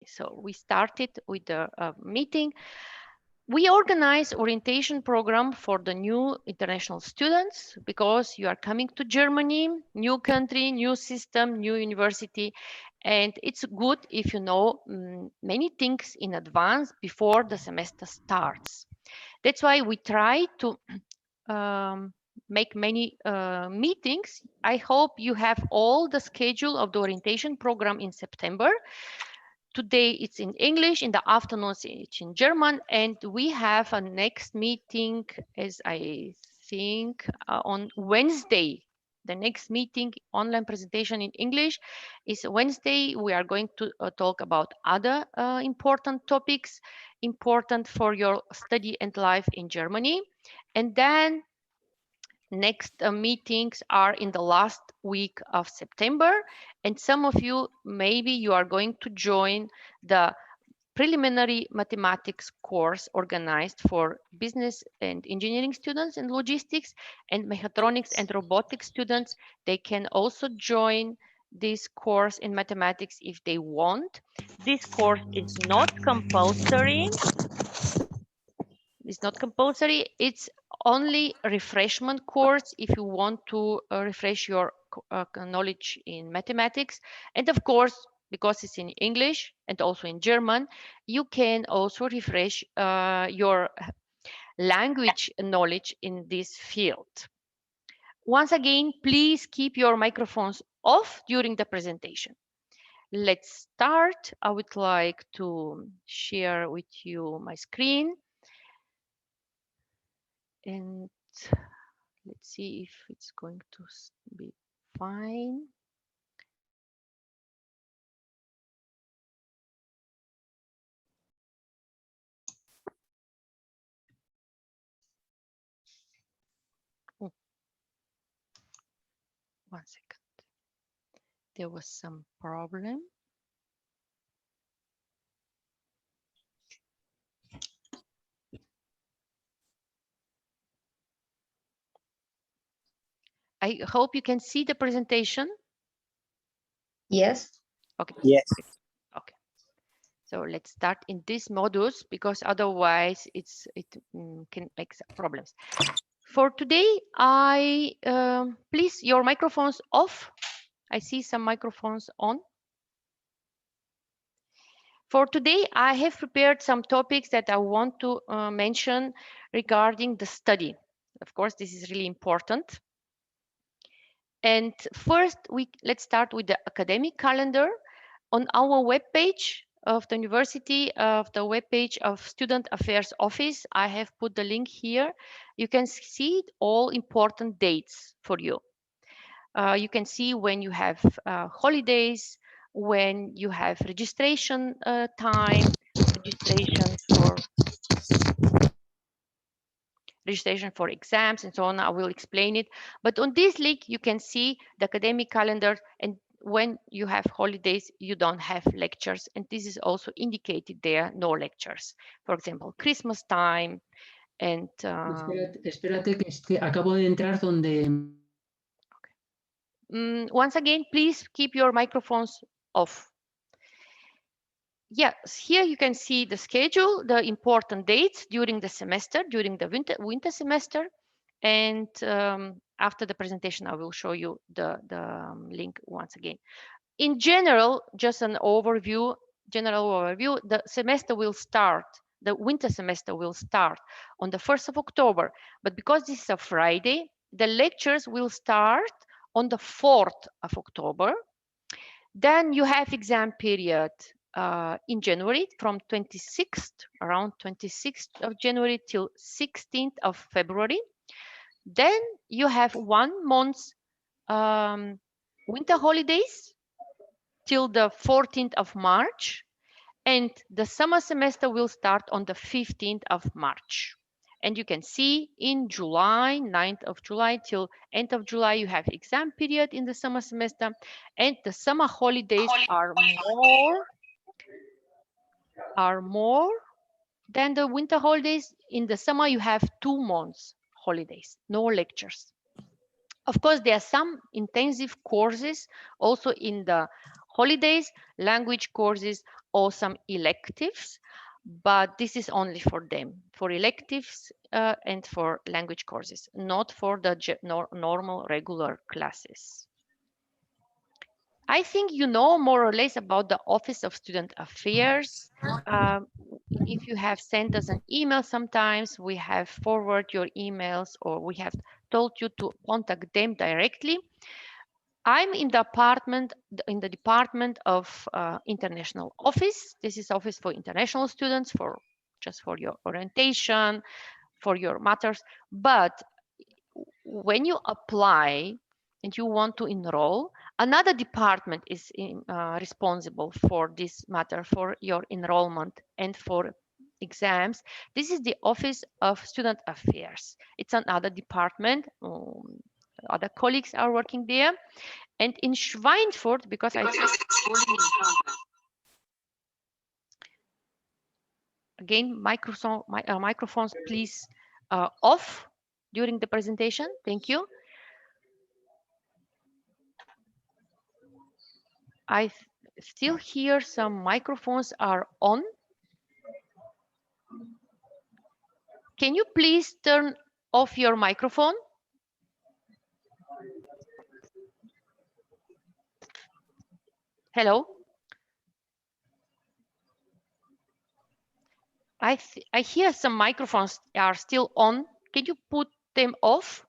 So we started with the meeting. We organize orientation program for the new international students because you are coming to Germany, new country, new system, new university, and it's good if you know many things in advance before the semester starts. That's why we try to make many meetings. I hope you have all the schedule of the orientation program in September. Today it's in English, in the afternoons it's in German, and we have a next meeting, as I think, on Wednesday. The next meeting, online presentation in English, is Wednesday. We are going to talk about other important topics, important for your study and life in Germany. And then next meetings are in the last week of September, and some of you maybe you are going to join the preliminary mathematics course organized for business and engineering students and logistics, and mechatronics and robotics students. They can also join this course in mathematics if they want. This course is not compulsory. It's not compulsory. It's only a refreshment course if you want to refresh your knowledge in mathematics. And of course, because it's in English and also in German, you can also refresh your language knowledge in this field. Once again, please keep your microphones off during the presentation. Let's start. I would like to share with you my screen. And let's see if it's going to be fine. Oh, 1 second. There was some problem. I hope you can see the presentation. Yes. Okay. Yes. Okay. So let's start in this modus because otherwise it can make some problems. For today, please your microphones off. I see some microphones on. For today, I have prepared some topics that I want to mention regarding the study. Of course, this is really important. And first, let's start with the academic calendar. On our webpage of the university, of the webpage of Student Affairs Office, I have put the link here. You can see all important dates for you. You can see when you have holidays, when you have registration time, registration for exams and so on. I will explain it. But on this link, you can see the academic calendar, and when you have holidays, you don't have lectures. And this is also indicated there, no lectures. For example, Christmas time and... Espérate que es que acabo de entrar donde... Okay. Once again, please keep your microphones off. Yes, here you can see the schedule, the important dates during the semester, during the winter semester. And after the presentation, I will show you the link once again. In general, just an overview, the semester will start, the winter semester will start on the 1st of October. But because this is a Friday, the lectures will start on the 4th of October. Then you have exam period in January from 26th, around 26th of January till 16th of February. Then you have 1 month winter holidays till the 14th of March. And the summer semester will start on the 15th of March. And you can see in July, 9th of July till end of July, you have exam period in the summer semester, and the summer holidays are more than the winter holidays. In the summer, you have 2 months holidays, no lectures. Of course, there are some intensive courses also in the holidays, language courses, or some electives, but this is only for them, for electives and for language courses, not for the normal regular classes. I think you know more or less about the Office of Student Affairs. If you have sent us an email sometimes, we have forwarded your emails or we have told you to contact them directly. I'm in the department of international office. This is office for international students, for just for your orientation, for your matters. But when you apply and you want to enroll, another department is responsible for this matter, for your enrollment and for exams. This is the Office of Student Affairs. It's another department. Other colleagues are working there. And in Schweinfurt, because I see again, microphones please off during the presentation. Thank you. I still hear some microphones are on. Can you please turn off your microphone? Hello? I hear some microphones are still on. Can you put them off?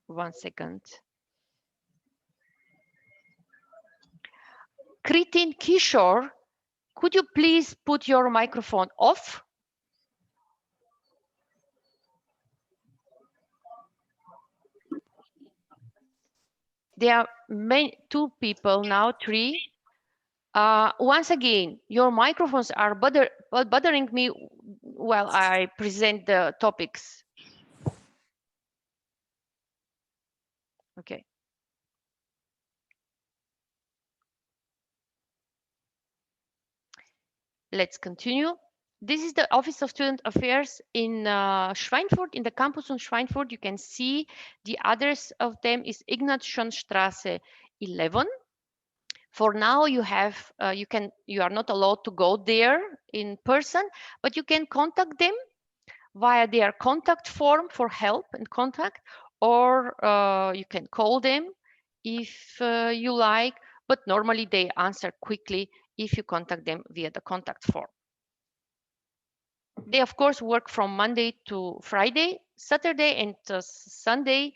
One second. Kritin Kishore, could you please put your microphone off? There are two people now, three. Once again, your microphones are bothering me while I present the topics. Okay. Let's continue. This is the Office of Student Affairs in Schweinfurt, in the campus on Schweinfurt. You can see the address of them is Ignaz-Schonstraße 11. For now, you are not allowed to go there in person, but you can contact them via their contact form for help and contact, or you can call them if you like, but normally they answer quickly if you contact them via the contact form. They, of course, work from Monday to Friday. Saturday and Sunday,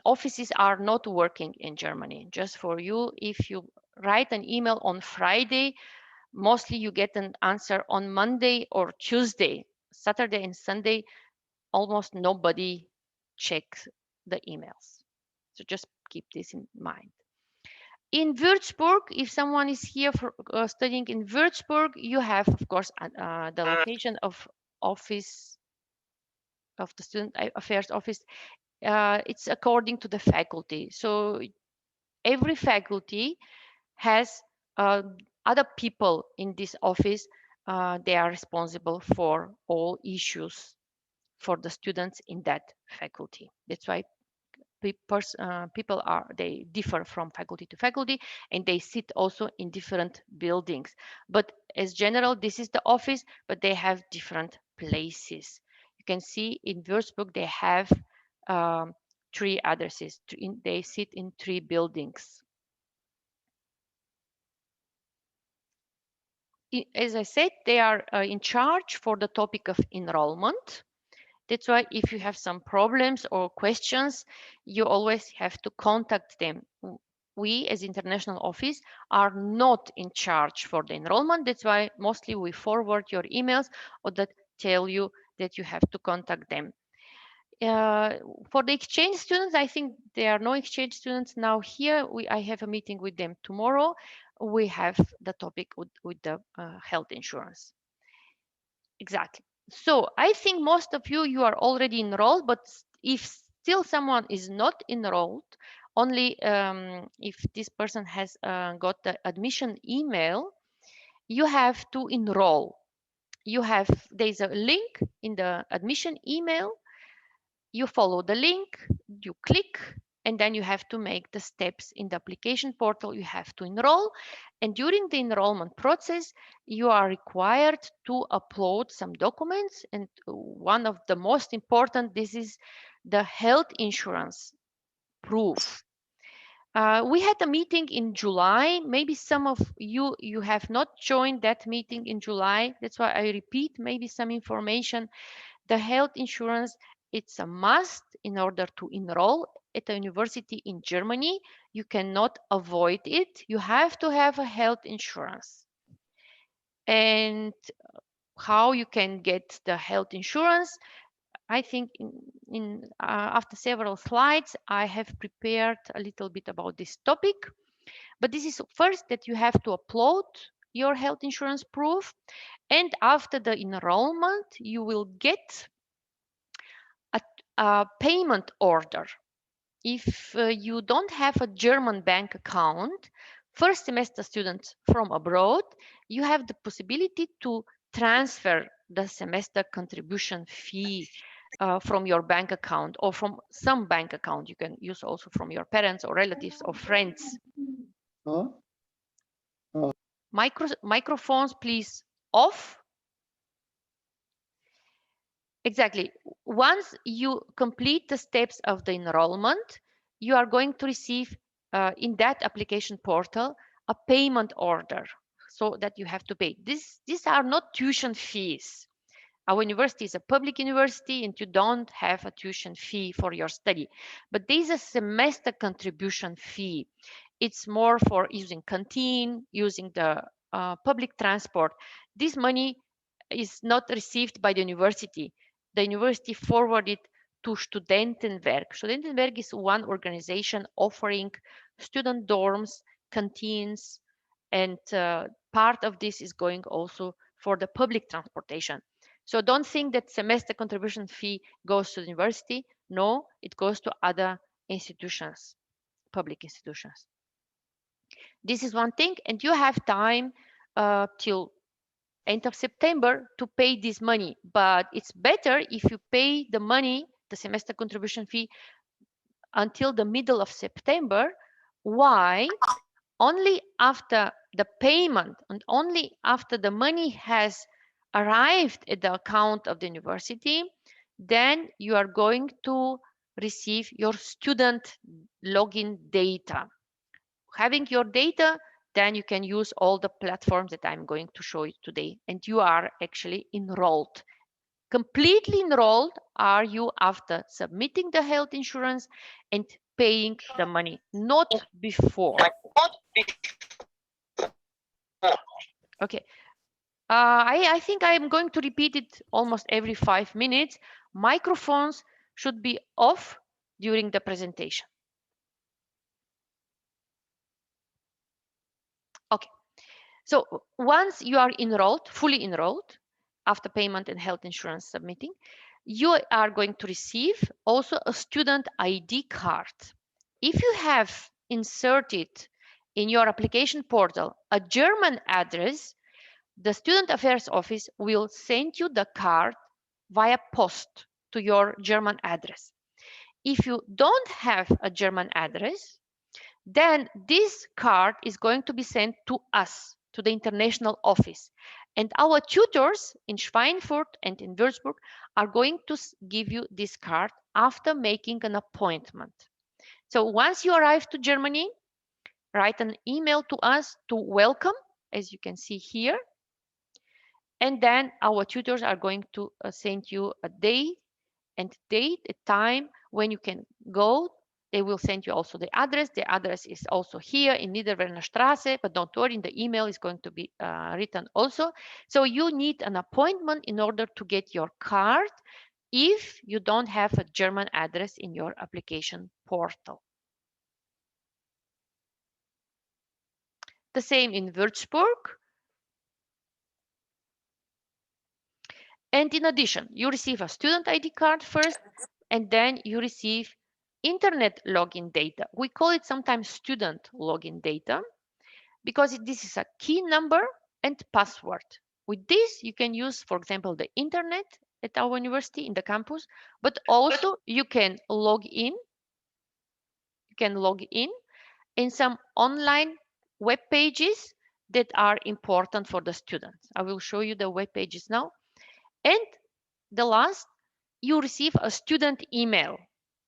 offices are not working in Germany. Just for you, if you write an email on Friday, mostly you get an answer on Monday or Tuesday. Saturday and Sunday, almost nobody checks the emails. So just keep this in mind. In Würzburg, if someone is here for studying in Würzburg, you have, of course, the location of office of the Student Affairs Office. It's according to the faculty. So every faculty has other people in this office. They are responsible for all issues for the students in that faculty. That's why people they differ from faculty to faculty, and they sit also in different buildings. But as general, this is the office, but they have different places. You can see in Würzburg they have 3 addresses. They sit in 3 buildings. As I said, they are in charge for the topic of enrollment. That's why if you have some problems or questions, you always have to contact them. We as international office are not in charge for the enrollment. That's why mostly we forward your emails or that tell you that you have to contact them. For the exchange students, I think there are no exchange students now here. I have a meeting with them tomorrow. We have the topic with the health insurance. Exactly. So I think most of you are already enrolled, but if still someone is not enrolled, only if this person has got the admission email, you have to enroll. There's a link in the admission email You follow the link, you click, and then you have to make the steps in the application portal. You have to enroll, and during the enrollment process, you are required to upload some documents. And one of the most important, this is the health insurance proof. We had a meeting in July. Maybe some of you have not joined that meeting in July. That's why I repeat maybe some information. The health insurance, it's a must in order to enroll at a university in Germany. You cannot avoid it. You have to have a health insurance. And how you can get the health insurance, I think after several slides, I have prepared a little bit about this topic. But this is first that you have to upload your health insurance proof. And after the enrollment, you will get a payment order. If you don't have a German bank account, first semester students from abroad, you have the possibility to transfer the semester contribution fee from your bank account or from some bank account. You can use also from your parents or relatives or friends. Microphones, please, off. Exactly. Once you complete the steps of the enrollment, you are going to receive in that application portal a payment order so that you have to pay. These are not tuition fees. Our university is a public university and you don't have a tuition fee for your study, but there is a semester contribution fee. It's more for using canteen, using the public transport. This money is not received by the university. The university forwarded to Studentenwerk. Studentenwerk is one organization offering student dorms, canteens, and part of this is going also for the public transportation. So don't think that semester contribution fee goes to the university. No, it goes to other institutions, public institutions. This is one thing, and you have time till end of September to pay this money. But it's better if you pay the money, the semester contribution fee, until the middle of September. Why? Only after the payment and only after the money has arrived at the account of the university, then you are going to receive your student login data. Having your data, then you can use all the platforms that I'm going to show you today, and you are actually enrolled. Completely enrolled are you after submitting the health insurance and paying the money, not before. Okay. I think I am going to repeat it almost every 5 minutes. Microphones should be off during the presentation. Okay. So once you are enrolled, fully enrolled, after payment and health insurance submitting, you are going to receive also a student ID card. If you have inserted in your application portal a German address, the Student Affairs Office will send you the card via post to your German address. If you don't have a German address, then this card is going to be sent to us, to the international office. And our tutors in Schweinfurt and in Würzburg are going to give you this card after making an appointment. So once you arrive to Germany, write an email to us to welcome, as you can see here. And then our tutors are going to send you a day and date, a time when you can go. They will send you also the address. The address is also here in Niederwerner Straße, but don't worry, the email is going to be written also. So you need an appointment in order to get your card if you don't have a German address in your application portal. The same in Würzburg. And in addition, you receive a student ID card first, and then you receive internet login data. We call it sometimes student login data because this is a key number and password. With this, you can use, for example, the internet at our university in the campus, but also you can log in. You can log in some online web pages that are important for the students. I will show you the web pages now. And the last, you receive a student email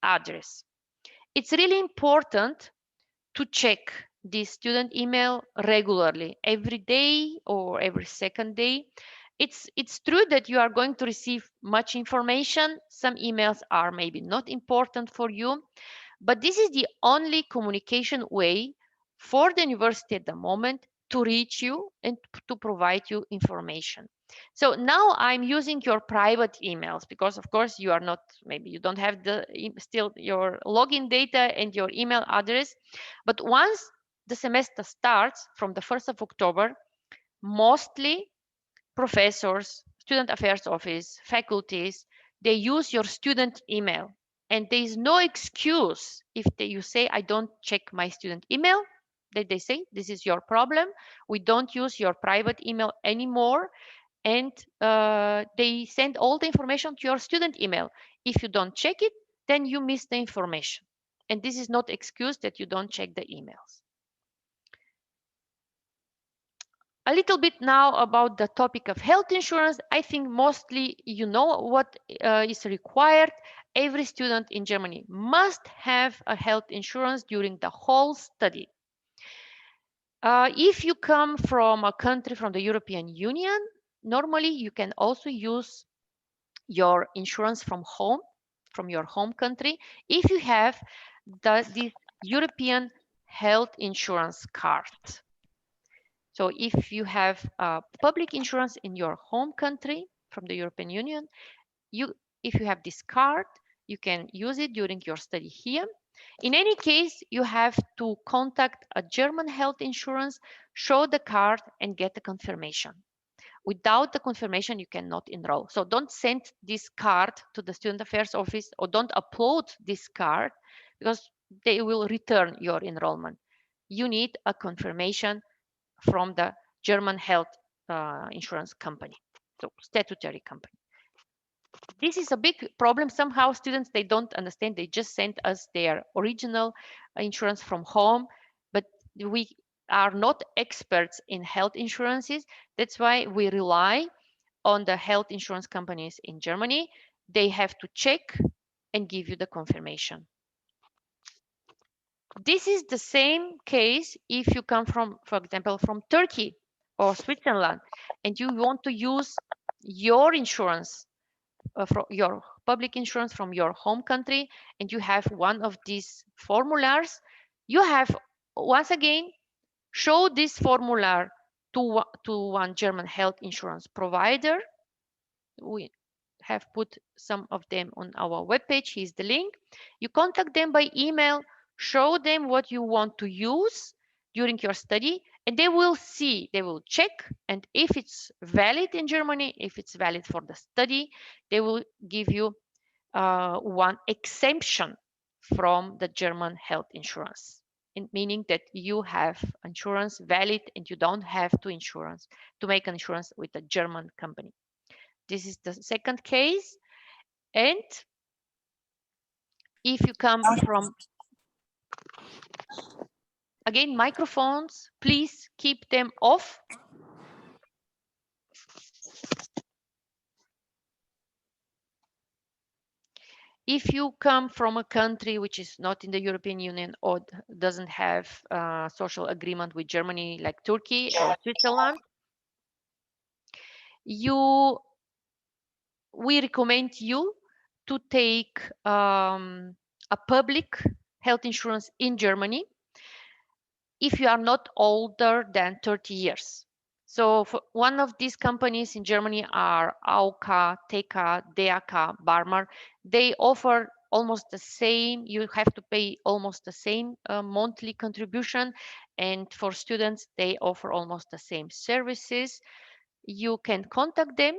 address. It's really important to check this student email regularly, every day or every second day. It's true that you are going to receive much information. Some emails are maybe not important for you, but this is the only communication way for the university at the moment to reach you and to provide you information. So now I'm using your private emails because of course you are not, maybe you don't have the still your login data and your email address. But once the semester starts from the 1st of October, mostly professors, student affairs office, faculties, they use your student email. And there is no excuse if you say, I don't check my student email. They say, this is your problem. We don't use your private email anymore. And they send all the information to your student email. If you don't check it, then you miss the information. And this is not excuse that you don't check the emails. A little bit now about the topic of health insurance. I think mostly you know what is required. Every student in Germany must have a health insurance during the whole study. If you come from a country from the European Union, normally you can also use your insurance from home, from your home country, if you have this European health insurance card. So if you have public insurance in your home country from the European Union, if you have this card, you can use it during your study here. In any case, you have to contact a German health insurance, show the card, and get the confirmation. Without the confirmation, you cannot enroll. So don't send this card to the student affairs office or don't upload this card because they will return your enrollment. You need a confirmation from the German health insurance company, so statutory company. This is a big problem. Somehow students, they don't understand. They just send us their original insurance from home, but we are not experts in health insurances. That's why we rely on the health insurance companies in Germany. They have to check and give you the confirmation. This is the same case if you come from, for example, from Turkey or Switzerland, and you want to use your insurance, from your public insurance from your home country, and you have one of these formulars, you have once again show this formular to one German health insurance provider. We have put some of them on our webpage. Here's the link. You contact them by email, show them what you want to use during your study, and they will see, they will check, and if it's valid in Germany, if it's valid for the study, they will give you one exemption from the German health insurance, meaning that you have insurance valid and you don't have to make an insurance with a German company. This is the second case. And if you come from, again, microphones, please keep them off. If you come from a country which is not in the European Union or doesn't have a social agreement with Germany, like Turkey or Switzerland, we recommend you to take a public health insurance in Germany if you are not older than 30 years. So one of these companies in Germany are AOK, TK, DAK, Barmer. They offer almost the same, you have to pay almost the same monthly contribution. And for students, they offer almost the same services. You can contact them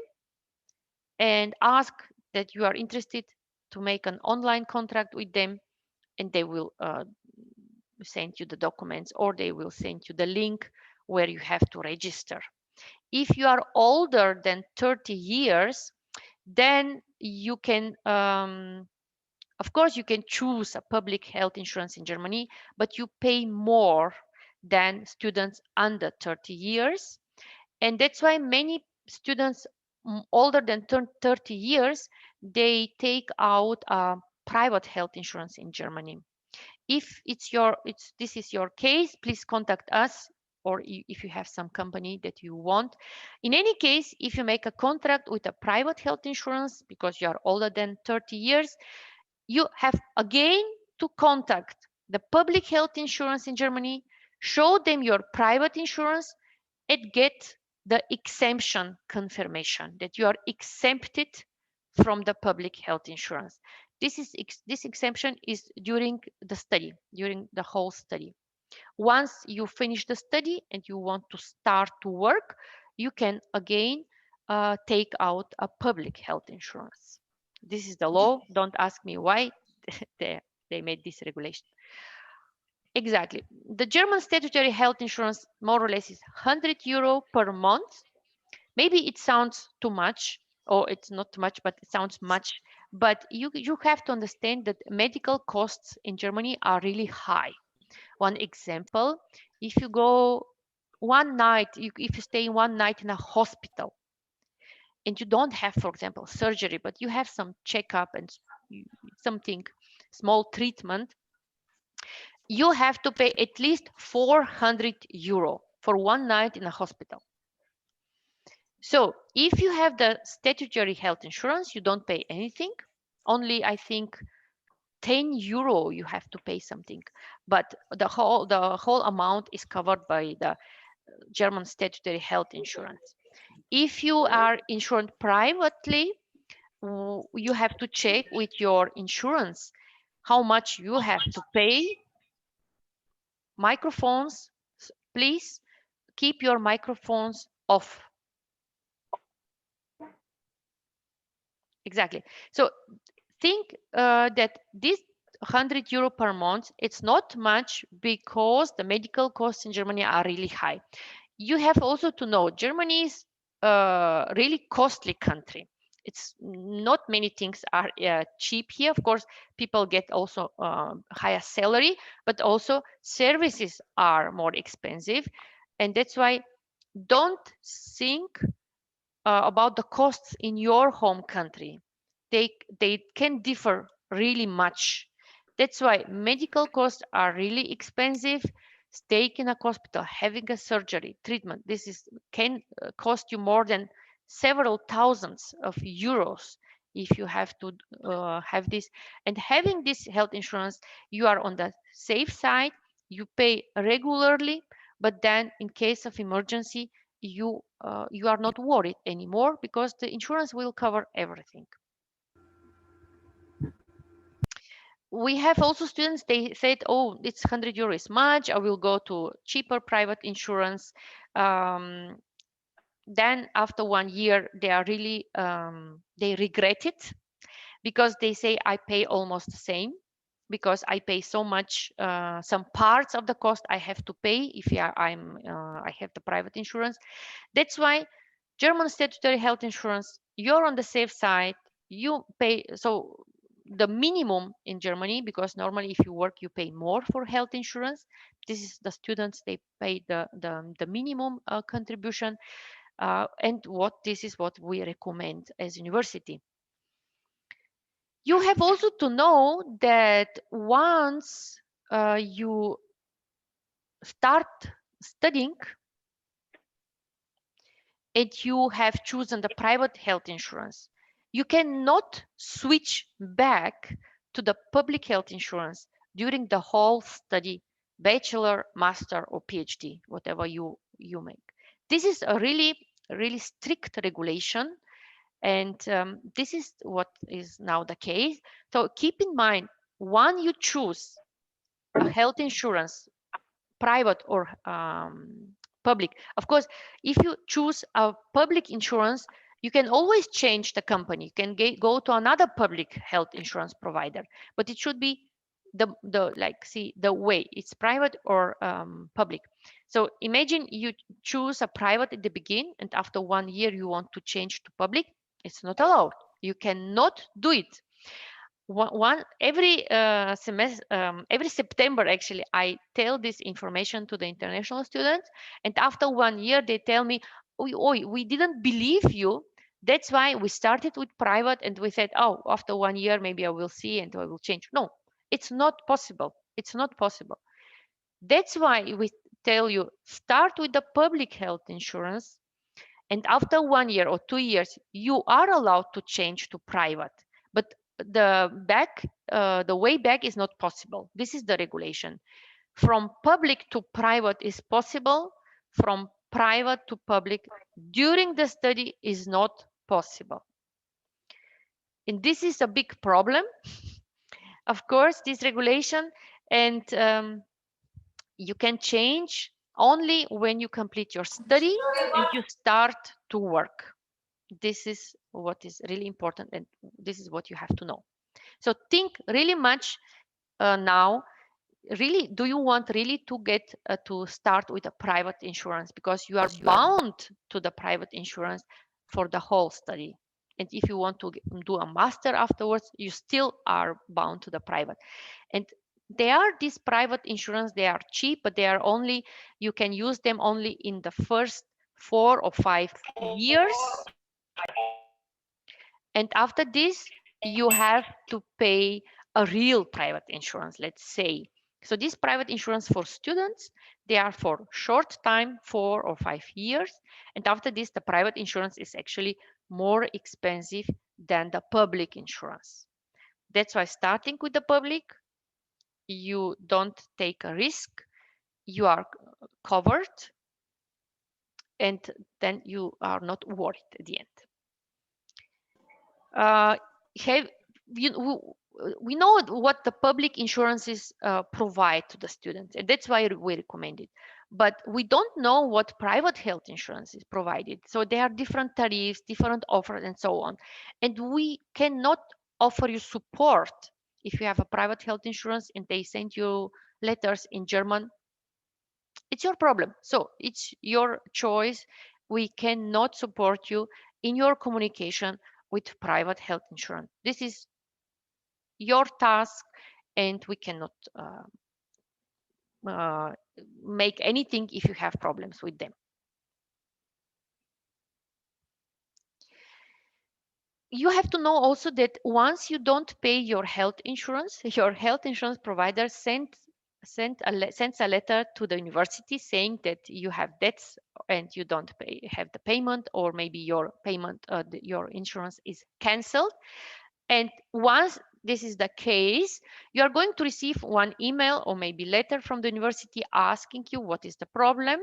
and ask that you are interested to make an online contract with them, and they will send you the documents, or they will send you the link where you have to register. If you are older than 30 years, then you can, of course, you can choose a public health insurance in Germany, but you pay more than students under 30 years. And that's why many students older than 30 years, they take out a private health insurance in Germany. If this is your case, please contact us, or if you have some company that you want. In any case, if you make a contract with a private health insurance because you are older than 30 years, you have again to contact the public health insurance in Germany, show them your private insurance, and get the exemption confirmation that you are exempted from the public health insurance. This exemption is during the study, during the whole study. Once you finish the study and you want to start to work, you can again take out a public health insurance. This is the law. Don't ask me why they, they made this regulation. Exactly. The German statutory health insurance more or less is 100 euro per month. Maybe it sounds too much, or it's not too much, but it sounds much. But you have to understand that medical costs in Germany are really high. One example, if you go one night, if you stay one night in a hospital and you don't have, for example, surgery, but you have some checkup and something small treatment, you have to pay at least 400 euro for one night in a hospital. So if you have the statutory health insurance, you don't pay anything. Only, I think, 10 euro you have to pay something, but the whole amount is covered by the German statutory health insurance. If you are insured privately, you have to check with your insurance how much you have to pay. Microphones, please keep your microphones off. Exactly. So think that this 100 euro per month, it's not much because the medical costs in Germany are really high. You have also to know Germany is a really costly country. It's not many things are cheap here. Of course, people get also higher salary, but also services are more expensive. And that's why don't think about the costs in your home country. They can differ really much. That's why medical costs are really expensive. Staying in a hospital, having a surgery, treatment, this is can cost you more than several thousands of euros if you have to have this. And having this health insurance, you are on the safe side. You pay regularly, but then in case of emergency, you are not worried anymore because the insurance will cover everything. We have also students, they said, oh, it's 100 euros much, I will go to cheaper private insurance. um, then after 1 year they are really they regret it because they say I pay almost the same because I pay so much. Some parts of the cost I have to pay if I have the private insurance. That's why German statutory health insurance, you're on the safe side. You pay, so the minimum in Germany, because normally if you work, you pay more for health insurance. This is the students, they pay the minimum contribution. And this is what we recommend as university. You have also to know that once you start studying, and you have chosen the private health insurance, you cannot switch back to the public health insurance during the whole study, bachelor, master, or PhD, whatever you make. This is a really strict regulation, and this is what is now the case. So keep in mind, when you choose a health insurance, private or public. Of course, if you choose a public insurance, you can always change the company. You can go to another public health insurance provider, but it should be the way it's private or public. So imagine you choose a private at the beginning, and after 1 year you want to change to public. It's not allowed. you cannot do it. Every semester, every September, actually, I tell this information to the international students, and after 1 year, they tell me, we didn't believe you. That's why we started with private, and we said, oh, after 1 year, maybe I will see and I will change. No, it's not possible. It's not possible. That's why we tell you, start with the public health insurance, and after 1 year or 2 years, you are allowed to change to private. But the way back is not possible. This is the regulation. From public to private is possible. From private to public during the study is not possible. And this is a big problem, of course, this regulation. And you can change only when you complete your study and you start to work. This is what is really important, and this is what you have to know. So think really much now. Really, do you want really to get to start with a private insurance, because you are bound to the private insurance for the whole study? And if you want to do a master afterwards, you still are bound to the private. And they are these private insurance, they are cheap, but they are only, you can use them only in the first 4 or 5 years. And after this, you have to pay a real private insurance, let's say. So this private insurance for students, they are for short time, 4 or 5 years. And after this, the private insurance is actually more expensive than the public insurance. That's why starting with the public, you don't take a risk, you are covered, and then you are not worried at the end. Have we know what the public insurances provide to the students, and that's why we recommend it. But we don't know what private health insurance is provided. So there are different tariffs, different offers, and so on. And we cannot offer you support if you have a private health insurance and they send you letters in German. It's your problem. So it's your choice. We cannot support you in your communication with private health insurance. This is your task, and we cannot make anything if you have problems with them. You have to know also that once you don't pay your health insurance provider sends a letter to the university saying that you have debts and you don't have the payment, or maybe your payment, your insurance is canceled. And once this is the case, you are going to receive one email or maybe letter from the university asking you what is the problem.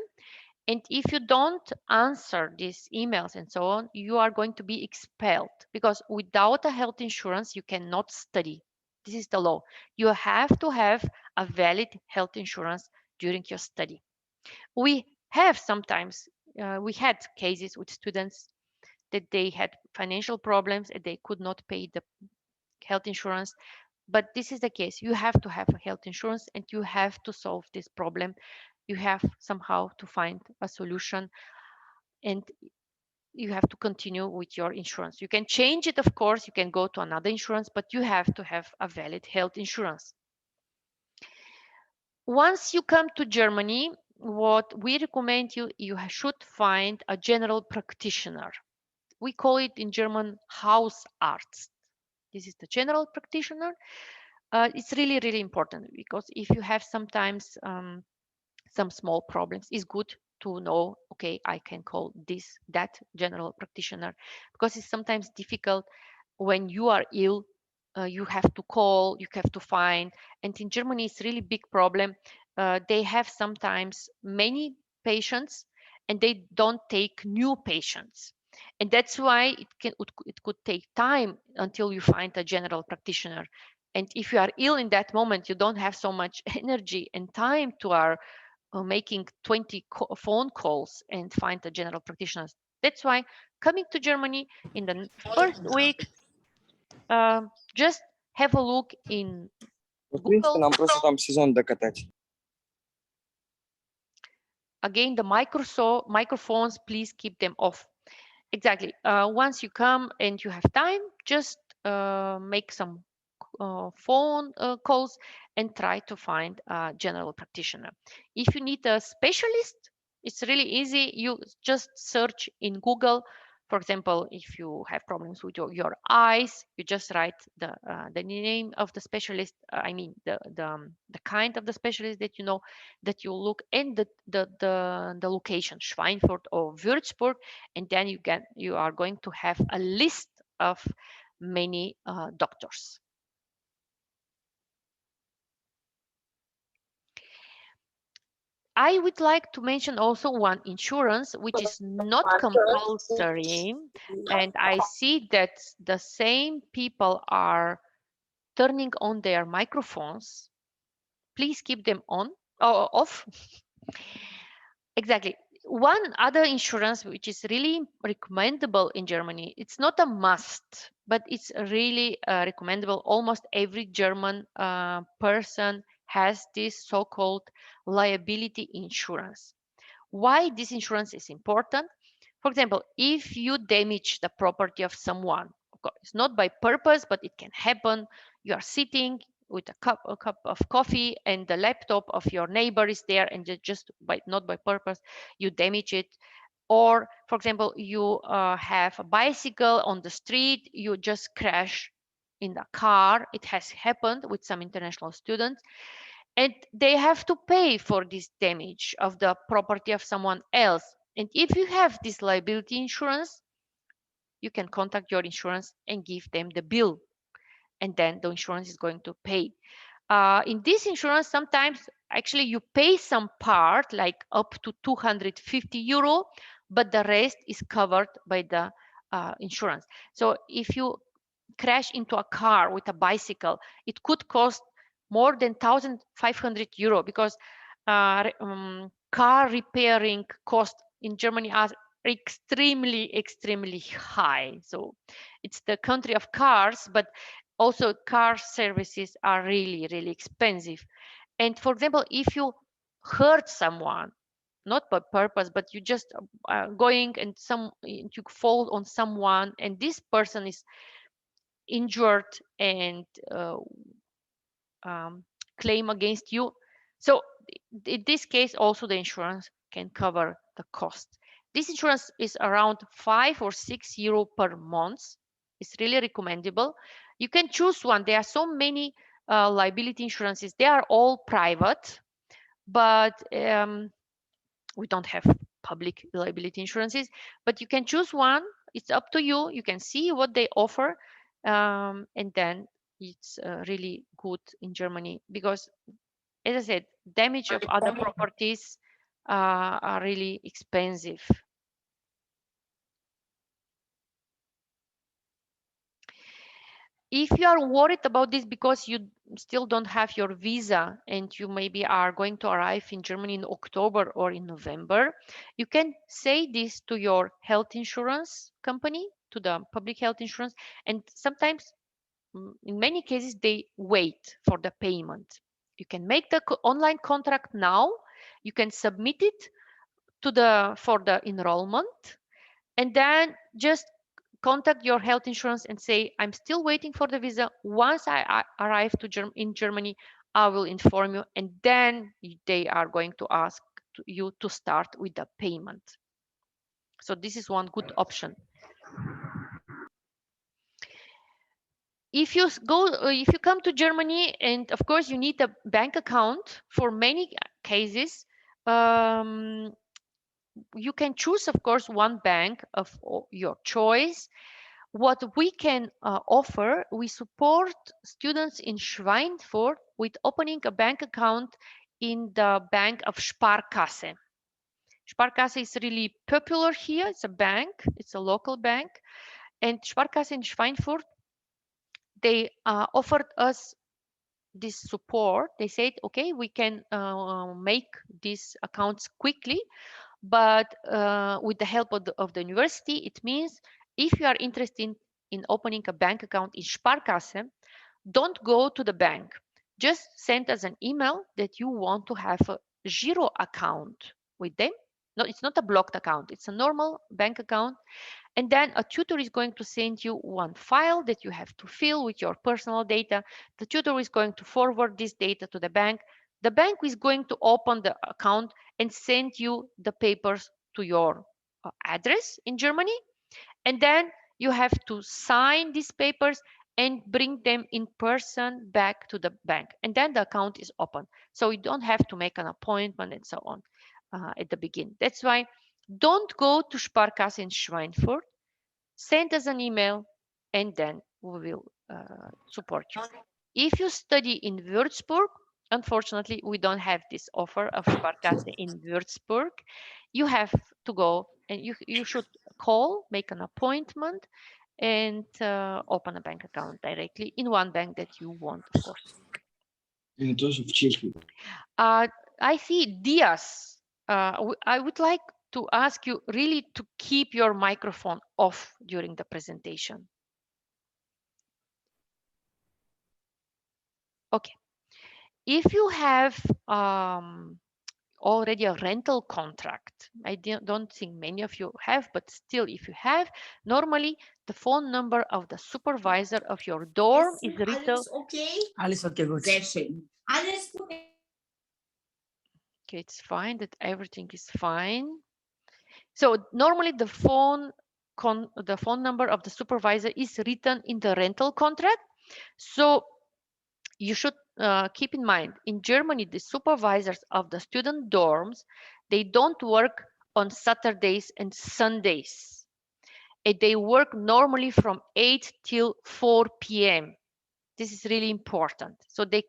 And if you don't answer these emails and so on, you are going to be expelled, because without a health insurance, you cannot study. This is the law. You have to have a valid health insurance during your study. We have sometimes, we had cases with students that they had financial problems and they could not pay the health insurance. But this is the case. You have to have a health insurance and you have to solve this problem. You have somehow to find a solution, and you have to continue with your insurance. You can change it, of course, you can go to another insurance, but you have to have a valid health insurance. Once you come to Germany, what we recommend you should find a general practitioner. We call it in German Hausarzt. This is the general practitioner. It's really, really important, because if you have sometimes some small problems, it's good to know, okay, I can call that general practitioner, because it's sometimes difficult when you are ill. You have to call, you have to find, and in Germany it's really big problem. They have sometimes many patients and they don't take new patients, and that's why it could take time until you find a general practitioner. And if you are ill in that moment, you don't have so much energy and time to making 20 phone calls and find a general practitioner. That's why coming to Germany in the first weeks, just have a look in В принципе, Google. нам просто там сезон докатать. Again, the microphones, please keep them off. Exactly. Once you come and you have time, just make some phone calls and try to find a general practitioner. If you need a specialist, it's really easy. You just search in Google. For example, if you have problems with your eyes, you just write the name of the specialist. I mean the kind of the specialist that you know that you look, and the location, Schweinfurt or Würzburg, and then you are going to have a list of many doctors. I would like to mention also one insurance which is not compulsory, and I see that the same people are turning on their microphones. Please keep them on or off. Exactly. One other insurance which is really recommendable in Germany, it's not a must, but it's really recommendable. Almost every German person has this so-called liability insurance. Why this insurance is important? For example, if you damage the property of someone, of course, it's not by purpose, but it can happen. You are sitting with a cup of coffee and the laptop of your neighbor is there, and just by not by purpose, you damage it. Or, for example, you have a bicycle on the street, you just crash in the car. It has happened with some international students, and they have to pay for this damage of the property of someone else. And if you have this liability insurance, you can contact your insurance and give them the bill, and then the insurance is going to pay. In this insurance, sometimes actually you pay some part, like up to 250 euro, but the rest is covered by the insurance. So if you crash into a car with a bicycle, it could cost more than 1,500 euro, because car repairing costs in Germany are extremely high. So it's the country of cars, but also car services are really expensive. And for example, if you hurt someone, not by purpose, but you just going and you fall on someone, and this person is injured and claim against you. So in this case, also the insurance can cover the cost. This insurance is around 5 or 6 euro per month. It's really recommendable. You can choose one. There are so many liability insurances. They are all private, but we don't have public liability insurances. But you can choose one. It's up to you. You can see what they offer, and then it's really good in Germany, because, as I said, damage of other properties are really expensive. If you are worried about this because you still don't have your visa and you maybe are going to arrive in Germany in October or in November, you can say this to your health insurance company, to the public health insurance, and sometimes, in many cases, they wait for the payment. You can make the online contract now, you can submit it for the enrollment, and then just contact your health insurance and say, I'm still waiting for the visa. Once I arrive in Germany, I will inform you, and then they are going to ask you to start with the payment. So this is one good option. If you come to Germany, and of course you need a bank account, for many cases, you can choose, of course, one bank of your choice. What we can offer, we support students in Schweinfurt with opening a bank account in the bank of Sparkasse. Sparkasse is really popular here. It's a bank, it's a local bank. And Sparkasse in Schweinfurt, they offered us this support. They said, okay, we can make these accounts quickly, but with the help of the university. It means if you are interested in opening a bank account in Sparkasse, don't go to the bank. Just send us an email that you want to have a Giro account with them, No, it's not a blocked account. It's a normal bank account. And then a tutor is going to send you one file that you have to fill with your personal data. The tutor is going to forward this data to the bank. The bank is going to open the account and send you the papers to your address in Germany. And then you have to sign these papers and bring them in person back to the bank. And then the account is open. So you don't have to make an appointment and so on at the beginning. That's why don't go to Sparkasse in Schweinfurt. Send us an email and then we will support you. If you study in Würzburg, unfortunately, we don't have this offer of Sparkasse in Würzburg. You have to go and you should call, make an appointment, and open a bank account directly in one bank that you want, of course. And also в Чехии. I see Diaz. I would like to ask you really to keep your microphone off during the presentation. Okay. If you have already a rental contract, I don't think many of you have, but still, if you have, normally the phone number of the supervisor of your dorm is written. Alles okay? Alles okay, gut. Sehr schön. Alles gut. Okay, it's fine that everything is fine. So normally the phone number of the supervisor is written in the rental contract. So you should keep in mind, in Germany, the supervisors of the student dorms, they don't work on Saturdays and Sundays. And they work normally from 8 till 4 p.m. This is really important. So they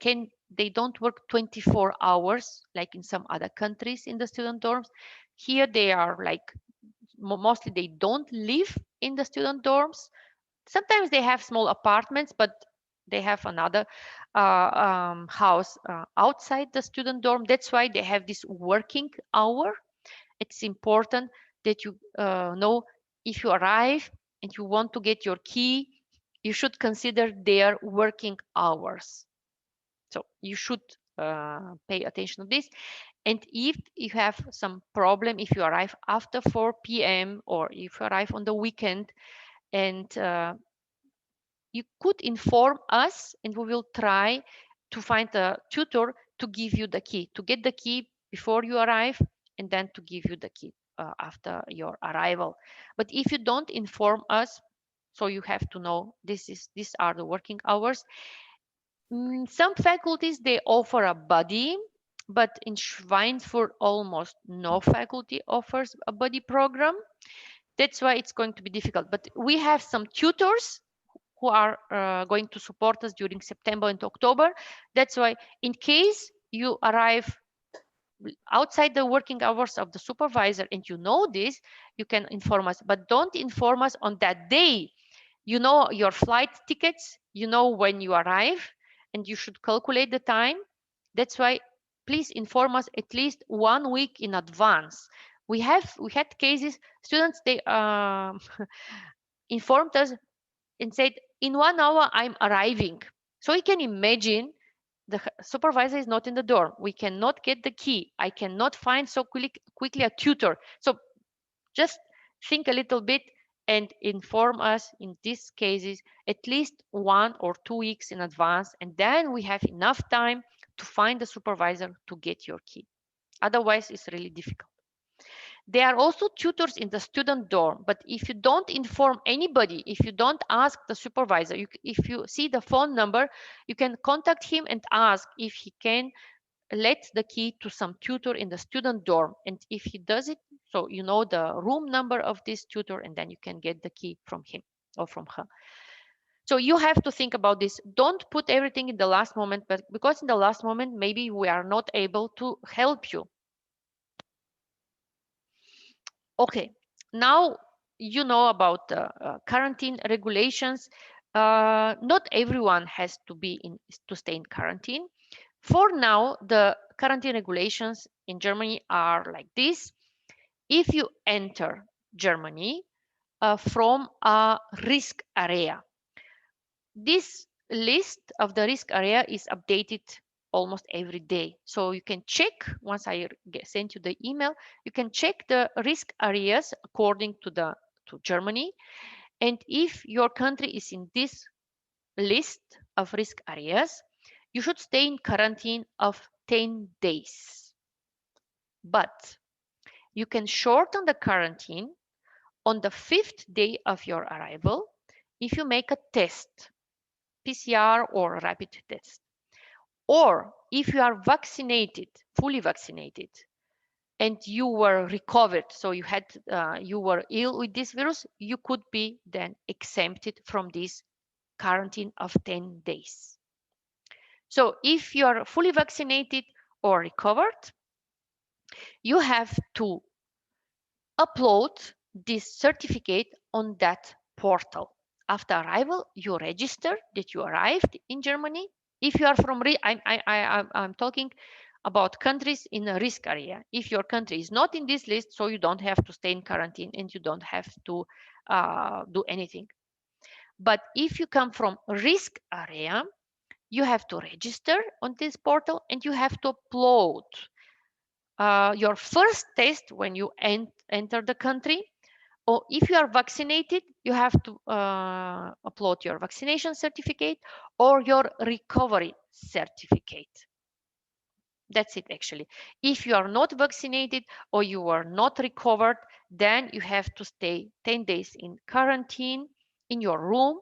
don't work 24 hours like in some other countries in the student dorms. Here they are like, mostly they don't live in the student dorms. Sometimes they have small apartments, but they have another house outside the student dorm. That's why they have this working hour. It's important that you know, if you arrive and you want to get your key, you should consider their working hours. So you should pay attention to this. And if you have some problem, if you arrive after 4 p.m. or if you arrive on the weekend, and you could inform us and we will try to find a tutor to give you the key, to get the key before you arrive and then to give you the key after your arrival. But if you don't inform us, so you have to know these are the working hours. Some faculties, they offer a buddy, but in Schweinfurt, almost no faculty offers a buddy program. That's why it's going to be difficult. But we have some tutors who are going to support us during September and October. That's why in case you arrive outside the working hours of the supervisor and you know this, you can inform us, but don't inform us on that day. You know your flight tickets, you know when you arrive, and you should calculate the time. That's why please inform us at least 1 week in advance. We had cases, students, they informed us and said, in 1 hour I'm arriving. So you can imagine the supervisor is not in the dorm. We cannot get the key. I cannot find so quickly a tutor. So just think a little bit and inform us in these cases at least 1 or 2 weeks in advance, and then we have enough time to find the supervisor to get your key. Otherwise, it's really difficult. There are also tutors in the student dorm, but if you don't inform anybody, if you don't ask the supervisor, if you see the phone number, you can contact him and ask if he can let the key to some tutor in the student dorm. And if he does it, so you know the room number of this tutor, and then you can get the key from him or from her. So you have to think about this. Don't put everything in the last moment, but because in the last moment, maybe we are not able to help you. Okay, now you know about the quarantine regulations. Not everyone has to stay in quarantine. For now, the quarantine regulations in Germany are like this. If you enter Germany from a risk area, this list of the risk area is updated almost every day. So you can check, once I send you the email, you can check the risk areas according to Germany. And if your country is in this list of risk areas, you should stay in quarantine of 10 days. But you can shorten the quarantine on the 5th day of your arrival if you make a test, PCR or rapid test. Or if you are vaccinated, fully vaccinated, and you were recovered, so you were ill with this virus, you could be then exempted from this quarantine of 10 days. So if you are fully vaccinated or recovered, you have to upload this certificate on that portal. After arrival, you register that you arrived in Germany. If you are from, I'm talking about countries in a risk area. If your country is not in this list, so you don't have to stay in quarantine and you don't have to do anything. But if you come from risk area, you have to register on this portal and you have to upload your first test when you enter the country. Or if you are vaccinated, you have to upload your vaccination certificate or your recovery certificate. That's it, actually. If you are not vaccinated or you are not recovered, then you have to stay 10 days in quarantine in your room.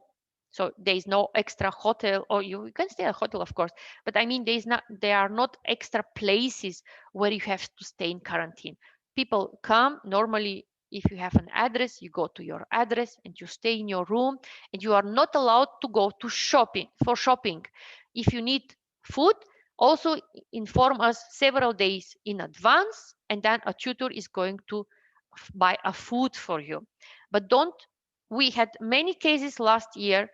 So there is no extra hotel, or you can stay at a hotel, of course, but I mean, there are not extra places where you have to stay in quarantine. People come normally. If you have an address, you go to your address and you stay in your room, and you are not allowed to go to shopping. If you need food, also inform us several days in advance, and then a tutor is going to buy a food for you. But we had many cases last year.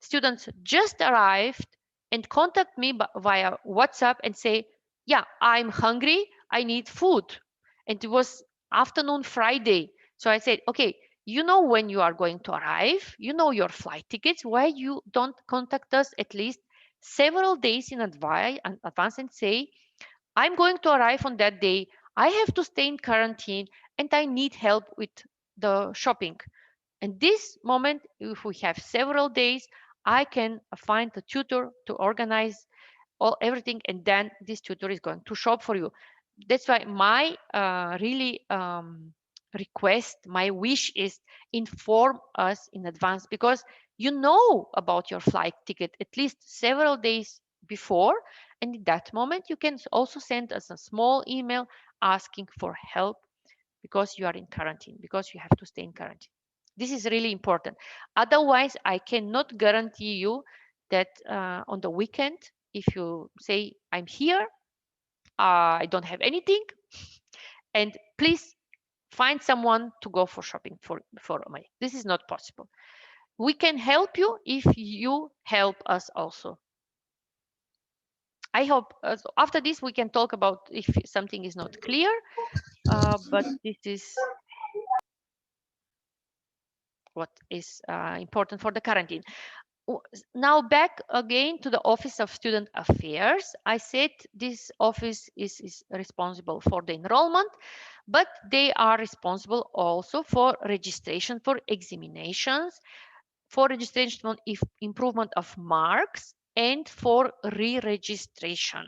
Students just arrived and contact me via WhatsApp and say, yeah, I'm hungry, I need food. And it was afternoon Friday. So I said, okay, you know when you are going to arrive, you know your flight tickets, why you don't contact us at least several days in advance and say, I'm going to arrive on that day, I have to stay in quarantine, and I need help with the shopping. And this moment, if we have several days, I can find a tutor to organize everything, and then this tutor is going to shop for you. That's why my really request, my wish is inform us in advance, because you know about your flight ticket at least several days before, and in that moment you can also send us a small email asking for help because you are in quarantine, because you have to stay in quarantine. This is really important. Otherwise, I cannot guarantee you that on the weekend, if you say, I'm here, I don't have anything, and please find someone to go for shopping for me. This is not possible. We can help you if you help us also. I hope after this we can talk about if something is not clear, but this is what is important for the quarantine. Now back again to the Office of Student Affairs. I said this office is responsible for the enrollment, but they are responsible also for registration for examinations, for registration on improvement of marks, and for re-registration.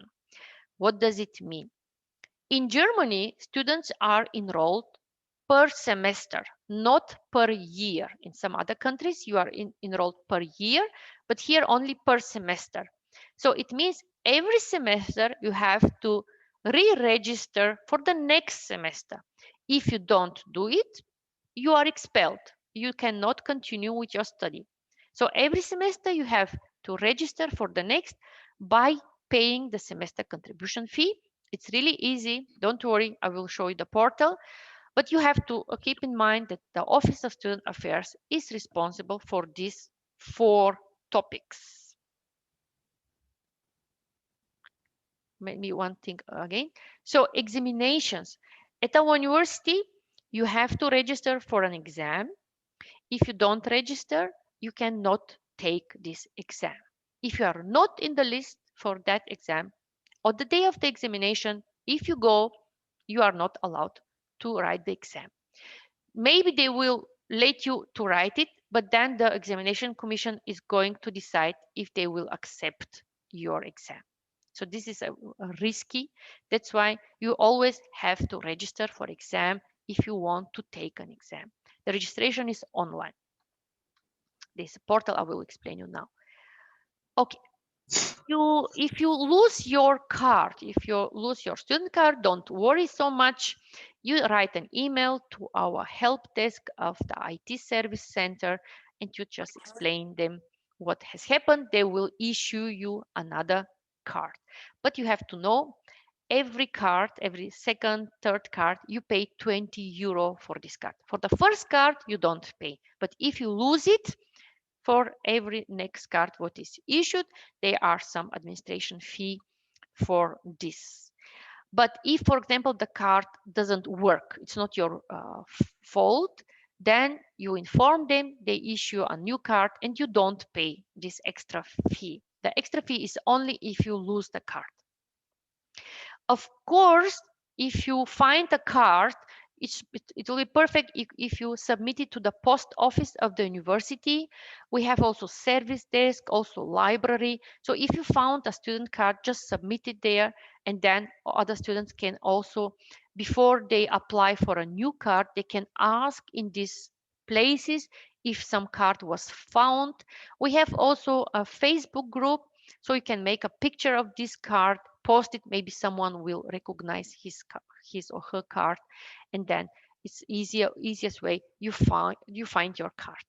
What does it mean? In Germany, students are enrolled per semester, not per year. In some other countries, you are enrolled per year, but here only per semester. So it means every semester you have to re-register for the next semester. If you don't do it, you are expelled. You cannot continue with your study. So every semester you have to register for the next by paying the semester contribution fee. It's really easy. Don't worry, I will show you the portal. But you have to keep in mind that the Office of Student Affairs is responsible for these 4 topics. Maybe one thing again. So examinations. At our university, you have to register for an exam. If you don't register, you cannot take this exam. If you are not in the list for that exam, On the day of the examination, if you go, you are not allowed to write the exam. Maybe they will let you to write it, but then the examination commission is going to decide if they will accept your exam. So this is a risky. That's why you always have to register for exam if you want to take an exam. The registration is online. This portal I will explain you now. Okay. If you lose your card, if you lose your student card, don't worry so much. You write an email to our help desk of the IT service center and you just explain them what has happened. They will issue you another card. But you have to know every card, every second, third card, you pay 20 euro for this card. For the first card, you don't pay. But if you lose it, for every next card what is issued, there are some administration fee for this. But if, for example, the card doesn't work, it's not your fault, then you inform them, they issue a new card and you don't pay this extra fee. The extra fee is only if you lose the card. Of course, if you find a card, it will be perfect if you submit it to the post office of the university. We have also service desk, also library. So if you found a student card, just submit it there, and then other students can also, before they apply for a new card, they can ask in these places if some card was found. We have also a Facebook group, so you can make a picture of this card, post it, maybe someone will recognize his or her card, and then it's easiest way you find your card.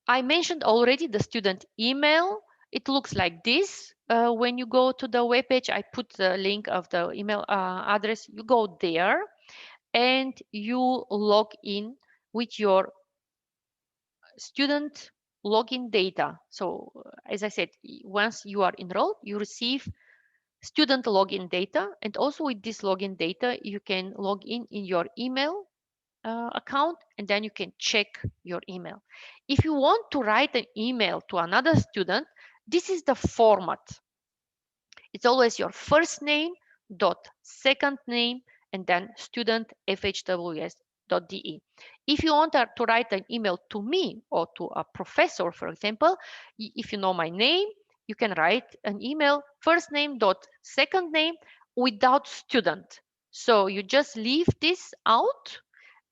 I mentioned already the student email. It looks like this. When you go to the webpage, I put the link of the email address. You go there and you log in with your student login data. So as I said, once you are enrolled, you receive student login data, and also with this login data you can log in your email account, and then you can check your email. If you want to write an email to another student, this is the format. It's always your first name dot second name and then student FHWS.de. If you want to write an email to me or to a professor, for example, if you know my name, you can write an email first name dot second name without student. So you just leave this out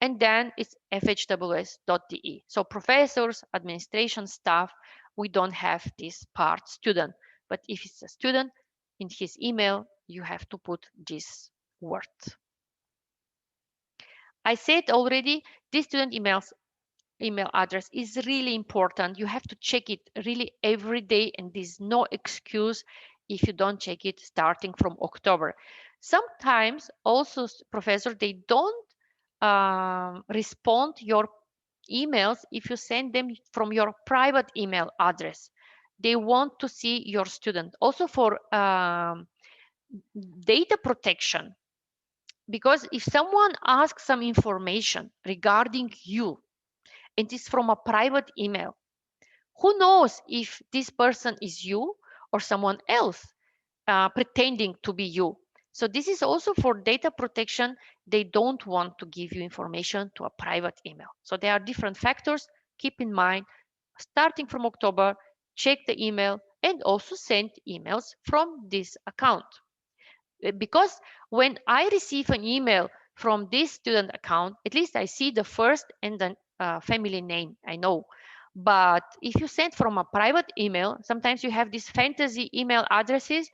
and then it's FHWS.de. So professors, administration staff, we don't have this part student. But if it's a student, in his email, you have to put this word. I said already, this student email address is really important. You have to check it really every day, and there's no excuse if you don't check it starting from October. Sometimes also professors, they don't respond your emails if you send them from your private email address. They want to see your student. Also for data protection, because if someone asks some information regarding you and it's from a private email, who knows if this person is you or someone else pretending to be you. So this is also for data protection. They don't want to give you information to a private email. So there are different factors. Keep in mind, starting from October, check the email and also send emails from this account. Because when I receive an email from this student account, at least I see the first and the family name, I know. But if you send from a private email, sometimes you have these fantasy email addresses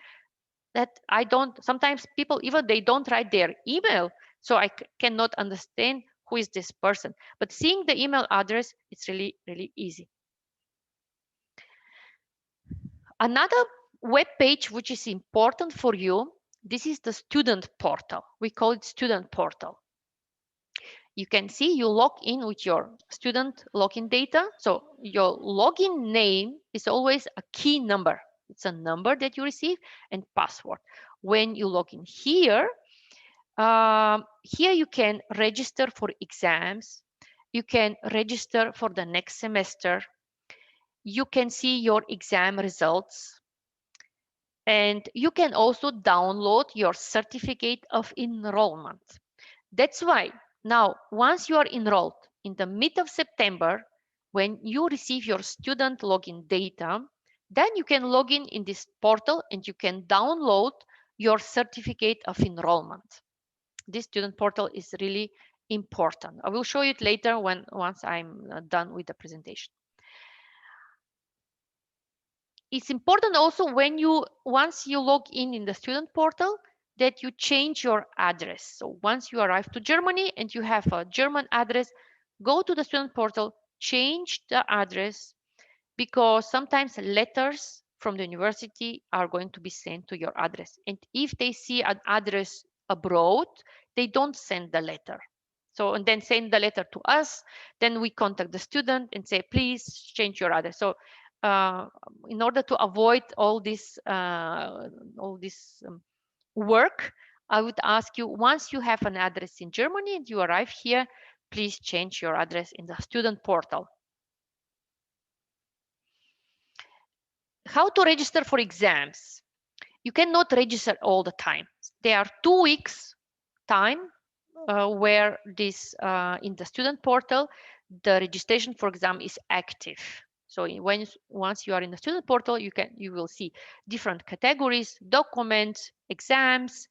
that I don't, sometimes people even they don't write their email. So I cannot understand who is this person. But seeing the email address, it's really, really easy. Another web page which is important for you, this is the student portal. We call it student portal. You can see you log in with your student login data. So your login name is always a key number. It's a number that you receive and password. When you log in here, here you can register for exams. You can register for the next semester. You can see your exam results. And you can also download your certificate of enrollment. That's why now, once you are enrolled in the mid of September, when you receive your student login data, then you can log in this portal and you can download your certificate of enrollment. This student portal is really important. I will show you it later once I'm done with the presentation. It's important also once you log in the student portal, that you change your address. So once you arrive to Germany and you have a German address, go to the student portal, change the address, because sometimes letters from the university are going to be sent to your address. And if they see an address abroad, they don't send the letter. So, and then send the letter to us, then we contact the student and say, please change your address. So in order to avoid all this work, I would ask you, once you have an address in Germany and you arrive here, please change your address in the student portal. How to register for exams? You cannot register all the time. There are 2 weeks time where this in the student portal, the registration for exam is active. So once you are in the student portal, you will see different categories, documents, exams,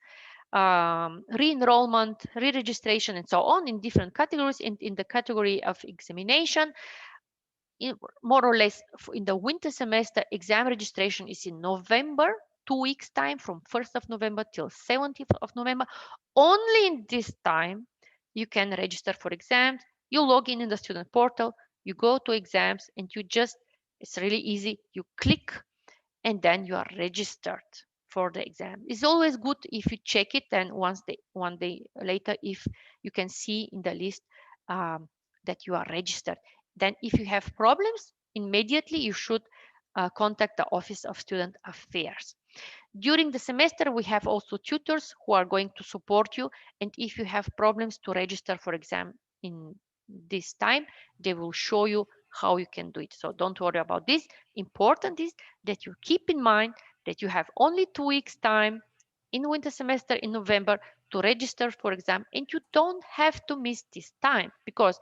re-enrollment, re-registration, and so on in different categories. In the category of examination, more or less in the winter semester, exam registration is in November, 2 weeks time, from 1st of November till 17th of November. Only in this time you can register for exams. You log in the student portal, you go to exams, and it's really easy. You click and then you are registered for the exam. It's always good if you check it, and one day later, if you can see in the list that you are registered. Then if you have problems, immediately you should contact the Office of Student Affairs. During the semester, we have also tutors who are going to support you. And if you have problems to register for exam in this time, they will show you how you can do it. So don't worry about this. Important is that you keep in mind that you have only 2 weeks time in winter semester in November to register for exam, and you don't have to miss this time, because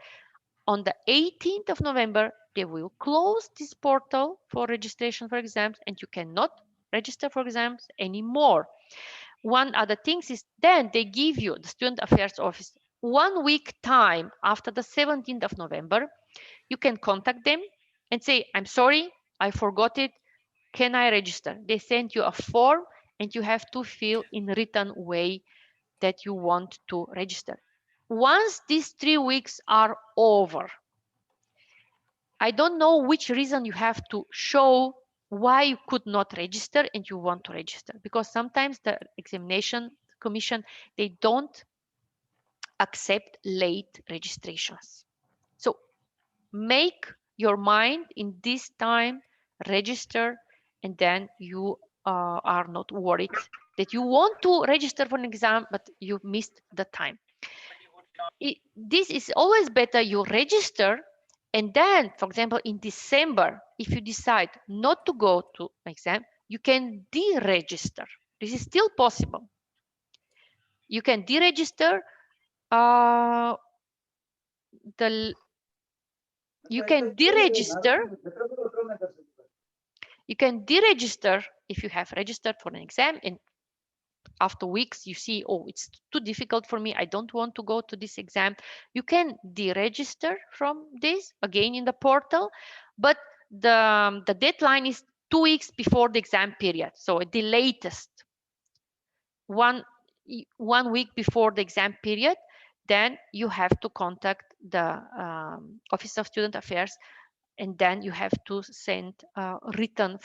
on the 18th of November, they will close this portal for registration for exams, and you cannot register for exams anymore. One other thing is then they give you, the Student Affairs Office, 1 week time after the 17th of November. You can contact them and say, I'm sorry, I forgot it. Can I register? They send you a form and you have to fill in written way that you want to register. Once these 3 weeks are over, I don't know which reason you have to show why you could not register and you want to register, because sometimes the examination commission, they don't accept late registrations. So make your mind in this time, register, and then you are not worried that you want to register for an exam but you missed the time. This is always better you register, and then, for example, in December, if you decide not to go to exam, you can deregister. This is still possible. You can deregister. You can deregister. You can deregister if you have registered for an exam, and after weeks you see, oh, it's too difficult for me, I don't want to go to this exam. You can deregister from this again in the portal, but the deadline is 2 weeks before the exam period. So at the latest, one week before the exam period, then you have to contact the Office of Student Affairs, and then you have to send a written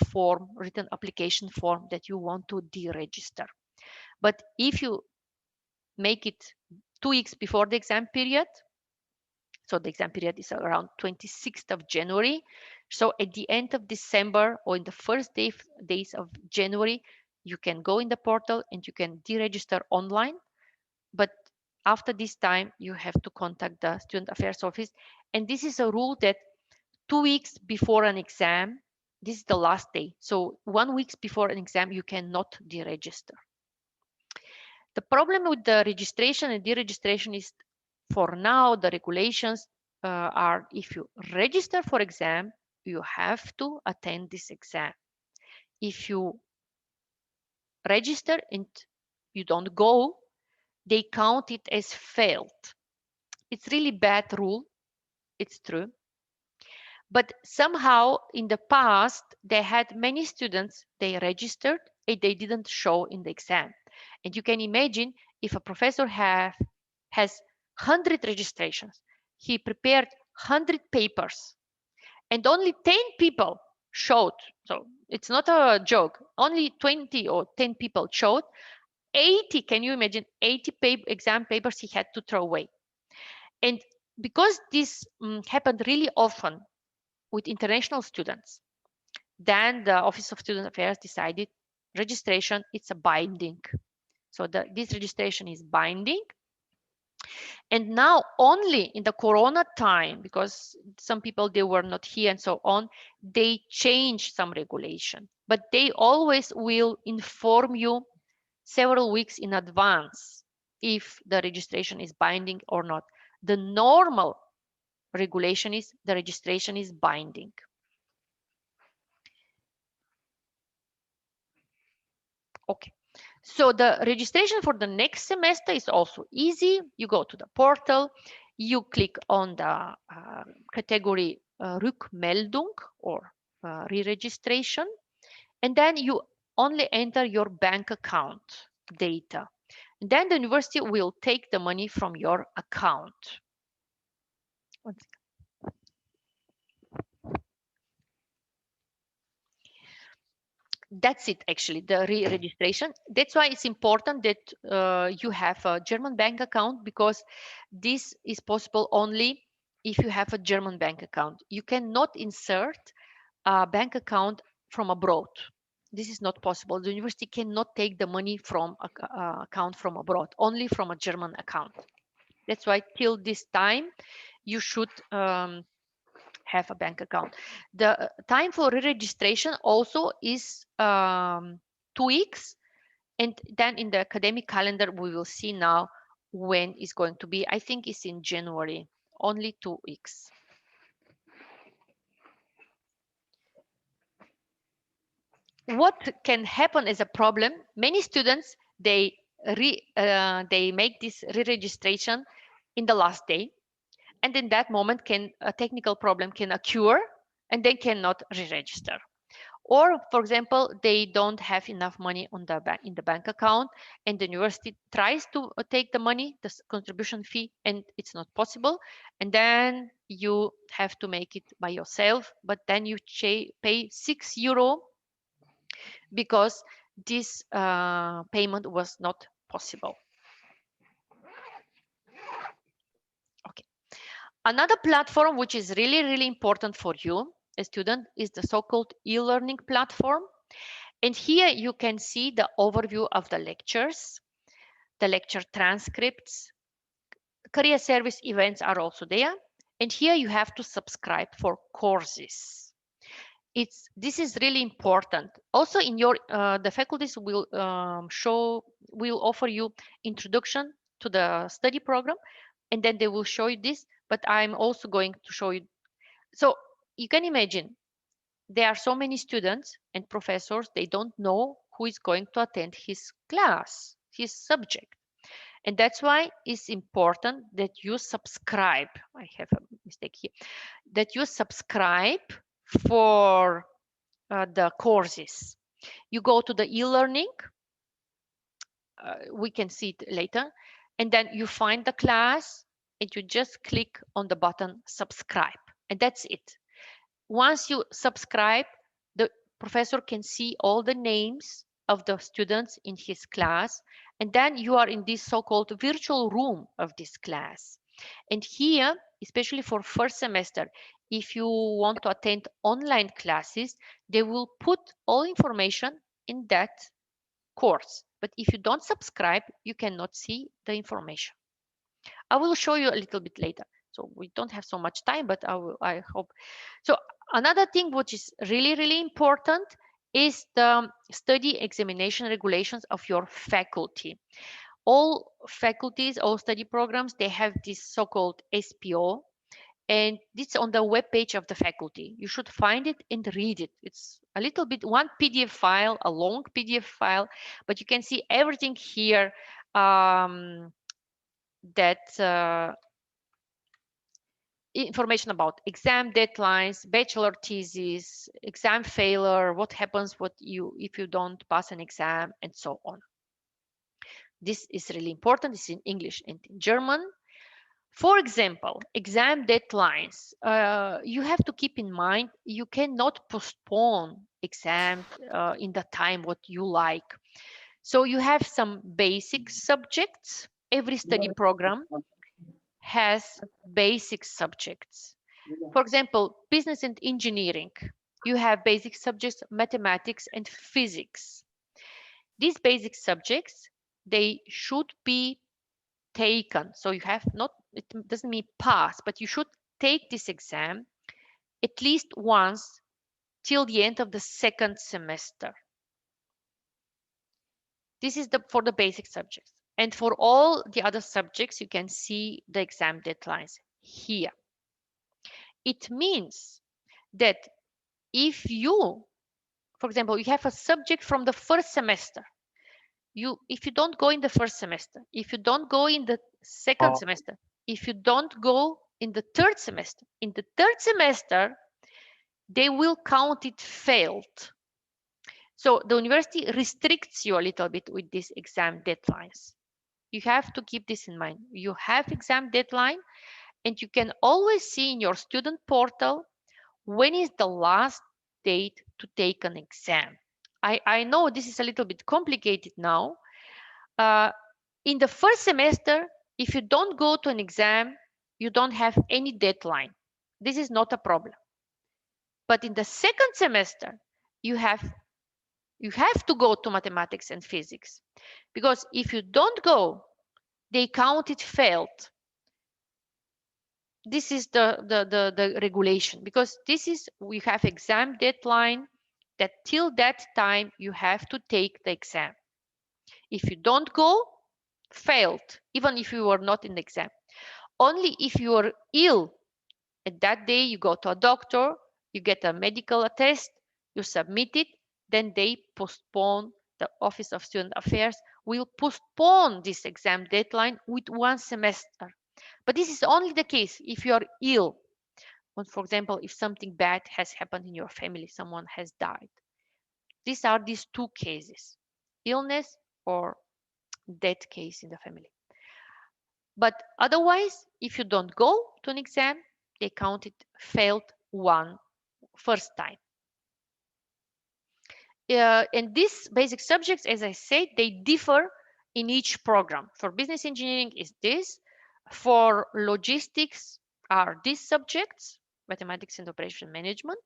application form that you want to deregister. But if you make it 2 weeks before the exam period, so the exam period is around 26th of January. So at the end of December or in the first days of January, you can go in the portal and you can deregister online. But after this time, you have to contact the Student Affairs Office. And this is a rule that 2 weeks before an exam, This is the last day. So 1 week before an exam, you cannot deregister. The problem with the registration and deregistration is, for now, the regulations are, if you register for exam, you have to attend this exam. If you register and you don't go, they count it as failed. It's really bad rule. It's true. But somehow in the past, they had many students, they registered and they didn't show in the exam. And you can imagine if a professor has 100 registrations, he prepared 100 papers, and only 10 people showed. So it's not a joke. Only 20 or 10 people showed. 80, can you imagine, 80 exam papers he had to throw away. And because this happened really often with international students, then the Office of Student Affairs decided registration, it's a binding. So this registration is binding. And now only in the Corona time, because some people, they were not here and so on, they changed some regulation, but they always will inform you several weeks in advance if the registration is binding or not. The normal regulation is the registration is binding. Okay, so the registration for the next semester is also easy. You go to the portal, you click on the category Rückmeldung or re-registration, and then you only enter your bank account data. And then the university will take the money from your account. That's it, actually, the re-registration. That's why it's important that you have a German bank account, because this is possible only if you have a German bank account. You cannot insert a bank account from abroad. This is not possible. The university cannot take the money from a account from abroad, only from a German account. That's why till this time, you should have a bank account. The time for re-registration also is 2 weeks. And then in the academic calendar, we will see now when it's going to be. I think it's in January, only 2 weeks. What can happen as a problem? Many students, they make this re-registration in the last day. And in that moment, a technical problem can occur, and they cannot re-register. Or, for example, they don't have enough money on in the bank account, and the university tries to take the money, the contribution fee, and it's not possible. And then you have to make it by yourself, but then you pay €6 because this payment was not possible. Okay. Another platform which is really, really important for you, a student, is the so-called e-learning platform. And here you can see the overview of the lectures, the lecture transcripts, career service events are also there. And here you have to subscribe for courses. This is really important. Also in your, the faculties will offer you introduction to the study program, and then they will show you this, but I'm also going to show you. So you can imagine, there are so many students and professors, they don't know who is going to attend his class, his subject. And that's why it's important that you subscribe. I have a mistake here. That you subscribe for the courses. You go to the e-learning. We can see it later. And then you find the class and you just click on the button subscribe. And that's it. Once you subscribe, the professor can see all the names of the students in his class, and then you are in this so-called virtual room of this class. And here, especially for first semester, if you want to attend online classes, they will put all information in that course. But if you don't subscribe, you cannot see the information. I will show you a little bit later. So we don't have so much time, but I hope. So Another thing which is really important is the study examination regulations of your faculty. All faculties, all study programs, they have this so-called SPO, and it's on the web page of the faculty. You should find it and read it. It's a little bit one PDF file, a long PDF file, but you can see everything here that information about exam deadlines, bachelor thesis, exam failure, what happens if you don't pass an exam, and so on. This is really important. It's in English and in German. For example, exam deadlines. You have to keep in mind you cannot postpone exam in the time what you like. So you have some basic subjects. Every study program has basic subjects. For example, business and engineering. You have basic subjects, mathematics and physics. These basic subjects, they should be taken. So you have not, it doesn't mean pass, but you should take this exam at least once till the end of the second semester. This is for the basic subjects. And for all the other subjects, you can see the exam deadlines here. It means that if you, for example, you have a subject from the first semester, if you don't go in the first semester, if you don't go in the second semester, if you don't go in the third semester, in the third semester, they will count it failed. So the university restricts you a little bit with these exam deadlines. You have to keep this in mind. You have exam deadline, and you can always see in your student portal when is the last date to take an exam. I know this is a little bit complicated now. In the first semester, if you don't go to an exam, you don't have any deadline. This is not a problem. But in the second semester, you have to go to mathematics and physics, because if you don't go, they count it failed. This is the regulation, because we have exam deadline that till that time you have to take the exam. If you don't go, failed, even if you were not in the exam. Only if you are ill at that day, you go to a doctor, you get a medical attest, you submit it, then they postpone, the Office of Student Affairs will postpone this exam deadline with one semester. But this is only the case if you are ill. For example, if something bad has happened in your family, someone has died. These are these two cases, illness or death case in the family. But otherwise, if you don't go to an exam, they count it failed first time. And these basic subjects, as I said, they differ in each program. For business engineering is this. For logistics are these subjects, mathematics and operation management.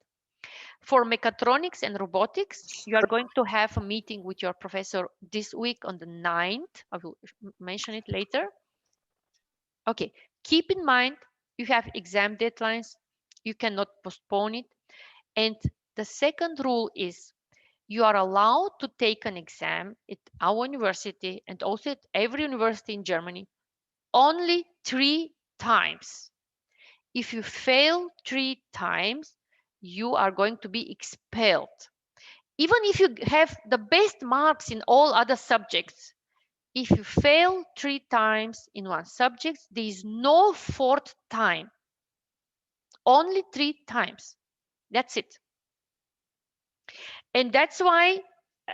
For mechatronics and robotics, you are going to have a meeting with your professor this week on the 9th. I will mention it later. Okay, keep in mind, you have exam deadlines. You cannot postpone it. And the second rule is you are allowed to take an exam at our university and also at every university in Germany only 3 times. If you fail 3 times, you are going to be expelled. Even if you have the best marks in all other subjects, if you fail 3 times in one subject, there is no 4th time. Only 3 times. That's it. And that's why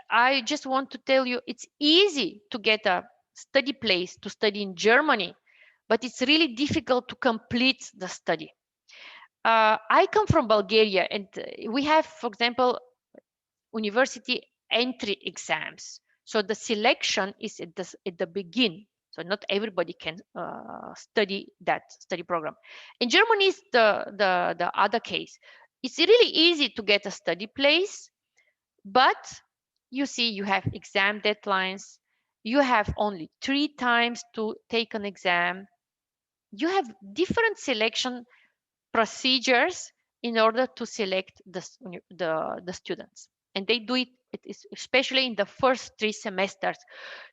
I just want to tell you, it's easy to get a study place to study in Germany, but it's really difficult to complete the study. I come from Bulgaria, and we have, for example, university entry exams. So the selection is at the beginning. So not everybody can study that study program. In Germany, is the other case. It's really easy to get a study place, but you see, you have exam deadlines. You have only 3 times to take an exam. You have different selection procedures, in order to select the students. And they do it, especially in the first 3 semesters.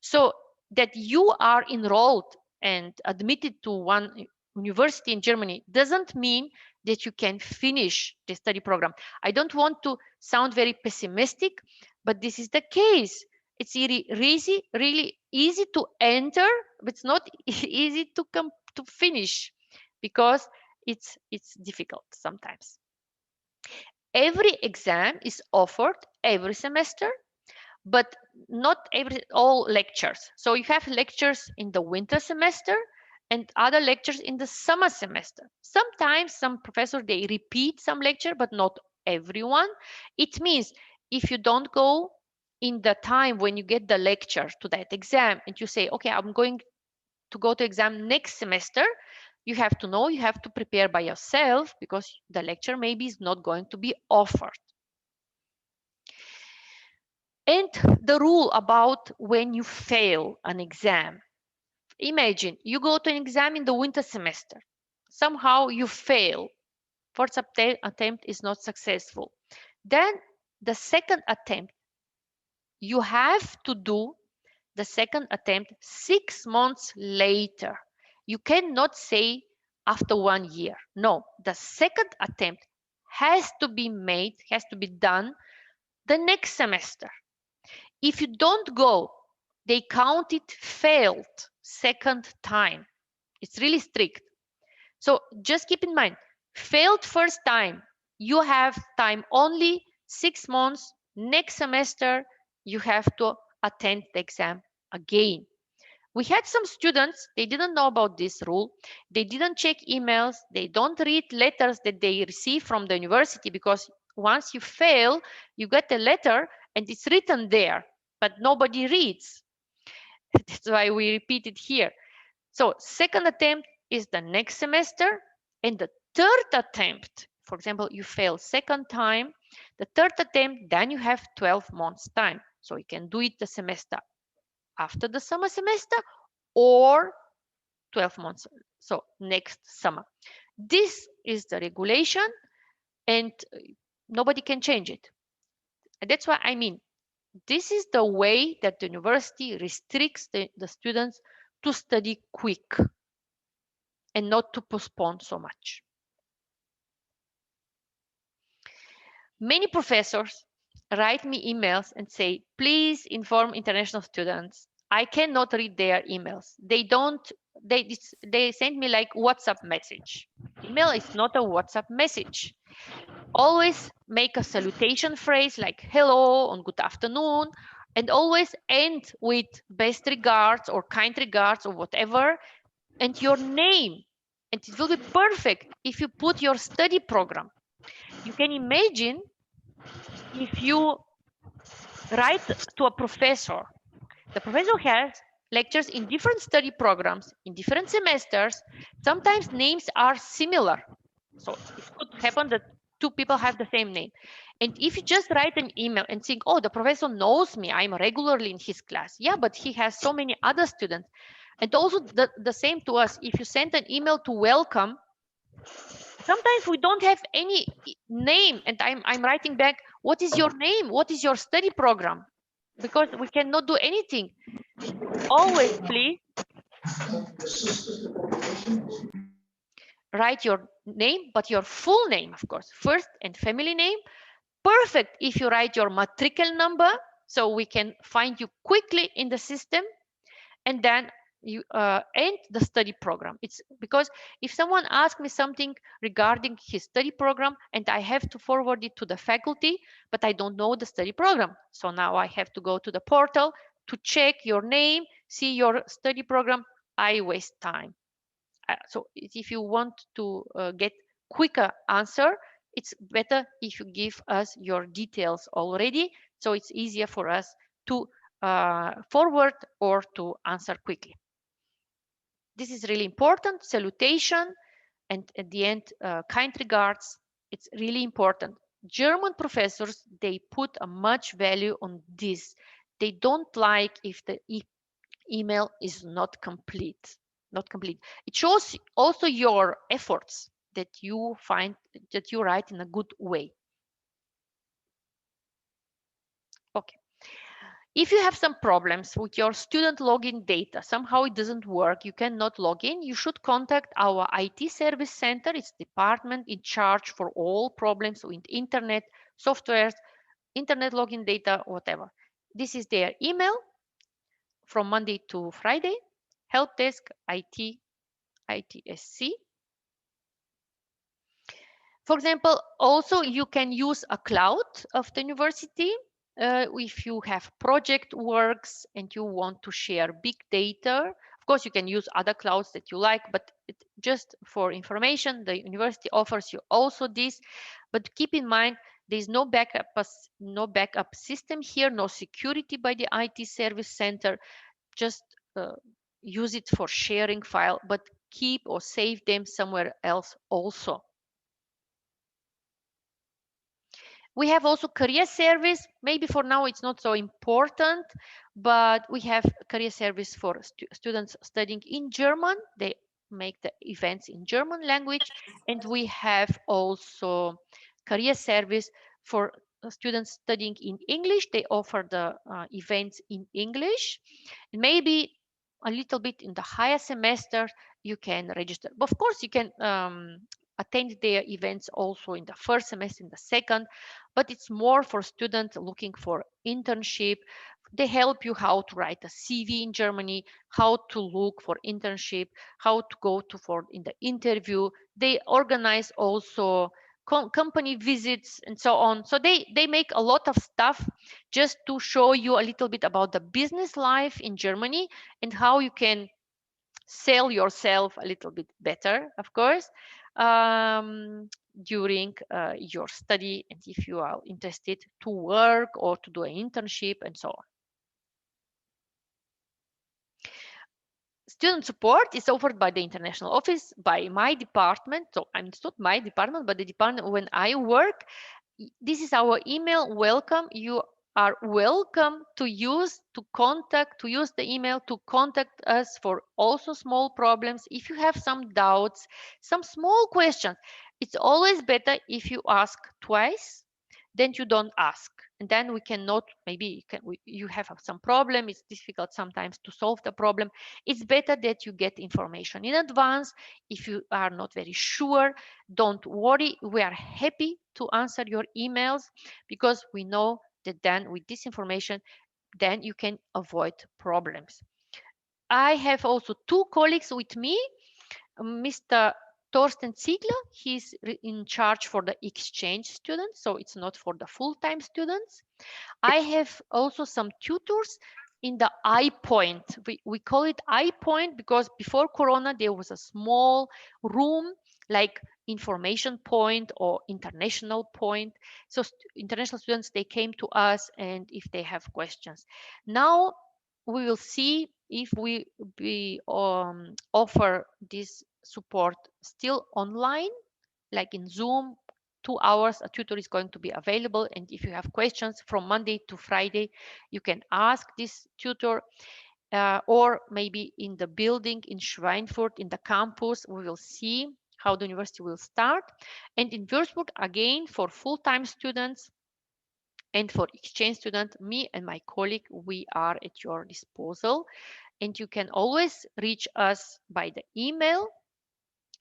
So that you are enrolled and admitted to one university in Germany doesn't mean that you can finish the study program. I don't want to sound very pessimistic, but this is the case. It's really easy to enter, but it's not easy to finish, because it's difficult sometimes. Every exam is offered every semester, but not all lectures. So you have lectures in the winter semester and other lectures in the summer semester. Sometimes some professors, they repeat some lecture, but not everyone. It means if you don't go in the time when you get the lecture to that exam and you say, okay, I'm going to go to exam next semester, you have to know, you have to prepare by yourself, because the lecture maybe is not going to be offered. And the rule about when you fail an exam. Imagine you go to an exam in the winter semester. Somehow you fail. First attempt is not successful. Then the second attempt, you have to do the second attempt 6 months later. You cannot say after 1 year. No, the second attempt has to be made, has to be done the next semester. If you don't go, they count it failed second time. It's really strict. So just keep in mind, failed first time, you have time only 6 months. Next semester, you have to attend the exam again. We had some students, they didn't know about this rule. They didn't check emails. They don't read letters that they receive from the university, because once you fail, you get a letter and it's written there, but nobody reads. That's why we repeat it here. So second attempt is the next semester, and the third attempt, for example, you fail second time, the third attempt, then you have 12 months time. So you can do it the semester after the summer semester or 12 months, so next summer. This is the regulation, and nobody can change it. And that's why I mean, this is the way that the university restricts the students to study quick and not to postpone so much. Many professors write me emails and say, please inform international students. I cannot read their emails. They send me like WhatsApp message. Email is not a WhatsApp message. Always make a salutation phrase like hello and good afternoon, and always end with best regards or kind regards or whatever, and your name. And it will be perfect if you put your study program. You can imagine if you write to a professor. The professor has lectures in different study programs, in different semesters. Sometimes names are similar. So it could happen that 2 people have the same name. And if you just write an email and think, oh, the professor knows me, I'm regularly in his class. Yeah, but he has so many other students. And also the same to us. If you send an email to welcome, sometimes we don't have any name, and I'm writing back, what is your name? What is your study program? Because we cannot do anything. Always, please, write your name, but your full name, of course, first and family name. Perfect if you write your matricle number, so we can find you quickly in the system. And then you end the study program. It's because if someone asks me something regarding his study program and I have to forward it to the faculty, but I don't know the study program. So now I have to go to the portal to check your name, see your study program. I waste time. So if you want to get quicker answer, it's better if you give us your details already, so it's easier for us to forward or to answer quickly. This is really important. Salutation, and at the end, kind regards. It's really important. German professors, they put a much value on this. They don't like if the email is not complete. It shows also your efforts. that you find that you write in a good way. Okay. If you have some problems with your student login data, somehow it doesn't work, you cannot log in, you should contact our IT service center. It's the department in charge for all problems with internet, softwares, internet login data, whatever. This is their email from Monday to Friday, help desk IT ITSC. For example, also you can use a cloud of the university if you have project works and you want to share big data. Of course, you can use other clouds that you like, but just for information, the university offers you also this. But keep in mind, there is no backup system here, no security by the IT service center. Just use it for sharing file, but keep or save them somewhere else also. We have also career service. Maybe for now it's not so important, but we have career service for students studying in German. They make the events in German language. And we have also career service for students studying in English. They offer the events in English. And maybe a little bit in the higher semester, you can register. But of course, you can attend their events also in the first semester, in the second, but it's more for students looking for internship. They help you how to write a CV in Germany, how to look for internship, how to go to for in the interview. They organize also company visits and so on. So they make a lot of stuff just to show you a little bit about the business life in Germany and how you can sell yourself a little bit better, of course, during your study, and if you are interested to work or to do an internship and so on. Student support is offered by the international office, by my department. So it's not my department, but the department when I work. This is our email. Welcome. You are welcome to use the email to contact us for also small problems. If you have some doubts, some small questions, it's always better if you ask twice than you don't ask. And then we cannot, maybe you have some problem, it's difficult sometimes to solve the problem. It's better that you get information in advance. If you are not very sure, don't worry, we are happy to answer your emails, because we know that then with this information, then you can avoid problems. I have also two colleagues with me, Mr. Torsten Ziegler, he's in charge for the exchange students, so it's not for the full-time students. I have also some tutors in the iPoint. We call it iPoint because before Corona, there was a small room like information point or international point. So international students, they came to us and if they have questions. Now we will see if we offer this support still online, like in Zoom. 2 hours a tutor is going to be available, and if you have questions from Monday to Friday, you can ask this tutor, or maybe in the building in Schweinfurt in the campus. We will see how the university will start. And in Würzburg, again, for full-time students and for exchange students, me and my colleague, we are at your disposal. And you can always reach us by the email.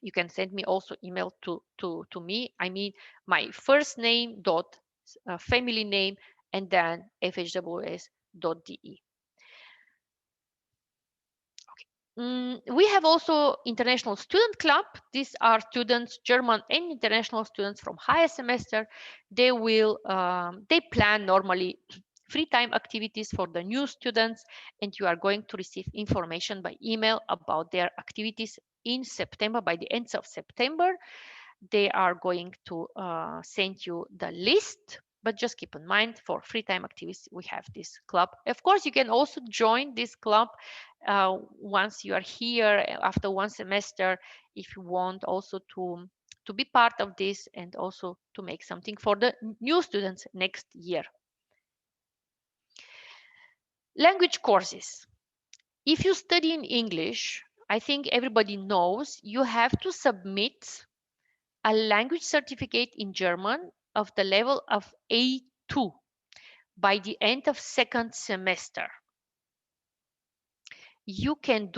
You can send me also email to me. I mean, my first name dot family name and then FHWS.de. We have also international student club. These are students, German and international students from higher semester. They will they plan normally free time activities for the new students, and you are going to receive information by email about their activities in September. By the end of September, they are going to send you the list. But just keep in mind, for free time activities, we have this club. Of course, you can also join this club once you are here after one semester, if you want also to be part of this and also to make something for the new students next year. Language courses. If you study in English, I think everybody knows you have to submit a language certificate in German of the level of A2 by the end of second semester. You can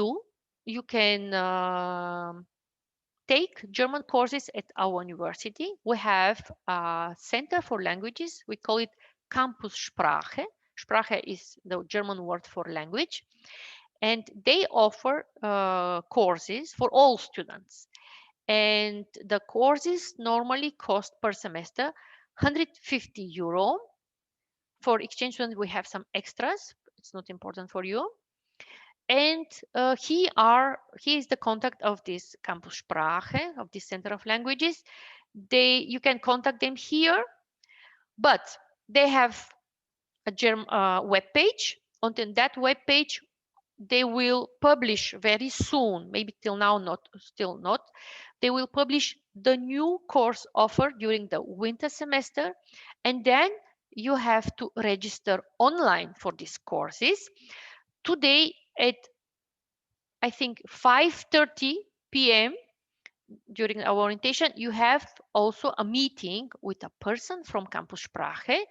take German courses at our university. We have a Center for Languages. We call it Campus Sprache. Sprache is the German word for language. And they offer courses for all students. And the courses normally cost per semester 150 euro. For exchange students, we have some extras. It's not important for you. And he is the contact of this Campus Sprache, of this Center of Languages. You can contact them here, but they have a German web page. On that web page, they will publish very soon, maybe till now still not. They will publish the new course offer during the winter semester, and then you have to register online for these courses. Today at, I think, 5:30 p.m. during our orientation, you have also a meeting with a person from Campus Sprache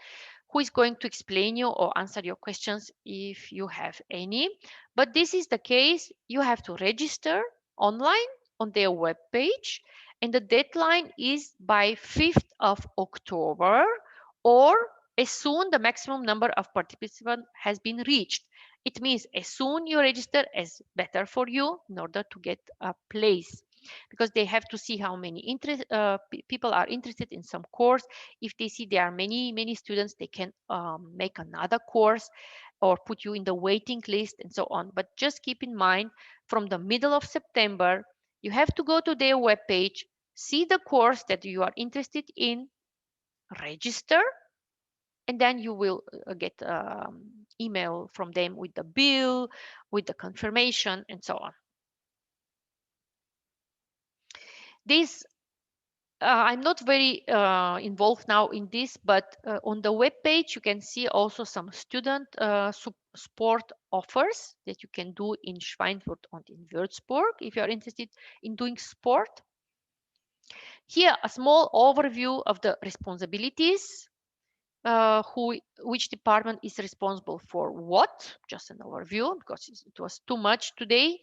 who is going to explain you or answer your questions if you have any. But this is the case, you have to register online on their web page, and the deadline is by 5th of October, or as soon the maximum number of participants has been reached. It means as soon you register, as better for you in order to get a place, because they have to see how many people are interested in some course. If they see there are many students, they can make another course or put you in the waiting list and so on. But just keep in mind, from the middle of September, you have to go to their webpage, see the course that you are interested in, register, and then you will get email from them with the bill, with the confirmation, and so on. This I'm not very involved now in this, but on the web page you can see also some student sport offers that you can do in Schweinfurt and in Würzburg if you are interested in doing sport. Here, a small overview of the responsibilities. Which department is responsible for what? Just an overview, because it was too much today.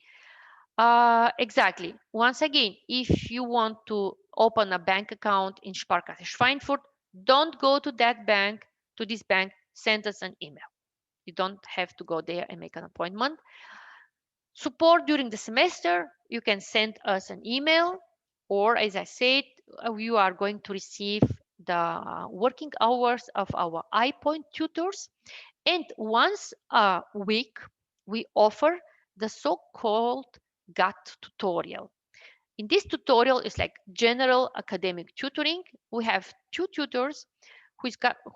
Exactly. Once again, if you want to open a bank account in Sparkasse Schweinfurt, don't go to that bank, to this bank, send us an email. You don't have to go there and make an appointment. Support during the semester, you can send us an email, or as I said, you are going to receive the working hours of our iPoint tutors. And once a week, we offer the so-called GAT tutorial. In this tutorial, it's like general academic tutoring. We have two tutors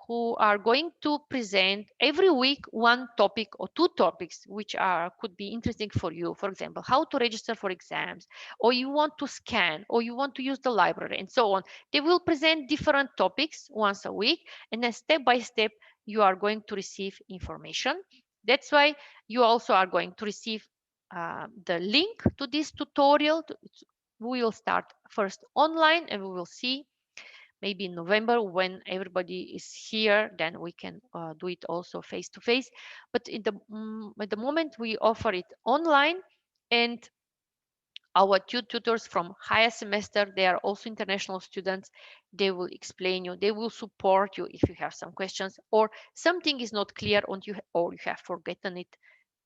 who are going to present every week one topic or two topics which could be interesting for you. For example, how to register for exams, or you want to scan, or you want to use the library, and so on. They will present different topics once a week, and then step by step you are going to receive information. That's why you also are going to receive the link to this tutorial. We will start first online, and we will see maybe in November when everybody is here, then we can do it also face to face. But at the moment we offer it online, and our two tutors from higher semester, they are also international students. They will explain you, they will support you if you have some questions or something is not clear or you have forgotten it,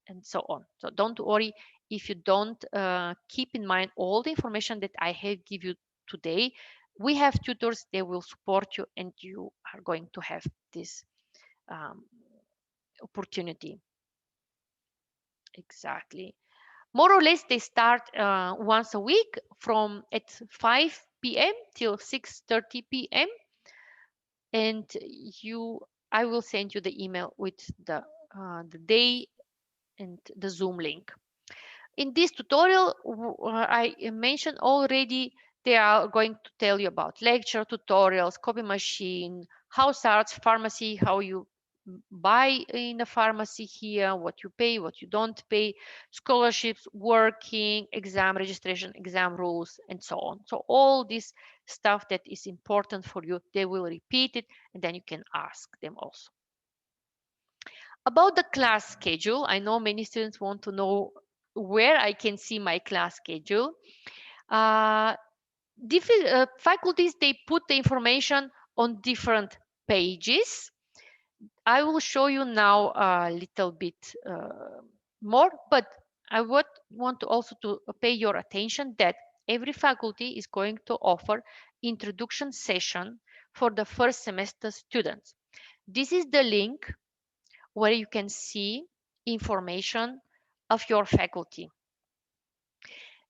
and so on. So don't worry if you don't keep in mind all the information that I have give you today. We have tutors, they will support you, and you are going to have this opportunity. Exactly. More or less, they start once a week from at 5 p.m. till 6:30 p.m. And I will send you the email with the day and the Zoom link. In this tutorial, I mentioned already, they are going to tell you about lecture, tutorials, copy machine, house arts, pharmacy, how you buy in a pharmacy here, what you pay, what you don't pay, scholarships, working, exam registration, exam rules, and so on. So all this stuff that is important for you, they will repeat it, and then you can ask them also. About the class schedule, I know many students want to know where I can see my class schedule. Faculties, they put the information on different pages. I will show you now a little bit more, but I would want to also to pay your attention that every faculty is going to offer introduction session for the first semester students. This is the link where you can see information of your faculty.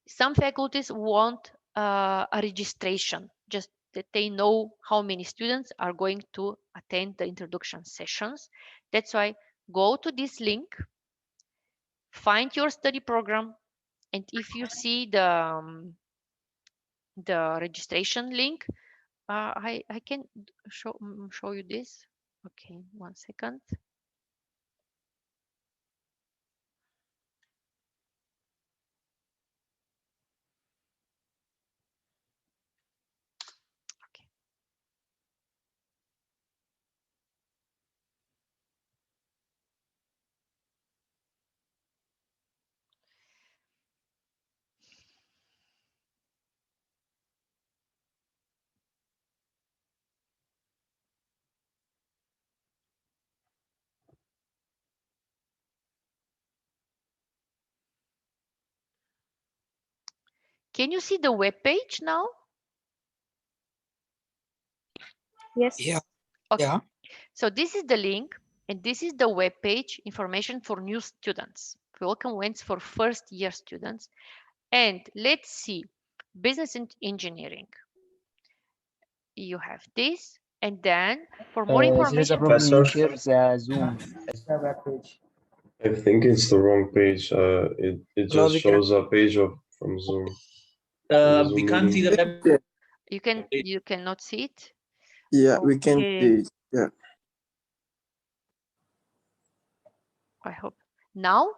Some faculties want a registration, just that they know how many students are going to attend the introduction sessions. That's why go to this link, find your study program, and if you see the registration link, I can show you this. Okay, 1 second. Can you see the web page now? Yes. Yeah. Okay. Yeah. So this is the link, and this is the web page information for new students. Welcome events for first year students. And let's see, business and engineering. You have this, and then for more There is a information, problem. You Professor? share the Zoom. I think it's the wrong page. It No, just we shows a page of from Zoom. We can't see the web. you cannot see it. Yeah, we can Okay. see it. Yeah. I hope now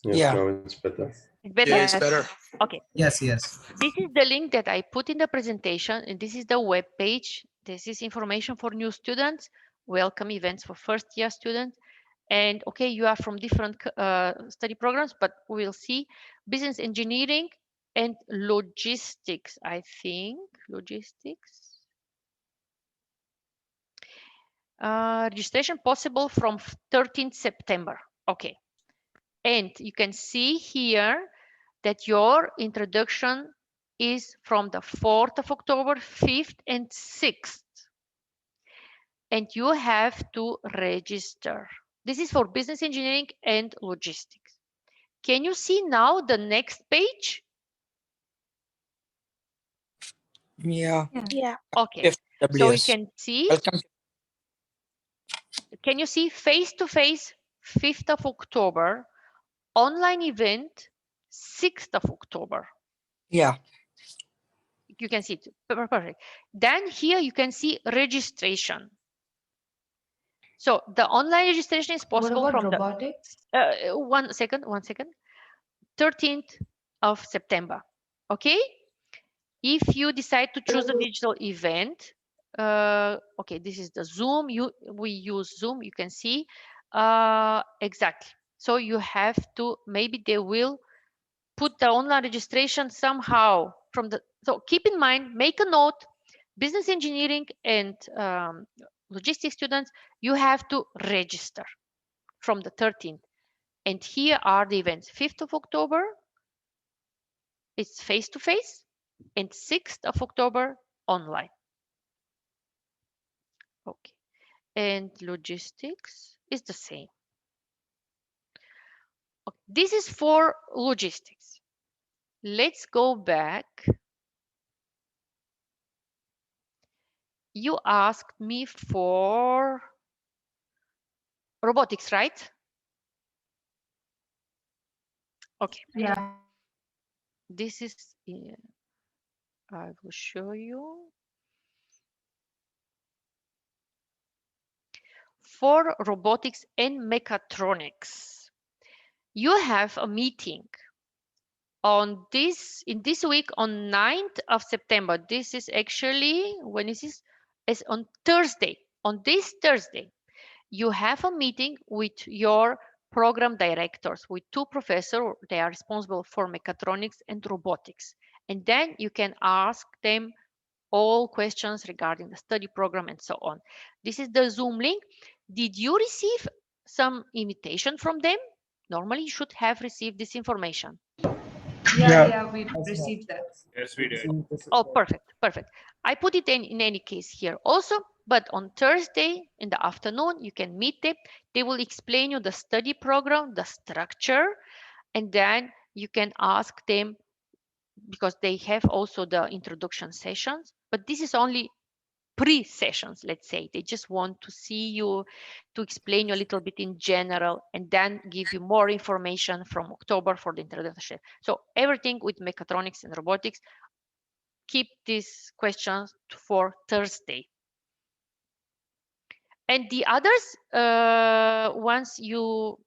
Yes, Yeah. now it's better. it's better. Yeah, it's better. Okay. Yes, yes. This is the link that I put in the presentation, and this is the web page. This is information for new students, welcome events for first year students. And okay, you are from different study programs, but we'll see business engineering and logistics, I think. Logistics. Registration possible from 13th September. Okay. And you can see here that your introduction is from the 4th of October, 5th and 6th. And you have to register. This is for business engineering and logistics. Can you see now the next page? Yeah. Yeah. Okay. FHWS. So you can see, Welcome. can you see face-to-face 5th of October, online event 6th of October? Yeah. You can see it. Perfect. Then here you can see registration. So the online registration is possible What about from robotics? the 1 second, 13th of September. Okay. If you decide to choose a digital event, okay, this is the Zoom. We use Zoom. You can see exactly. So you have to, maybe they will put the online registration somehow from the. So keep in mind, make a note. Business engineering and logistics students, you have to register from the 13th. And here are the events. 5th of October, it's face-to-face, and 6th of October, online. Okay. And logistics is the same. Okay. This is for logistics. Let's go back. You asked me for robotics, right? Okay. Yeah. This is, I will show you. for robotics and mechatronics. You have a meeting on in this week on 9th of September. This is actually, when is this? It's on Thursday. On this Thursday, you have a meeting with your program directors, with two professors. They are responsible for mechatronics and robotics. And then you can ask them all questions regarding the study program and so on. This is the Zoom link. Did you receive some invitation from them? Normally you should have received this information. Yeah. We received that. Yes, we did. Oh, perfect, perfect. I put it in any case here also, but on Thursday in the afternoon, you can meet them. They will explain you the study program, the structure, and then you can ask them, because they have also the introduction sessions, but this is only pre-sessions, let's say. They just want to see you, to explain you a little bit in general, and then give you more information from October for the introduction. So everything with mechatronics and robotics, keep these questions for Thursday. And the others, once you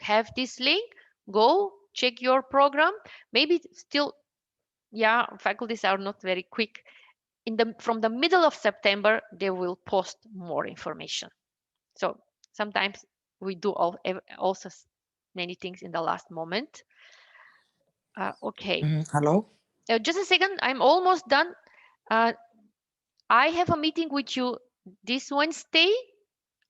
have this link, go check your program. Maybe still, yeah, faculties are not very quick. From the middle of September, they will post more information. So sometimes we do also many things in the last moment. Okay. Hello? Just a second, I'm almost done. I have a meeting with you this Wednesday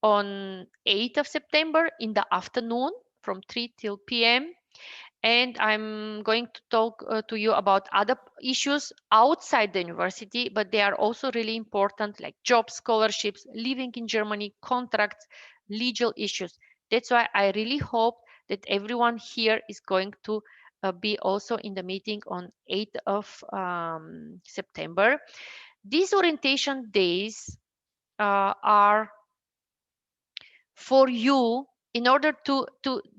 on 8th of September in the afternoon from 3 till p.m. And I'm going to talk to you about other issues outside the university, but they are also really important, like job scholarships, living in Germany, contracts, legal issues. That's why I really hope that everyone here is going to be also in the meeting on 8th of September. These orientation days are for you in order to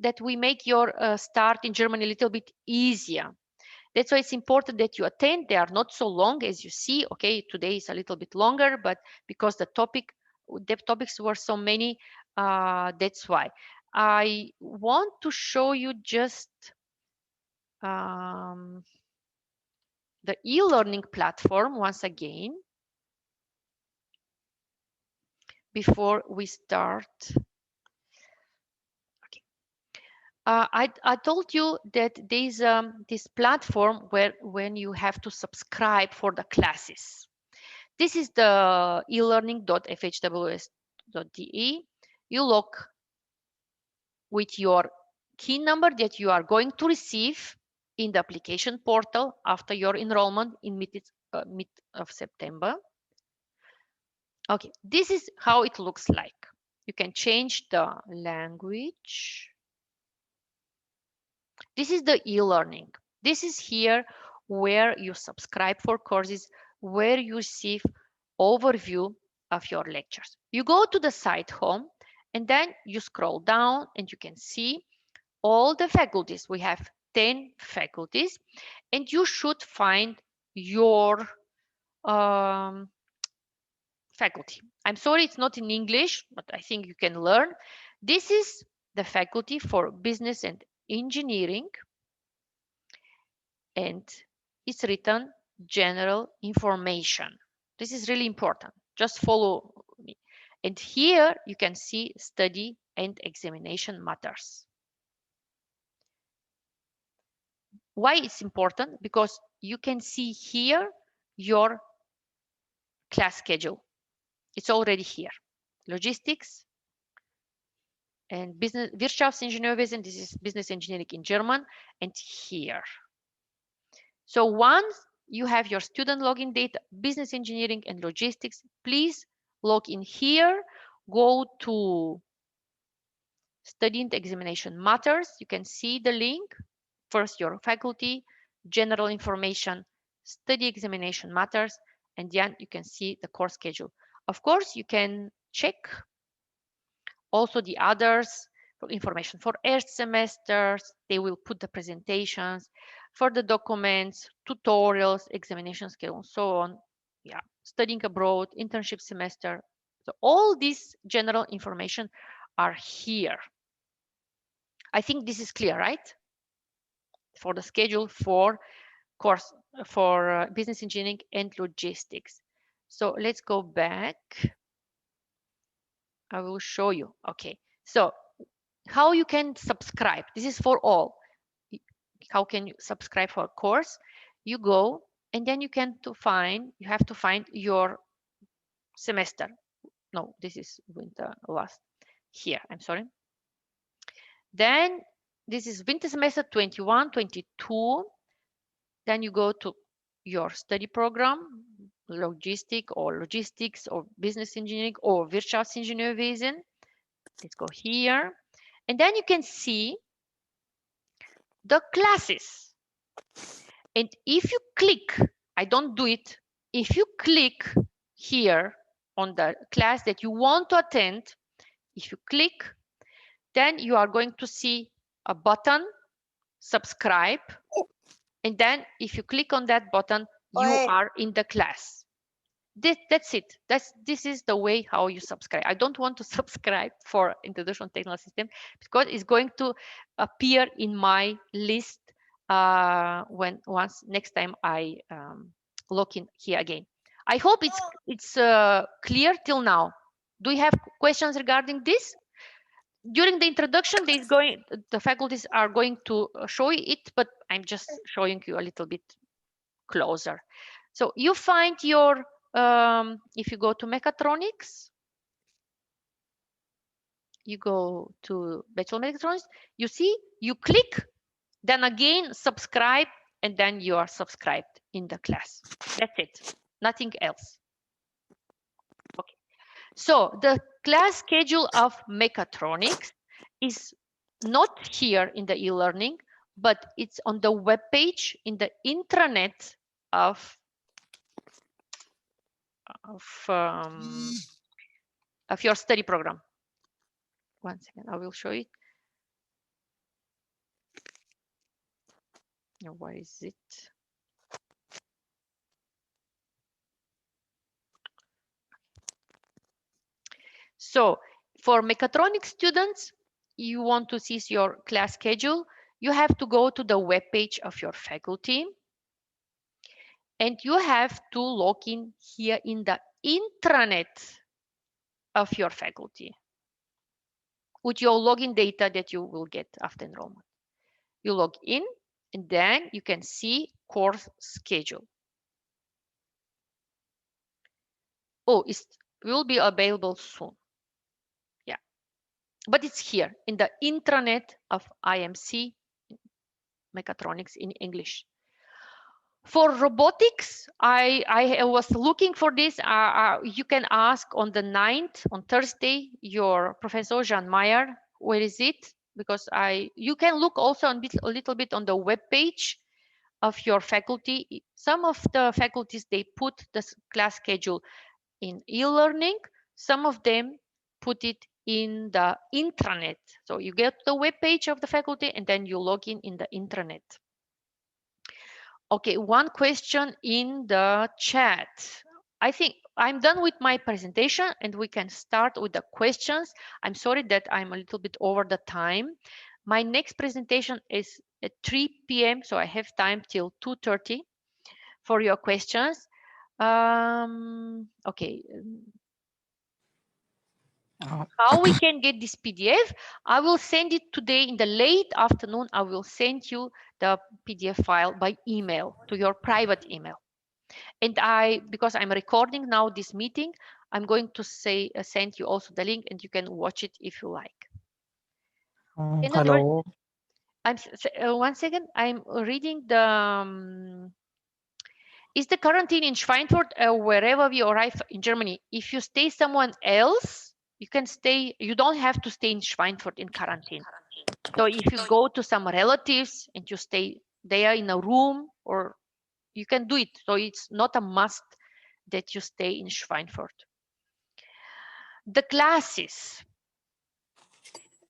that we make your start in Germany a little bit easier. That's why it's important that you attend. They are not so long as you see. Okay, today is a little bit longer, but because the topics were so many, that's why. I want to show you just the e-learning platform once again before we start. I told you that there's this platform where when you have to subscribe for the classes. This is the elearning.fhws.de. You log with your key number that you are going to receive in the application portal after your enrollment in mid of September. Okay, this is how it looks like. You can change the language. This is the e-learning. This is here where you subscribe for courses, where you receive overview of your lectures. You go to the site home and then you scroll down and you can see all the faculties. We have 10 faculties and you should find your faculty. I'm sorry it's not in English, but I think you can learn. This is the faculty for business and engineering, and it's written general information. This is really important. Just follow me. And here you can see study and examination matters. Why it's important? Because you can see here your class schedule. It's already here. Logistics and business, Wirtschaftsingenieurwesen, this is business engineering in German, and here. So once you have your student login data, business engineering and logistics, please log in here, go to study and examination matters. You can see the link. First, your faculty, general information, study examination matters, and then you can see the course schedule. Of course, you can check also the others for information for first semesters. They will put the presentations for the documents, tutorials, examination schedule, and so on. Yeah, studying abroad, internship semester. So all this general information are here. I think this is clear, right? For the schedule for course for business engineering and logistics. So let's go back. I will show you. Okay, so how you can subscribe. This is for all. How can you subscribe for a course? You go and then you have to find your semester. No, this is winter last here. I'm sorry. Then this is winter semester 21, 22. Then you go to your study program, logistics or business engineering or Wirtschaftsingenieurwesen. Let's go here. And then you can see the classes. And if you click, I don't do it. If you click here on the class that you want to attend, if you click, then you are going to see a button, subscribe. And then if you click on that button, you are in the class. That's it. This is the way how you subscribe. I don't want to subscribe for Introduction to Technical System because it's going to appear in my list once next time I log in here again. I hope it's clear till now. Do you have questions regarding this? During the introduction, the faculties are going to show you it, but I'm just showing you a little bit closer. So you find your, if you go to mechatronics, you go to Bachelor of Mechatronics, you see, you click, then again subscribe, and then you are subscribed in the class. That's it, nothing else. Okay. So the class schedule of mechatronics is not here in the e-learning, but it's on the web page in the intranet of your study program. One second, I will show it. Now, where is it? So for mechatronics students, you want to see your class schedule, you have to go to the web page of your faculty. And you have to log in here in the intranet of your faculty with your login data that you will get after enrollment. You log in and then you can see course schedule. Oh, it will be available soon. Yeah, but it's here in the intranet of IMC Mechatronics in English. For robotics, I was looking for this. You can ask on the 9th, on Thursday, your Professor Jean Meyer, where is it? Because you can look also a little bit on the web page of your faculty. Some of the faculties, they put the class schedule in e-learning. Some of them put it in the intranet. So you get the web page of the faculty and then you log in the intranet. Okay, one question in the chat. I think I'm done with my presentation and we can start with the questions. I'm sorry that I'm a little bit over the time. My next presentation is at 3 p.m. So I have time till 2:30 for your questions. Okay. How we can get this PDF? I will send it today in the late afternoon. I will send you the PDF file by email to your private email. And because I'm recording now this meeting, I'm going to send you also the link and you can watch it if you like. Hello. One second, I'm reading the, is the quarantine in Schweinfurt wherever we arrive in Germany? If you stay someone else, you can stay, you don't have to stay in Schweinfurt in quarantine. So if you go to some relatives and you stay there in a room, or you can do it. So it's not a must that you stay in Schweinfurt. The classes,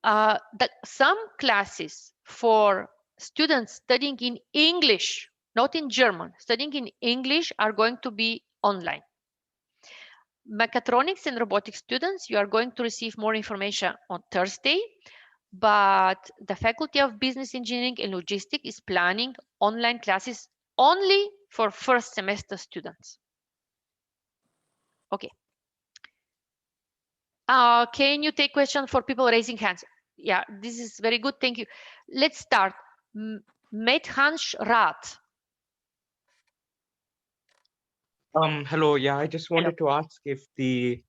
some classes for students studying in English, not in German, studying in English are going to be online. Mechatronics and robotics students, you are going to receive more information on Thursday, but the Faculty of Business Engineering and Logistics is planning online classes only for first semester students. Okay. Can you take questions for people raising hands? Yeah, this is very good. Thank you. Let's start. Medhansh Rat. Hello. Yeah, I just wanted to ask if the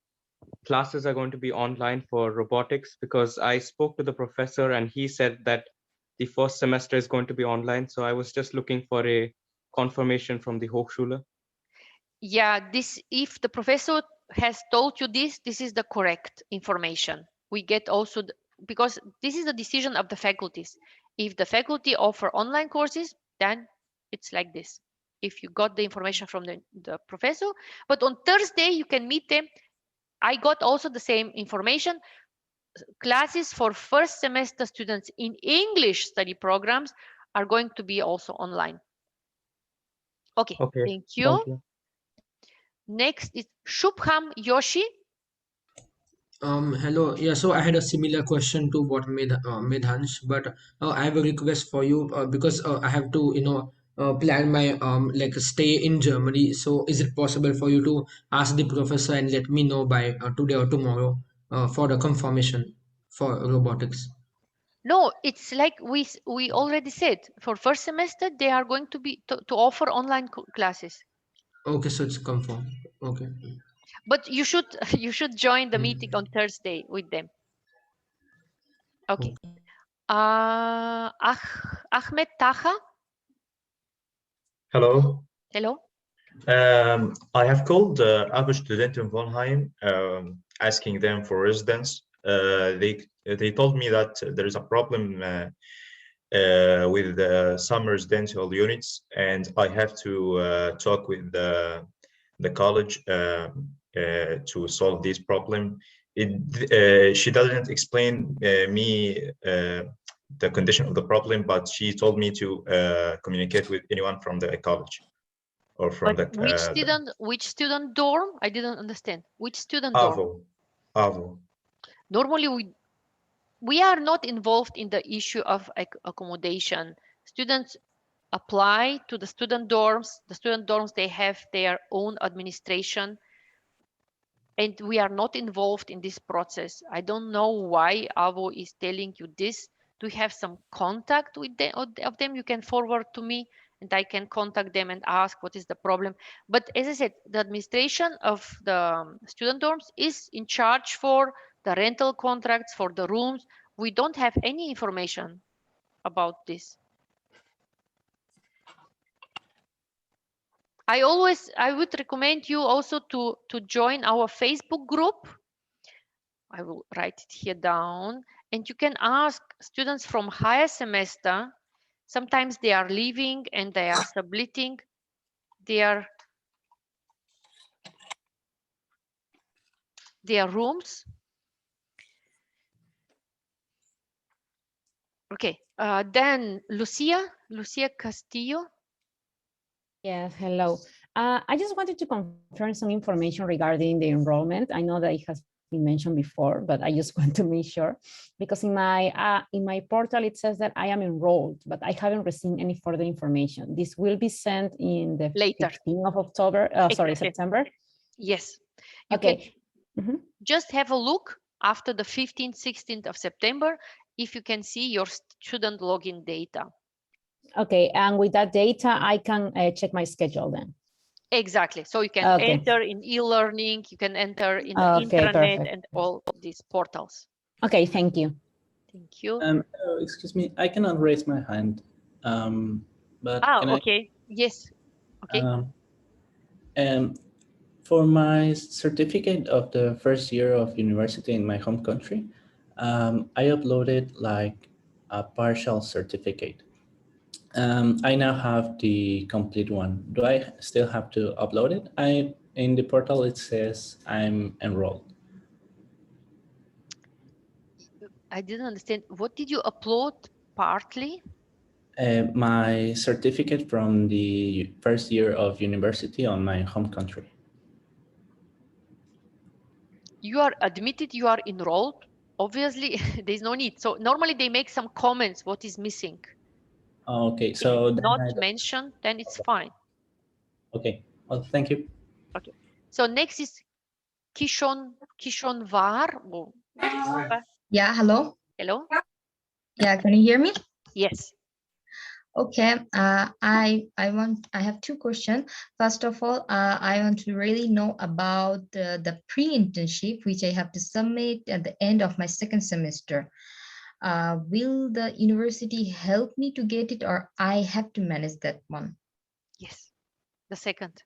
classes are going to be online for robotics, because I spoke to the professor and he said that the first semester is going to be online. So I was just looking for a confirmation from the Hochschule. Yeah, if the professor has told you this is the correct information. We get also, because this is the decision of the faculties. If the faculty offer online courses, then it's like this. If you got the information from the professor, but on Thursday you can meet them. I got also the same information. Classes for first semester students in English study programs are going to be also online. Okay, thank you. Thank you. Next is Shubham Yoshi. Hello. Yeah, so I had a similar question to what Medhansh, but I have a request for you because I have to, plan my like stay in Germany. So is it possible for you to ask the professor and let me know by today or tomorrow for the confirmation for robotics? No, it's like we already said, for first semester they are going to be to offer online classes. Okay, so it's confirmed. Okay. But you should you should join the meeting on Thursday with them. Okay. Ahmed Taha. Hello. Hello. I have called other student in Volheim, asking them for residence. They told me that there is a problem with some residential units, and I have to talk with the college to solve this problem. She doesn't explain me the condition of the problem, but she told me to communicate with anyone from the college. Or from but which student dorm? I didn't understand. Which student dorm? AVO. Normally we are not involved in the issue of accommodation. Students apply to the student dorms. The student dorms, they have their own administration, and we are not involved in this process. I don't know why AVO is telling you this. Do you have some contact with them, of them you can forward to me, and I can contact them and ask what is the problem? But as I said, the administration of the student dorms is in charge for the rental contracts, for the rooms. We don't have any information about this. I would recommend you also to join our Facebook group. I will write it here down, and you can ask students from higher semester. Sometimes they are leaving and they are subletting their rooms. Okay, then Lucia Castillo. Yes, hello. I just wanted to confirm some information regarding the enrollment. I know that it has been mentioned before, but I just want to make sure, because in my portal it says that I am enrolled, but I haven't received any further information. This will be sent in the later 15th of October. Sorry, September. Yes. You okay. Can just have a look after the 15th, 16th of September if you can see your student login data. Okay, and with that data, I can check my schedule then. Exactly. So you can enter in e-learning, you can enter in the intranet, perfect. And all these portals. Okay, thank you. Thank you. Excuse me, I cannot raise my hand. But okay. Yes. Okay. For my certificate of the first year of university in my home country, I uploaded like a partial certificate. I now have the complete one. Do I still have to upload it? In the portal it says I'm enrolled. I didn't understand. What did you upload partly? My certificate from the first year of university on my home country. You are admitted, you are enrolled. Obviously, there's no need. So normally they make some comments what is missing. Okay, If so it's then not I, mentioned, then it's fine. okay, well, thank you. Okay. So next is Kishon Var. Oh, Yeah, hello. hello. Yeah, can you hear me? Yes. Okay. I have two questions. First of all, I want to really know about the pre-internship which I have to submit at the end of my second semester. Will the university help me to get it, or I have to manage that one? Yes. The second.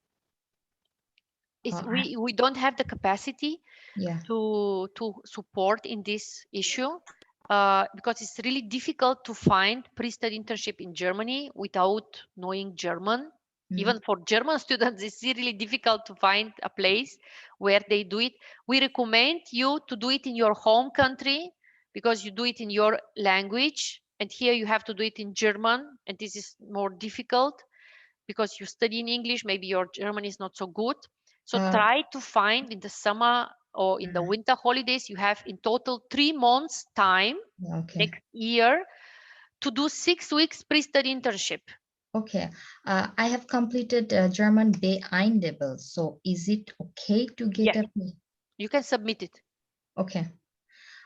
It's, Uh, we don't have the capacity Yeah. to support in this issue because it's really difficult to find pre-study internship in Germany without knowing German. Even for German students, it's really difficult to find a place where they do it. We recommend you to do it in your home country because you do it in your language, and here you have to do it in German, and this is more difficult because you study in English, maybe your German is not so good. So try to find in the summer or in the winter holidays, you have in total 3 months time next year to do 6 weeks pre-study internship. Okay, I have completed German B1 level. So is it okay to get Yes. a? You can submit it. Okay.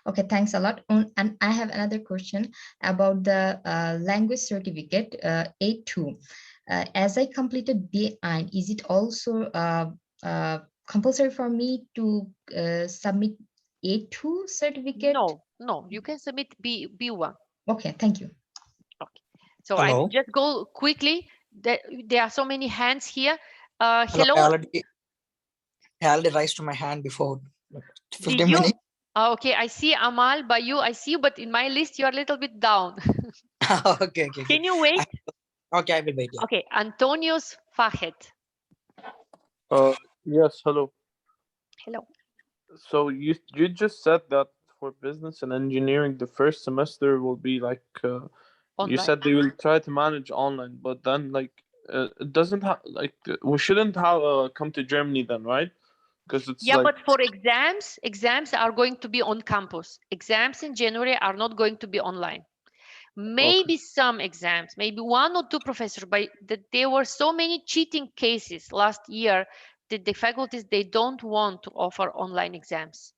Okay, thanks a lot. And I have another question about the language certificate A2. As I completed B1, is it also compulsory for me to submit A2 certificate? No, you can submit B1. Okay, thank you. Okay, so Hello. I just go quickly. There are so many hands here. Hello. Hello. I already raised my hand before 15 Did you? minutes. Okay, I see Amal, but I see you, but in my list you are a little bit down. Okay. Can you wait? Okay, I will wait. Yeah. Okay, Antonius Fahed. Yes, hello. Hello. So you just said that for business and engineering, the first semester will be like you Online. said they will try to manage online, but then like it doesn't have like we shouldn't have come to Germany then, right? Because it's Yeah, like but for exams are going to be on campus. Exams in January are not going to be online. Maybe some exams, maybe 1 or 2 professors, but there were so many cheating cases last year that the faculties, they don't want to offer online exams.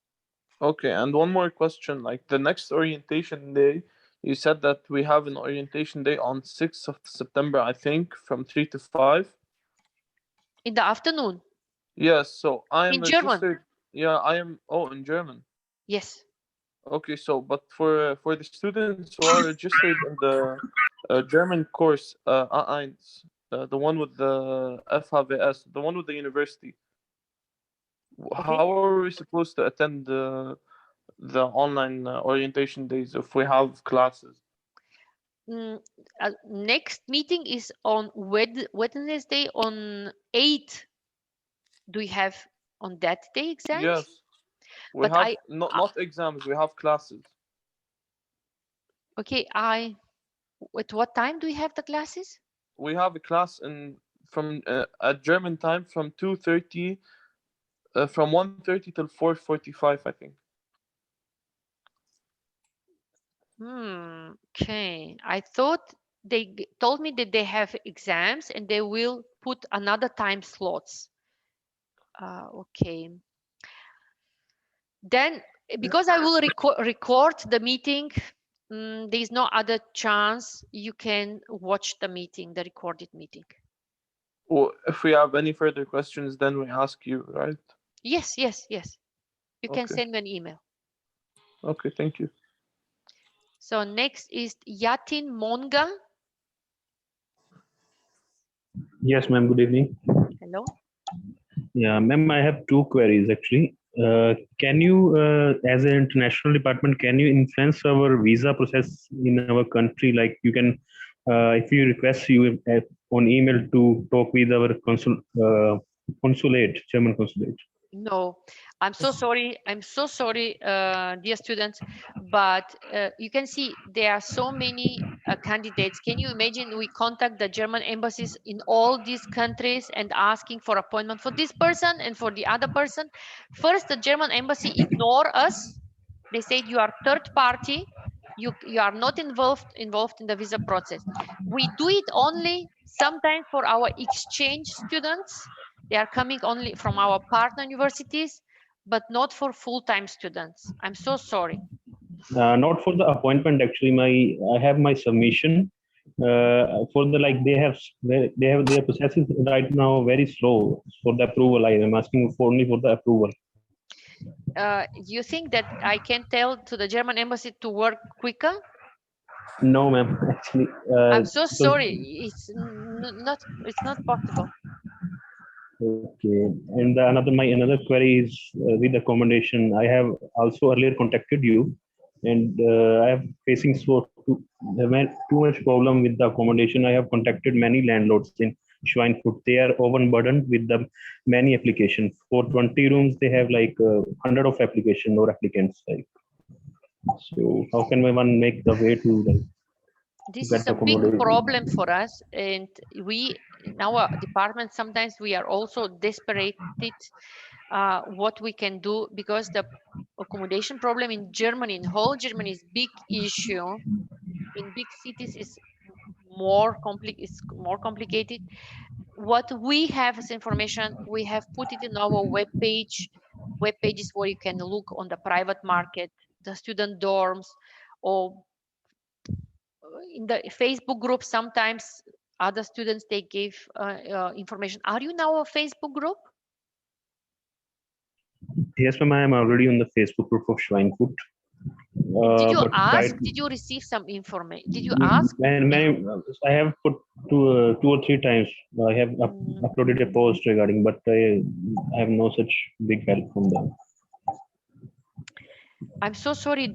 okay. And one more question, like the next orientation day, you said that we have an orientation day on 6th of September, I think, from 3 to 5. In the afternoon. Yes, so I am In German. registered. Yeah, I am. Oh, in German. Yes. Okay, so but for the students who are registered in the German course, A1, the one with the FHWS, the one with the university, how are we supposed to attend the online orientation days if we have classes? Next meeting is on Wednesday on 8th. Do we have on that day exams? Yes, we But have not exams. We have classes. Okay, at what time do we have the classes? We have a class from at German time from 2:30, from 1:30 till 4:45, I think. Okay, I thought they told me that they have exams and they will put another time slots. Okay. Then, because I will record the meeting, there is no other chance you can watch the meeting, the recorded meeting. Well, if we have any further questions, then we ask you, right? Yes. You can Okay. send me an email. Okay, thank you. So next is Yatin Monga. Yes, ma'am. Good evening. Hello. Yeah, ma'am, I have 2 queries actually. Can you, as an international department, can you influence our visa process in our country? Like you can, if you request you on email to talk with our consulate, German consulate. No, I'm so sorry. I'm so sorry, dear students, but you can see there are so many candidates. Can you imagine we contact the German embassies in all these countries and asking for appointment for this person and for the other person? First, the German embassy ignore us. They said you are third party. You are not involved in the visa process. We do it only sometimes for our exchange students. They are coming only from our partner universities, but not for full-time students. I'm so sorry. Not for the appointment. Actually, I have my submission for the like they have their processes right now very slow for the approval. I am asking for only for the approval. You think that I can tell to the German embassy to work quicker? No, ma'am. Actually, I'm so because sorry. It's not possible. okay, and my another query is with accommodation. I have also earlier contacted you, and I am facing too much problem with the accommodation. I have contacted many landlords in Schweinfurt. They are overburdened with the many applications. For 20 rooms, they have like 100 of application or applicants. Like, so how can one make the way to like This get is a big accommodation? problem for us, and we in our department sometimes we are also desperate what we can do, because the accommodation problem in Germany, in whole Germany, is big issue. In big cities is more complicated. What we have as information, we have put it in our web pages where you can look on the private market, the student dorms, or in the Facebook group. Sometimes other students, they give information. Are you now a Facebook group? Yes, ma'am. I am already on the Facebook group of Schweinfurt. Did you But ask? right, Did you receive some information? Did you ask? I have put two or three times. I have uploaded a post regarding, but I have no such big help from them. I'm so sorry.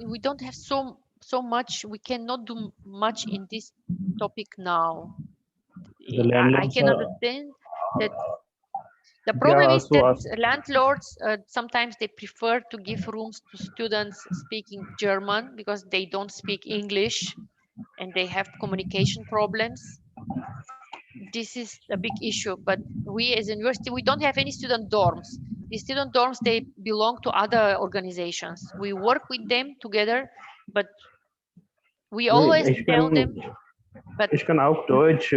We don't have so much. We cannot do much in this topic now. The I landlords can are, understand that the they are problem is also that asked. landlords sometimes they prefer to give rooms to students speaking German because they don't speak English and they have communication problems. This is a big issue, but we as a university, we don't have any student dorms. The student dorms, they belong to other organizations. We work with them together, but we always tell them, but Ich kann auch Deutsch.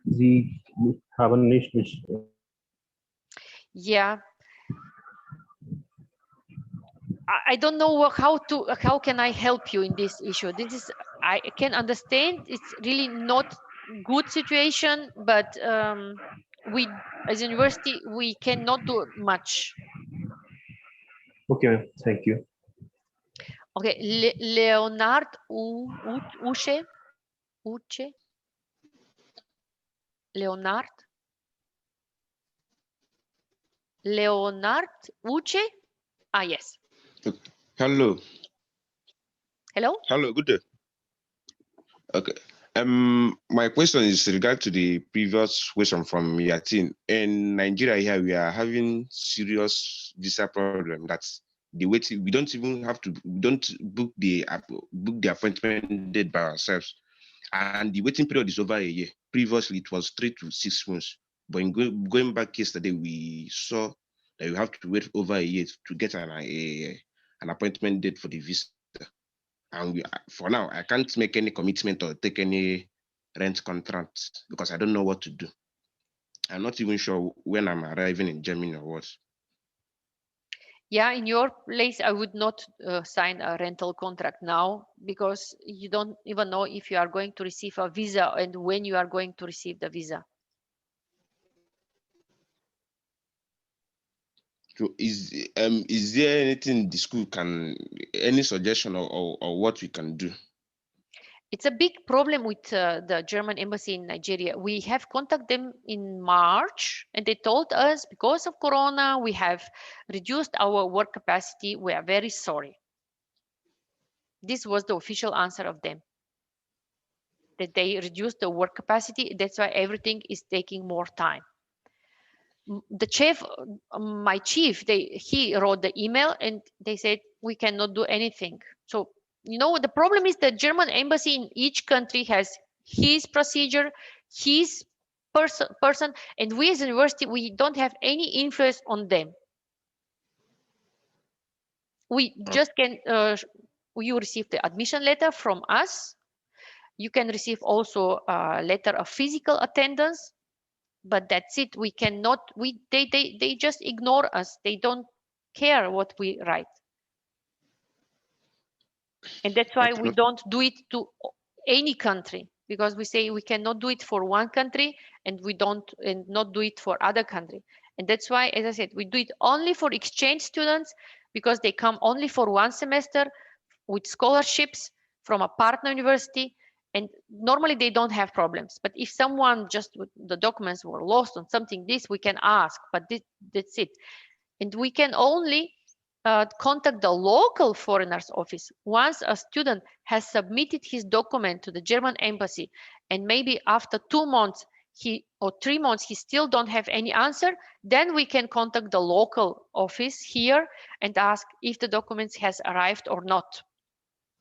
Sie haben nicht mich. yeah, I don't know how can I help you in this issue. This is, I can understand it's really not good situation, but we as a university, we cannot do much. Okay, thank you. Okay, Leonard Uche, Leonard Uche. Ah, yes. Hello. Hello. Hello. Good day. Okay. My question is regard to the previous question from Yatin. In Nigeria here, we are having serious visa problem. That's the waiting. We don't even have to. We don't book the appointment date by ourselves, and the waiting period is over a year. Previously, it was 3 to 6 months. But in going back yesterday, we saw that you have to wait over a year to get an appointment date for the visa. And for now, I can't make any commitment or take any rent contract because I don't know what to do. I'm not even sure when I'm arriving in Germany or what. Yeah, in your place, I would not sign a rental contract now because you don't even know if you are going to receive a visa and when you are going to receive the visa. So is there anything the school any suggestion or what we can do? It's a big problem with the German embassy in Nigeria. We have contacted them in March and they told us because of Corona, we have reduced our work capacity. We are very sorry. This was the official answer of them, that they reduced the work capacity. That's why everything is taking more time. the chief, my chief, he wrote the email and they said we cannot do anything. So you know the problem is the German embassy in each country has his procedure, his person, and we as a university we don't have any influence on them. We just can you receive the admission letter from us. You can receive also a letter of physical attendance, but that's it. We cannot, they just ignore us. They don't care what we write. And that's why we don't do it to any country, because we say we cannot do it for one country and we don't and not do it for other country. And that's why, as I said, we do it only for exchange students because they come only for one semester with scholarships from a partner university, and normally they don't have problems. But if someone just the documents were lost on something, this we can ask, but that's it. And we can only contact the local foreigners office once a student has submitted his document to the German embassy, and maybe after 2 months or 3 months he still don't have any answer, then we can contact the local office here and ask if the documents has arrived or not.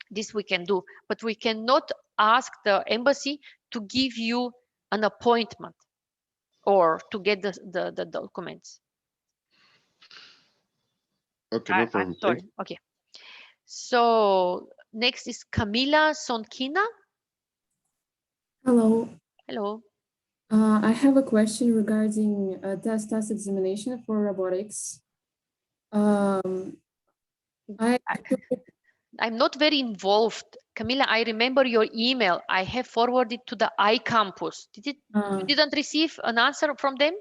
This we can do, but we cannot ask the embassy to give you an appointment or to get the documents. Okay, no problem. I'm sorry. Okay. So next is Camila Sonkina. Hello. Hello. I have a question regarding test examination for robotics. I'm not very involved. Camila, I remember your email. I have forwarded to the iCampus. You didn't receive an answer from them?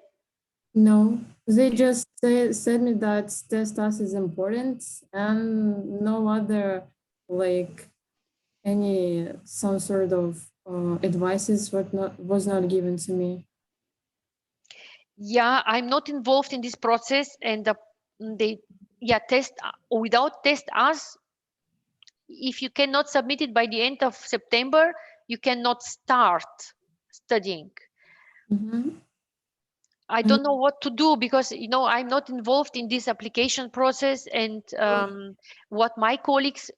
No, they just said me that test is important and no other, like some sort of advices was not given to me. Yeah, I'm not involved in this process, and test without test us. If you cannot submit it by the end of September, you cannot start studying. Mm-hmm. I don't know what to do because I'm not involved in this application process, and what my colleagues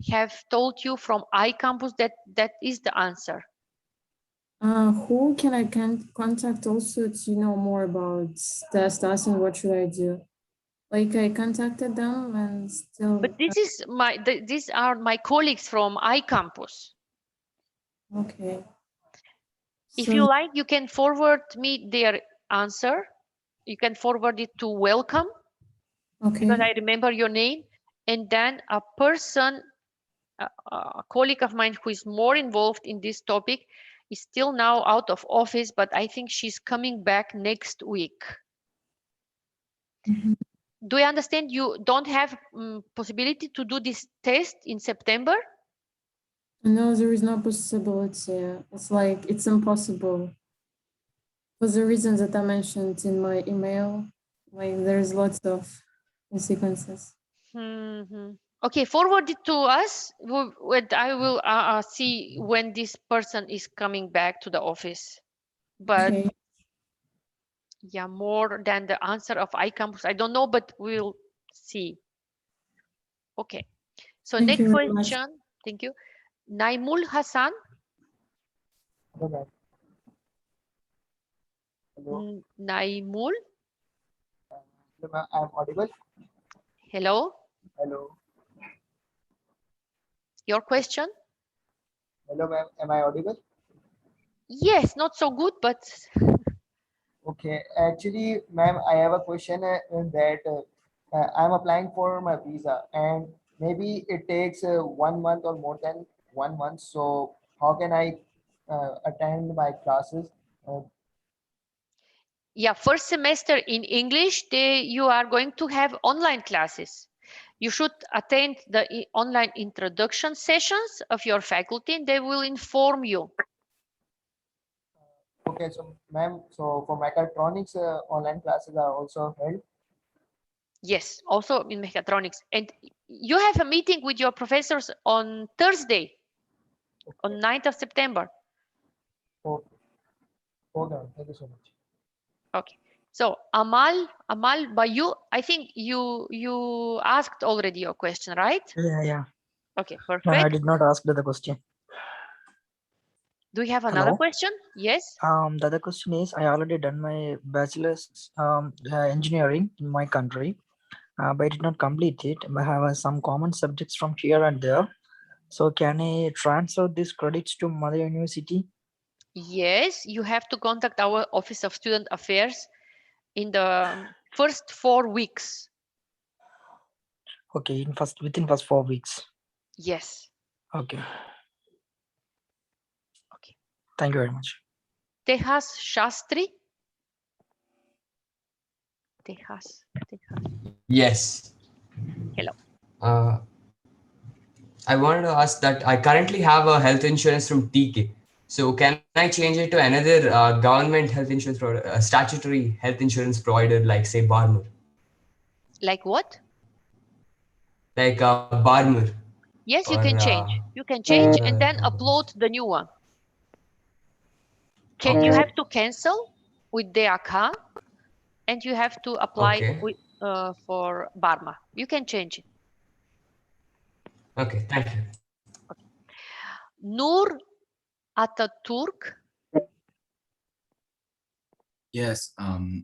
have told you from iCampus that is the answer. Who can I contact also to know more about test and what should I do? Like I contacted them and still. But this is these are my colleagues from iCampus. Okay. If you like, you can forward me their answer. You can forward it to welcome. Okay. Because I remember your name, and then a person, a colleague of mine who is more involved in this topic, is still now out of office, but I think she's coming back next week. Mm-hmm. Do you understand you don't have possibility to do this test in September? No, there is no possibility. It's like it's impossible. For the reasons that I mentioned in my email, like there's lots of consequences. Mm-hmm. Okay, forward it to us. I will see when this person is coming back to the office. But okay. Yeah, more than the answer of iCampus, I don't know, but we'll see. Okay, so Thank next you very question. much. Thank you. Naimul Hassan. Hello. Hello. Naimul. Hello, I'm audible. Hello. Hello. Your question? Hello, ma'am. Am I audible? Yes, not so good, but. Okay. Actually, ma'am, I have a question that I'm applying for my visa, and maybe it takes 1 month or more than 1 month. So how can I attend my classes? Yeah, first semester in English, you are going to have online classes. You should attend the online introduction sessions of your faculty, and they will inform you. Okay, so ma'am, so for mechatronics, online classes are also held? Yes, also in mechatronics. And you have a meeting with your professors on Thursday, okay, on 9th of September. Okay. Okay, thank you so much. Okay. So Amal, but I think you asked already your question, right? Yeah. Okay, No, I perfect. did not ask the question. Do you have another Hello? question? Yes. The other question is, I already done my bachelor's engineering in my country, but I did not complete it. I have some common subjects from here and there. So can I transfer these credits to Mother University? Yes, you have to contact our Office of Student Affairs in the first 4 weeks. Okay, within first 4 weeks. Yes. Okay. Okay. Thank you very much. Tehas Shastri. Tehas. Yes. Hello. I wanted to ask that I currently have a health insurance from TK. So can I change it to another government health insurance or a statutory health insurance provider like say Barmer? Like what? Like Barmer. Yes, you Or, can change. You can change and then upload the new one. You have to cancel with their account and you have to apply with, for Barma. You can change it. Okay, thank you. Okay. Nur Ataturk. Yes,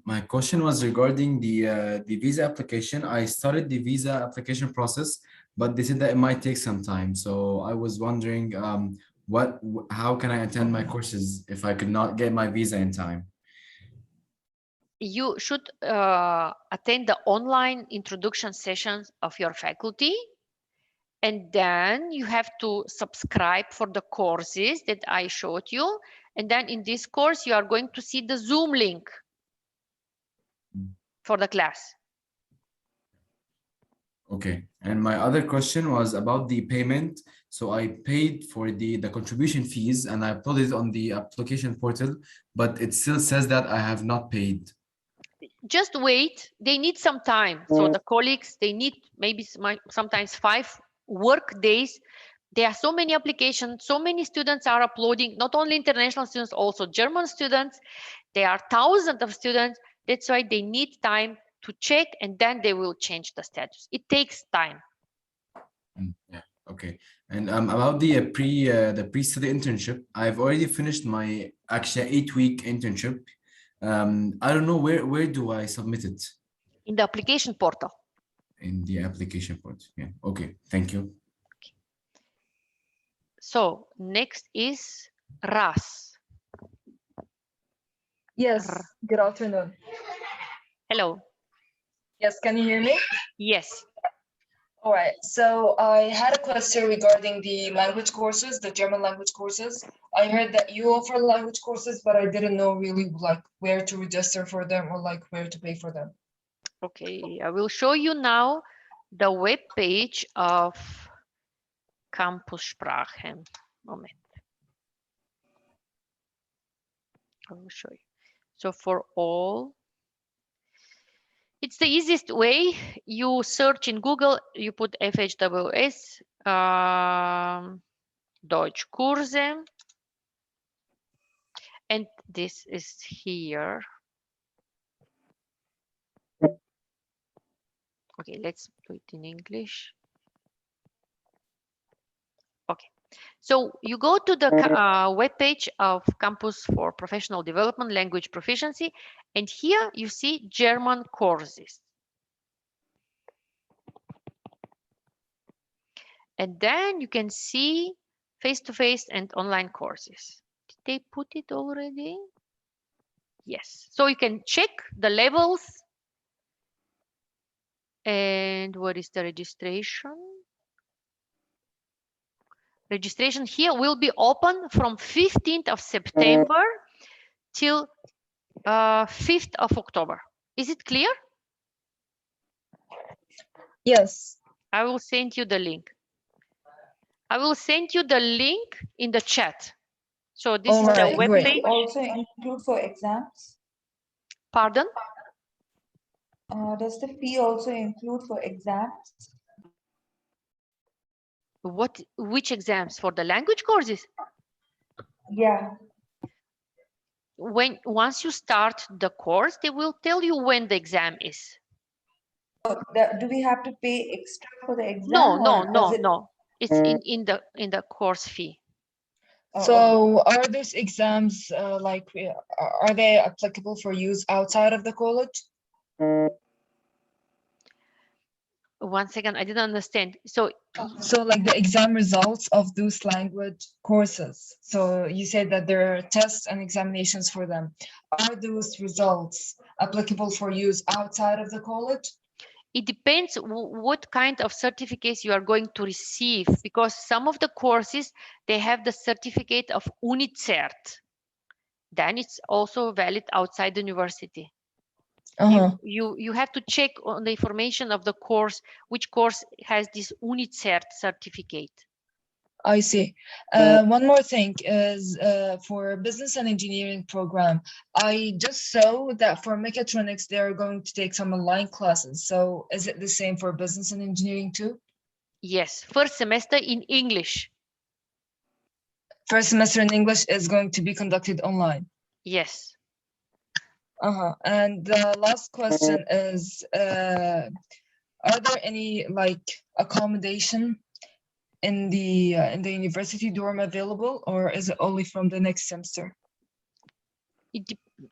my question was regarding the visa application. I started the visa application process, but they said that it might take some time. So I was wondering, how can I attend my courses if I could not get my visa in time? You should attend the online introduction sessions of your faculty. And then you have to subscribe for the courses that I showed you. And then in this course, you are going to see the Zoom link for the class. Okay. And my other question was about the payment. So I paid for the contribution fees and I uploaded it on the application portal, but it still says that I have not paid. Just wait. They need some time. So the colleagues, they need maybe sometimes 5 work days. There are so many applications, so many students are uploading, not only international students, also German students. There are thousands of students. That's why they need time to check and then they will change the status. It takes time. Yeah, okay. And about the pre-study internship, I've already finished my actually 8-week internship. I don't know where do I submit it? In the application portal. In the application portal. Yeah. Okay. Thank you. Okay. So next is Ras. Yes. Good afternoon. Hello. Yes. Can you hear me? Yes. All right. So I had a question regarding the language courses, the German language courses. I heard that you offer language courses, but I didn't know really like where to register for them or like where to pay for them. Okay, I will show you now the web page of Campus Sprache. Moment. I will show you. So for all, it's the easiest way. You search in Google, you put FHWS, Deutsch Kurse, and this is here. Okay, let's do it in English. Okay, so you go to the webpage of Campus for Professional Development, Language Proficiency, and here you see German courses. And then you can see face-to-face and online courses. Did they put it already? Yes, so you can check the levels. And what is the registration? Registration here will be open from 15th of September till 5th of October. Is it clear? Yes. I will send you the link. I will send you the link in the chat. So this is the web page. Also include for exams? Pardon? Does the fee also include for exams? Which exams? For the language courses? Yeah. once you start the course, they will tell you when the exam is. Do we have to pay extra for the exam? No. It's in the course fee. So are those exams are they applicable for use outside of the college? One second, I didn't understand. So like the exam results of those language courses. So you said that there are tests and examinations for them. Are those results applicable for use outside of the college? It depends what kind of certificates you are going to receive, because some of the courses, they have the certificate of UniCert. Then it's also valid outside the university. You have to check on the information of the course, which course has this UniCert certificate. I see. One more thing is for business and engineering program, I just saw that for mechatronics, they're going to take some online classes. So is it the same for business and engineering too? Yes, first semester in English. First semester in English is going to be conducted online. Yes. And the last question is, are there any accommodation in the university dorm available, or is it only from the next semester?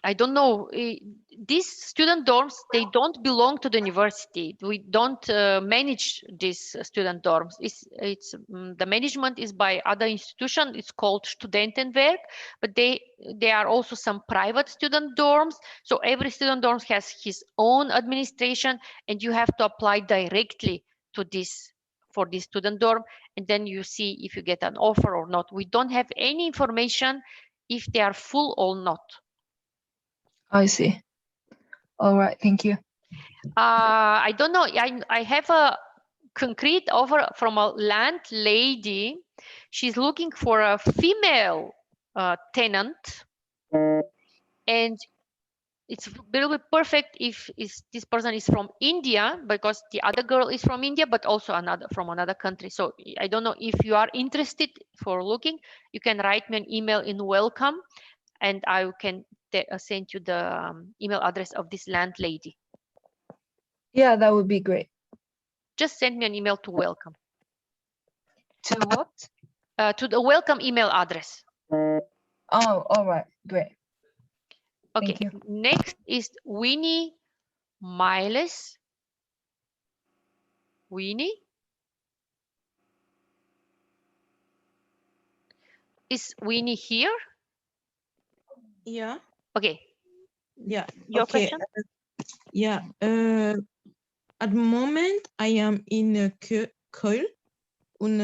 I don't know. These student dorms, they don't belong to the university. We don't manage these student dorms. It's the management is by other institution. It's called Studentenwerk, but they are also some private student dorms. So every student dorm has his own administration, and you have to apply directly to this for this student dorm, and then you see if you get an offer or not. We don't have any information if they are full or not. I see. All right, thank you. I don't know. I have a concrete offer from a landlady. She's looking for a female tenant, and it's really perfect if this person is from India, because the other girl is from India, but also from another country. So I don't know if you are interested for looking. You can write me an email in welcome, and I can send you the email address of this landlady. Yeah, that would be great. Just send me an email to welcome. To what? To the welcome email address. Oh, all right, great. Okay, next is Winnie Miles. Winnie? Is Winnie here? Yeah. Okay. Yeah. Your question? Yeah. At the moment, I am in Köln, and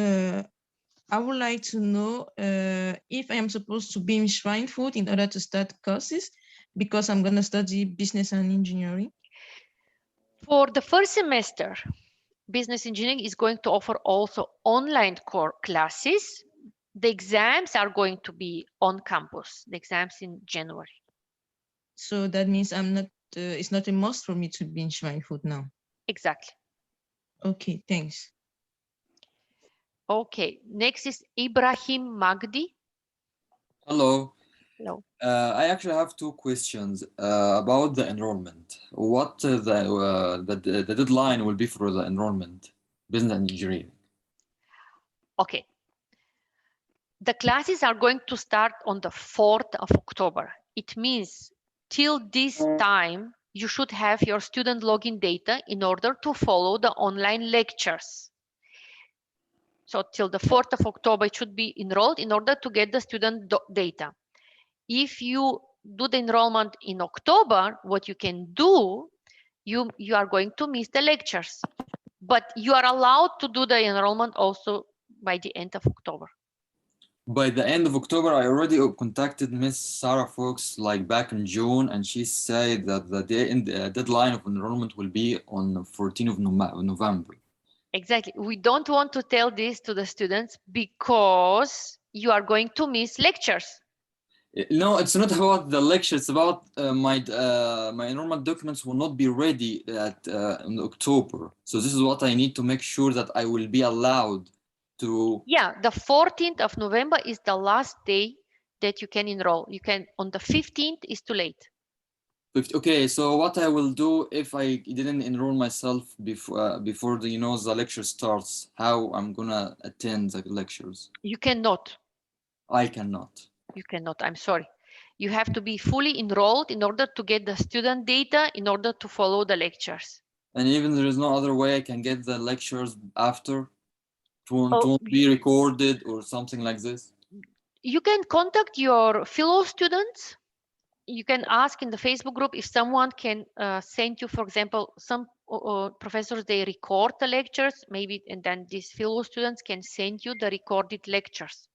I would like to know if I am supposed to be in Schweinfurt in order to start courses, because I'm going to study business and engineering. For the first semester, business engineering is going to offer also online core classes. The exams are going to be on campus, the exams in January. So that means I'm not. It's not a must for me to be in Schweinfurt now. Exactly. Okay, thanks. Okay, next is Ibrahim Magdi. Hello. Hello. I actually have two questions about the enrollment. What the deadline will be for the enrollment, business and engineering? Okay. The classes are going to start on the 4th of October. It means till this time, you should have your student login data in order to follow the online lectures. So till the 4th of October, it should be enrolled in order to get the student data. If you do the enrollment in October, what you can do, you are going to miss the lectures, but you are allowed to do the enrollment also by the end of October. By the end of October, I already contacted Miss Sarah Fox back in June, and she said that the deadline of enrollment will be on the 14th of November. Exactly. We don't want to tell this to the students because you are going to miss lectures. No, it's not about the lecture. It's about my enrollment documents will not be ready in October. So this is what I need to make sure that I will be allowed to. Yeah, the 14th of November is the last day that you can enroll. You can, on the 15th is too late. Okay, so what I will do if I didn't enroll myself before the the lecture starts, how I'm gonna attend the lectures? You cannot. I cannot. You cannot. I'm sorry. You have to be fully enrolled in order to get the student data in order to follow the lectures. And even there is no other way I can get the lectures after to be recorded or something like this? You can contact your fellow students. You can ask in the Facebook group if someone can send you, for example, some professors, they record the lectures, maybe, and then these fellow students can send you the recorded lectures.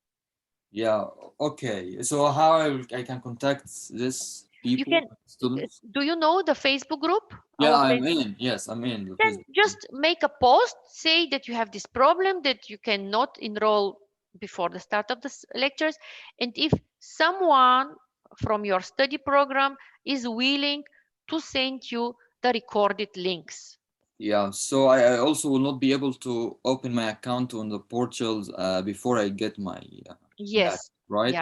Yeah, okay. So how I can contact this You people, can, students? do you know the Facebook group? Yeah, Our I'm in. Yes, I'm in the Then Facebook. just make a post, say that you have this problem, that you cannot enroll before the start of the lectures. And if someone from your study program is willing to send you the recorded links. Yeah, so I also will not be able to open my account on the portals before I get my Yes. right?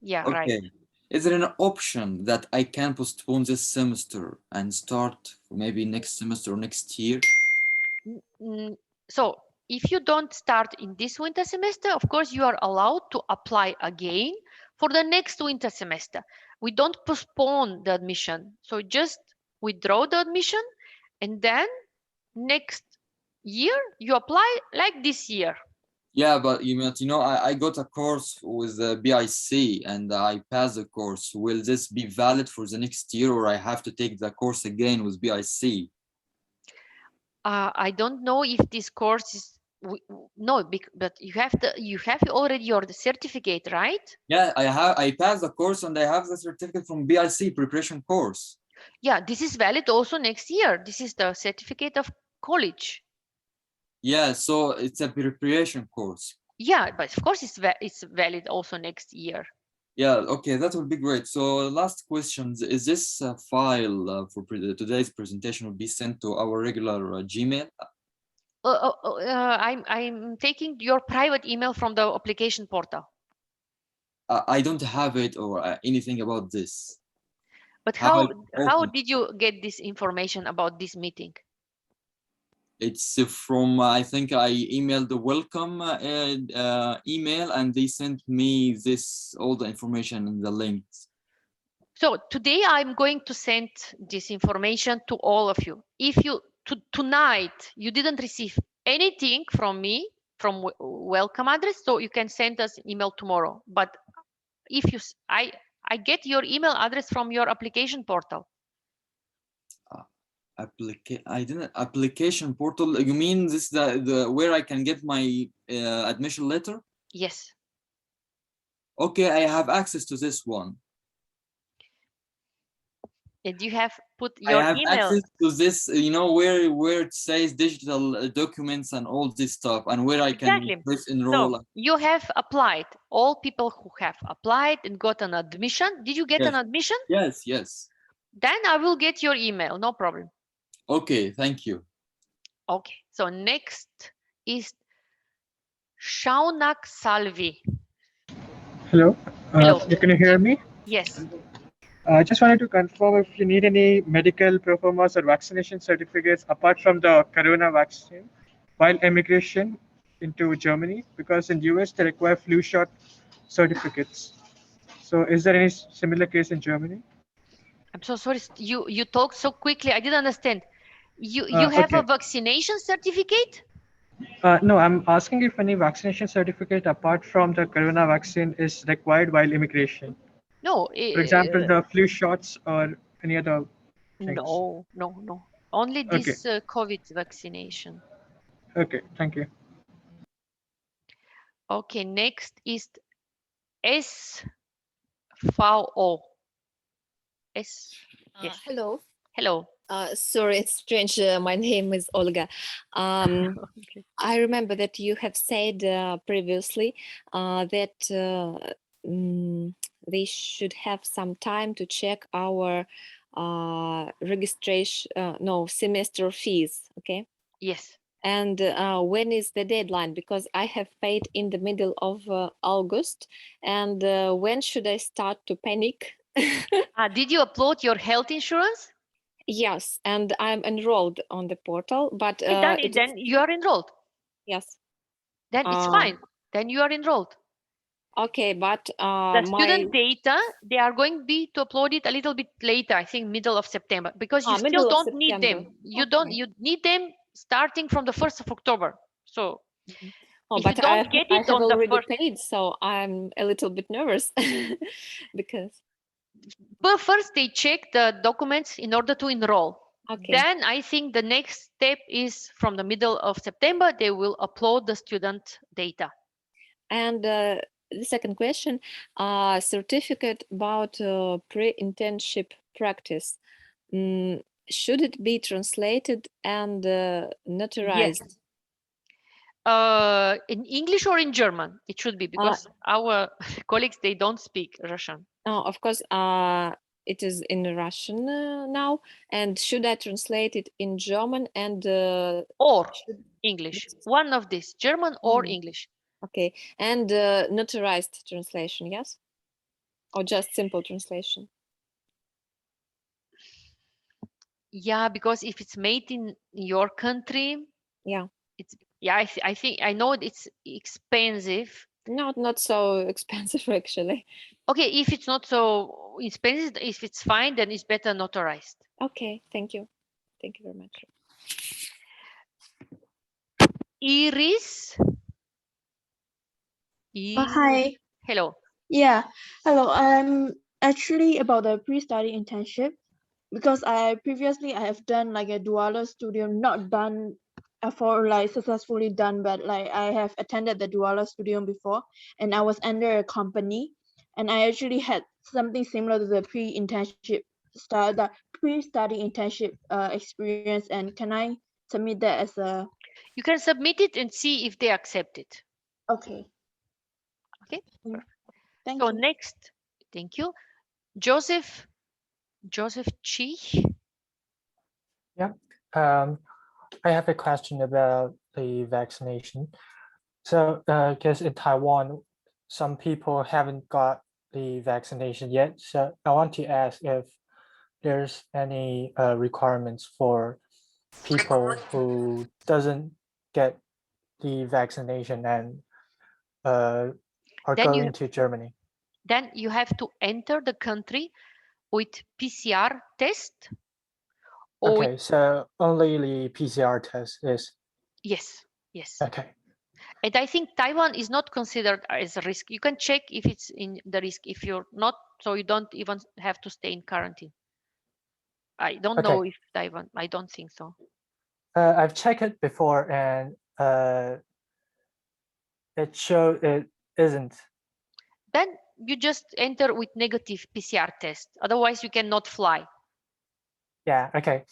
Yeah, okay. right. Is there an option that I can postpone this semester and start maybe next semester or next year? So if you don't start in this winter semester, of course, you are allowed to apply again for the next winter semester. We don't postpone the admission. So just withdraw the admission, and then next year you apply like this year. Yeah, but I got a course with the BIC and I passed the course. Will this be valid for the next year, or I have to take the course again with BIC? I don't know if this course is no, but you have already your certificate, right? Yeah, I passed the course and I have the certificate from BIC preparation course. Yeah, this is valid also next year. This is the certificate of college. Yeah, so it's a preparation course. Yeah, but of course it's valid also next year. Yeah, okay, that would be great. So last question, is this file for today's presentation will be sent to our regular Gmail? I'm taking your private email from the application portal. I don't have it or anything about this. But how did you get this information about this meeting? It's from, I think I emailed the welcome email and they sent me all the information and the links. So today I'm going to send this information to all of you. If you tonight you didn't receive anything from me, from welcome address, so you can send us email tomorrow. But if you, I get your email address from your application portal. Application portal, you mean this the where I can get my admission letter? Yes. Okay, I have access to this one. And you have put your I have email access to this, where it says digital documents and all this stuff, and where I can first enroll. So you have applied. All people who have applied and got an admission. Did you get an admission? Yes. Then I will get your email. No problem. Okay, thank you. Okay, so next is Shaunak Salvi. Hello. Hello. Can you hear me? Yes. I just wanted to confirm if you need any medical performance or vaccination certificates apart from the corona vaccine while immigration into Germany, because in US they require flu shot certificates. So is there any similar case in Germany? I'm so sorry. You talked so quickly. I didn't understand. You have a vaccination certificate? No, I'm asking if any vaccination certificate apart from the corona vaccine is required while immigration. No. For example, the flu shots or any other things. No. Only this COVID vaccination. Okay, thank you. Okay, next is SVO. Yes. Hello. Hello. Sorry, it's strange. My name is Olga. Okay. I remember that you have said previously that they should have some time to check our registration, semester fees. Okay. Yes. And when is the deadline? Because I have paid in the middle of August. And when should I start to panic? Did you upload your health insurance? Yes, and I'm enrolled on the portal, but Then you are enrolled. Yes. Then it's fine. Then you are enrolled. Okay, but the student data, they are going to be to upload it a little bit later, I think middle of September, because you still don't need them. You need them starting from the 1st of October. So Oh, if but you don't get I it have on the already first, paid, so I'm a little bit nervous because. but first they check the documents in order to enroll. Okay. Then I think the next step is from the middle of September, they will upload the student data. And the second question, certificate about pre-internship practice. Should it be translated and notarized? Yes. In English or in German? It should be, because our colleagues, they don't speak Russian. No, of course, it is in Russian now. And should I translate it in German and or English? One of these, German or English. Okay, and notarized translation, yes? Or just simple translation? Yeah, because if it's made in your country, yeah, it's I think I know it's expensive. Not so expensive actually. Okay, if it's not so expensive, if it's fine, then it's better notarized. Okay, thank you very much. Iris. Hi. Hello. Yeah, hello. I'm actually about the pre-study internship, because I have done like a dual studium, not done for like successfully done, but like I have attended the dual studium before, and I was under a company, and I actually had something similar to the pre-study internship experience. And can I submit that as a? You can submit it and see if they accept it. Okay. Okay. Thank so you. Next, thank you, Joseph Chi. Yeah. I have a question about the vaccination. So, because in Taiwan, some people haven't got the vaccination yet. So I want to ask if there's any requirements for people who doesn't get the vaccination and are Then going to Germany. Then you have to enter the country with PCR test. Okay, so only the PCR test is. Yes. Okay. And I think Taiwan is not considered as a risk. You can check if it's in the risk. If you're not, so you don't even have to stay in quarantine. I don't know if Taiwan, I don't think so. I've checked it before, and it showed it isn't. Then you just enter with negative PCR test. Otherwise, you cannot fly. Yeah, okay.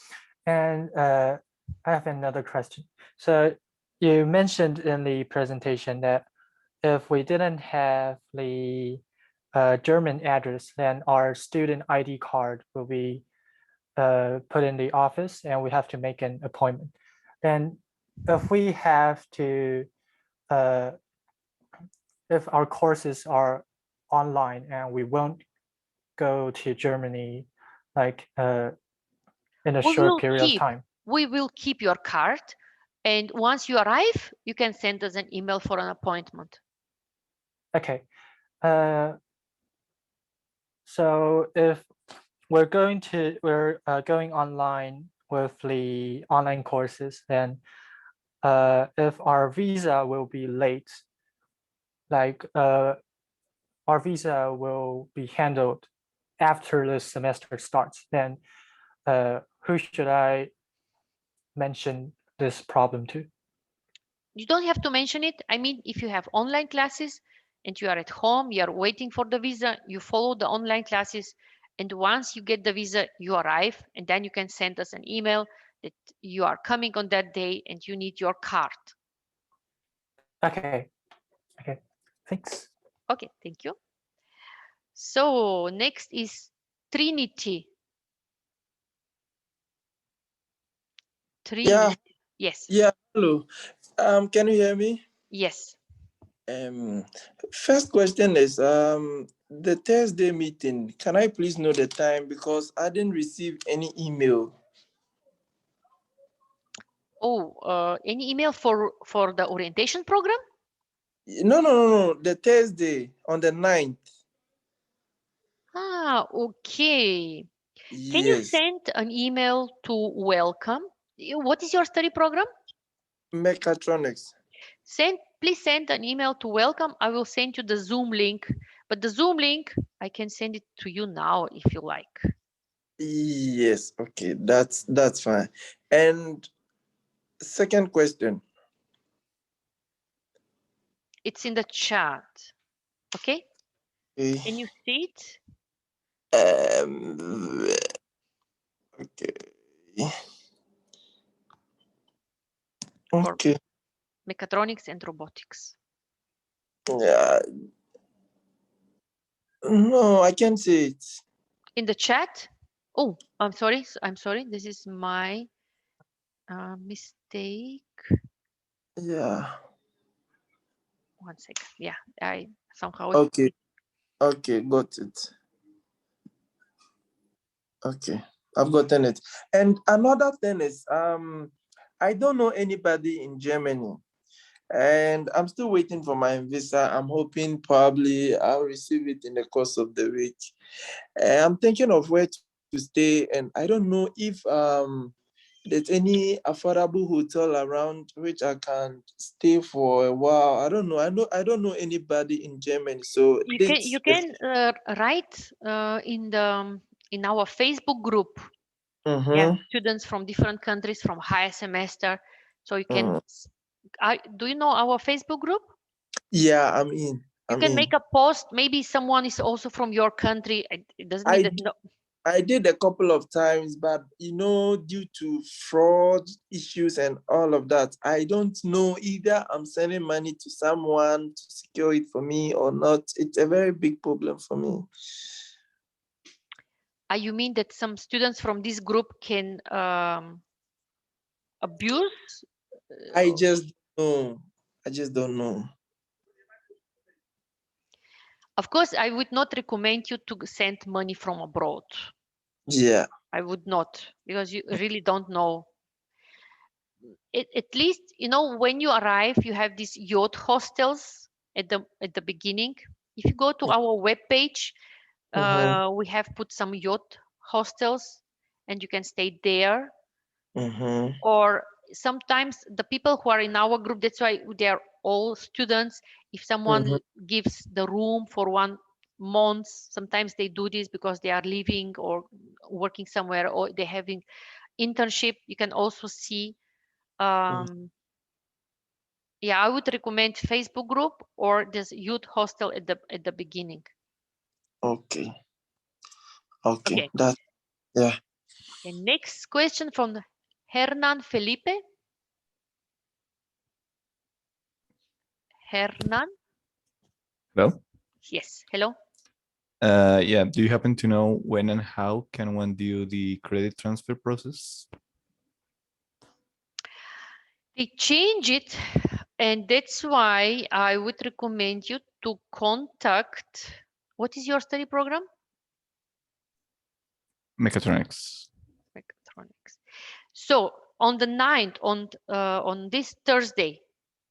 And I have another question. So you mentioned in the presentation that if we didn't have the German address, then our student ID card will be put in the office and we have to make an appointment. And if we have to, if our courses are online and we won't go to Germany, like in a short period of time. We will keep your card. And once you arrive, you can send us an email for an appointment. Okay. So if we're going online with the online courses, then if our visa will be late, like our visa will be handled after the semester starts, then who should I mention this problem to? You don't have to mention it. I mean, if you have online classes and you are at home, you are waiting for the visa, you follow the online classes, and once you get the visa, you arrive, and then you can send us an email that you are coming on that day and you need your card. Okay. Thanks. Okay, thank you. So next is Trinity. Yeah. Yes. Yeah, hello. Can you hear me? Yes. First question is the Thursday meeting. Can I please know the time, because I didn't receive any email. Oh, any email for the orientation program? No. The Thursday on the 9th. Ah, okay. Can you Yes. send an email to welcome? What is your study program? Mechatronics. Please send an email to welcome. I will send you the Zoom link, but the Zoom link, I can send it to you now if you like. Yes, okay, that's fine. And second question. It's in the chat. Okay? Okay. Can you see it? Okay. For Okay. mechatronics and robotics. Yeah. No, I can't see it. In the chat? Oh, I'm sorry. I'm sorry. This is my mistake. Yeah. 1 second. Yeah, I somehow. Okay. Okay, got it. Okay, I've gotten it. And another thing is, I don't know anybody in Germany, and I'm still waiting for my visa. I'm hoping probably I'll receive it in the course of the week. I'm thinking of where to stay, and I don't know if there's any affordable hotel around which I can stay for a while. I don't know. I don't know anybody in Germany. So You can write in our Facebook group. Yeah, students from different countries from higher semester. So you can. Do you know our Facebook group? Yeah, I'm in. You can make a post. Maybe someone is also from your country. It doesn't mean that no. I did a couple of times, but due to fraud issues and all of that, I don't know either I'm sending money to someone to secure it for me or not. It's a very big problem for me. You mean that some students from this group can abuse? I just don't know. Of course, I would not recommend you to send money from abroad. Yeah. I would not, because you really don't know. At least, when you arrive, you have these yacht hostels at the beginning. If you go to our webpage, we have put some yacht hostels, and you can stay there. Or sometimes the people who are in our group, that's why they are all students. If someone gives the room for 1 month, sometimes they do this because they are living or working somewhere, or they're having internship. You can also see. Yeah, I would recommend Facebook group or this youth hostel at the beginning. Okay. Okay. That, yeah. The next question from Hernan Felipe. Hernan? Hello? Yes, hello. Yeah, do you happen to know when and how can one do the credit transfer process? They change it, and that's why I would recommend you to contact. What is your study program? Mechatronics. Mechatronics. So on the 9th, on this Thursday,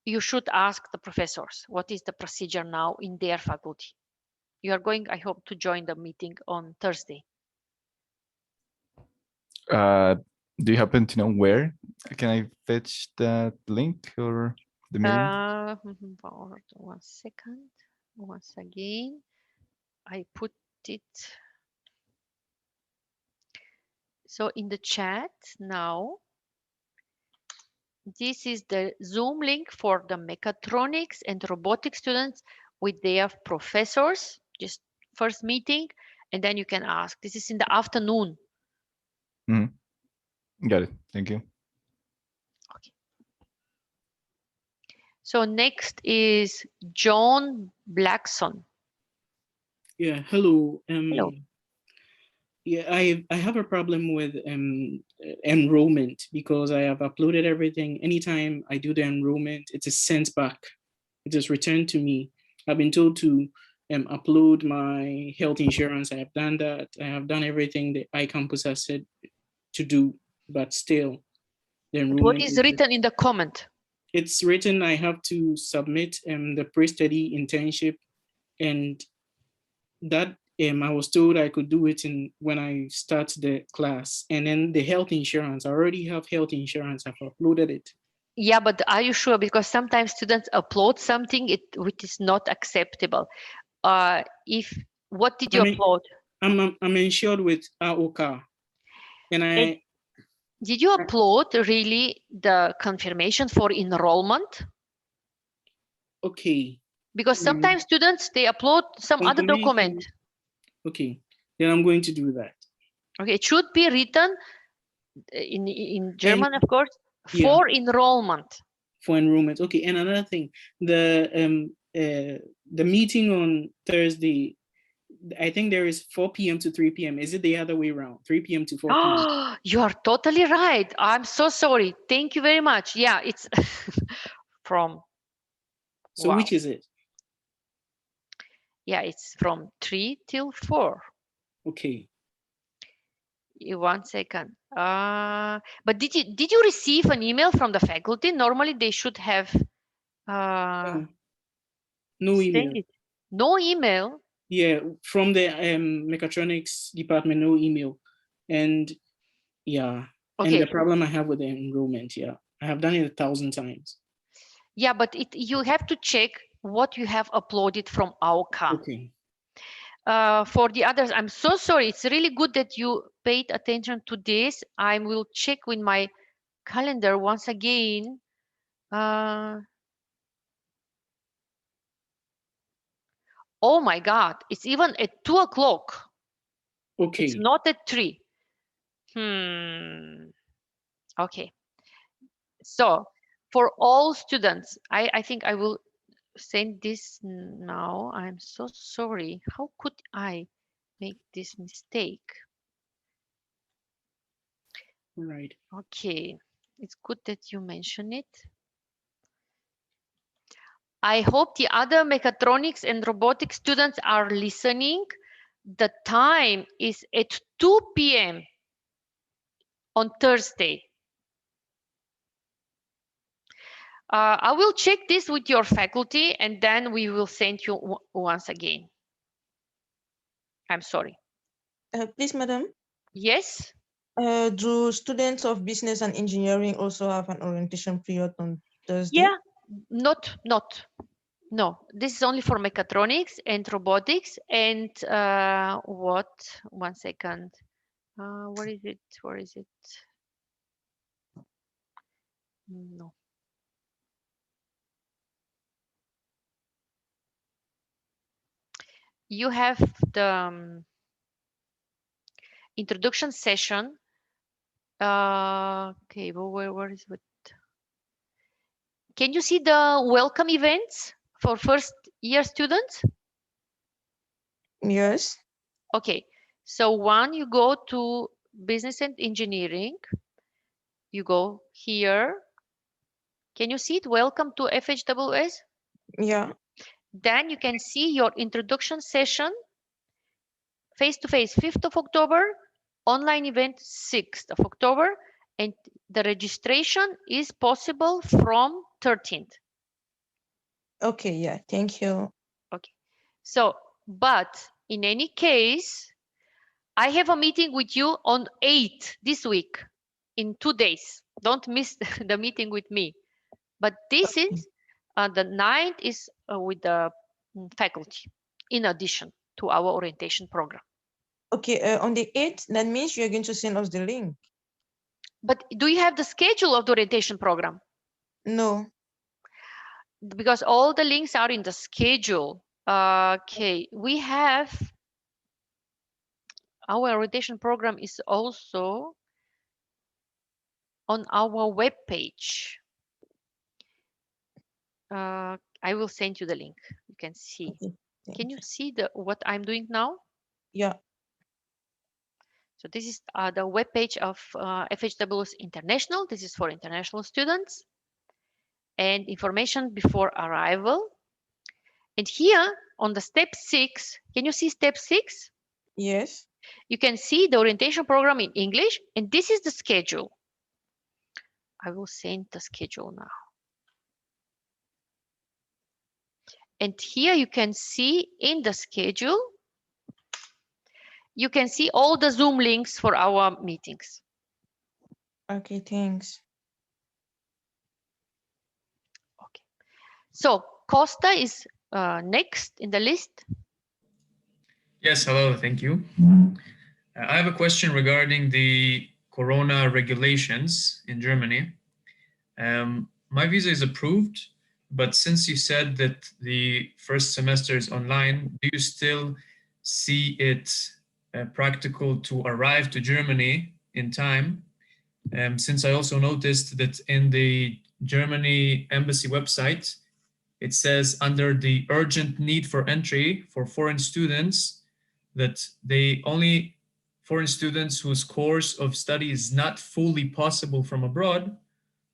you should ask the professors what is the procedure now in their faculty. You are going, I hope, to join the meeting on Thursday. Do you happen to know where? Can I fetch that link or the meeting? 1 second. Once again, I put it. So in the chat now, this is the Zoom link for the mechatronics and robotics students with their professors, just first meeting, and then you can ask. This is in the afternoon. Got it. Thank you. Okay. So next is John Blackson. Yeah, hello. Hello. Yeah, I have a problem with enrollment because I have uploaded everything. Anytime I do the enrollment, it is sent back. It is returned to me. I've been told to upload my health insurance. I have done that. I have done everything the iCampus has said to do, but still, the But what enrollment is is. written in the comment? It's written I have to submit the pre-study internship, and that I was told I could do it when I start the class. And then the health insurance, I already have health insurance. I've uploaded it. Yeah, but are you sure? Because sometimes students upload something which is not acceptable. What did you upload? I'm insured with AOK, and did you upload really the confirmation for enrollment? Okay. Because sometimes students, they upload some other document. Okay, then I'm going to do that. Okay, it should be written in German, of course, yeah, for enrollment. For enrollment. Okay, and another thing, the meeting on Thursday, I think there is 4 p.m. to 3 p.m. Is it the other way around? 3 p.m. to 4 p.m. You are totally right. I'm so sorry. Thank you very much. Yeah, it's from. So wow. Which is it? Yeah, it's from 3 till 4. Okay. 1 second. But did you receive an email from the faculty? Normally they should have No email. it. No email? Yeah, from the mechatronics department, no email. And yeah, okay. And the problem I have with the enrollment, yeah, I have done it 1,000 times. Yeah, but you have to check what you have uploaded from AOK. Okay. For the others, I'm so sorry. It's really good that you paid attention to this. I will check with my calendar once again. Oh my God, it's even at 2 o'clock. Okay. It's not at 3. Okay. So for all students, I think I will send this now. I'm so sorry. How could I make this mistake? Right. Okay. It's good that you mention it. I hope the other mechatronics and robotics students are listening. The time is at 2 p.m. on Thursday. I will check this with your faculty and then we will send you once again. I'm sorry. Please, madam. Yes. Do students of business and engineering also have an orientation period on Thursday? Yeah, no. This is only for mechatronics and robotics and what? 1 second. Where is it? Where is it? No. You have the introduction session. Okay, well, where is it? Can you see the welcome events for first year students? Yes. Okay, so one, you go to business and engineering. You go here. Can you see it? Welcome to FHWS. Yeah. Then you can see your introduction session, face-to-face 5th of October, online event 6th of October, and the registration is possible from 13th. Okay, yeah, thank you. Okay, so, but in any case, I have a meeting with you on 8th this week, in 2 days. Don't miss the meeting with me. But this is, the 9th is with the faculty, in addition to our orientation program. Okay, on the 8th, that means you're going to send us the link. But do you have the schedule of the orientation program? No. Because all the links are in the schedule. Okay, we have, our orientation program is also on our web page. I will send you the link. You can see. Okay, can you see what I'm doing now? Yeah. So this is the webpage of FHWS International. This is for international students. And information before arrival. And here on the step 6, can you see step 6? Yes. You can see the orientation program in English, and this is the schedule. I will send the schedule now. And here you can see in the schedule, you can see all the Zoom links for our meetings. Okay, thanks. Okay. So Costa is next in the list. Yes, hello, thank you. I have a question regarding the Corona regulations in Germany. My visa is approved, but since you said that the first semester is online, do you still see it practical to arrive to Germany in time? Since I also noticed that in the Germany embassy website, it says under the urgent need for entry for foreign students that they only foreign students whose course of study is not fully possible from abroad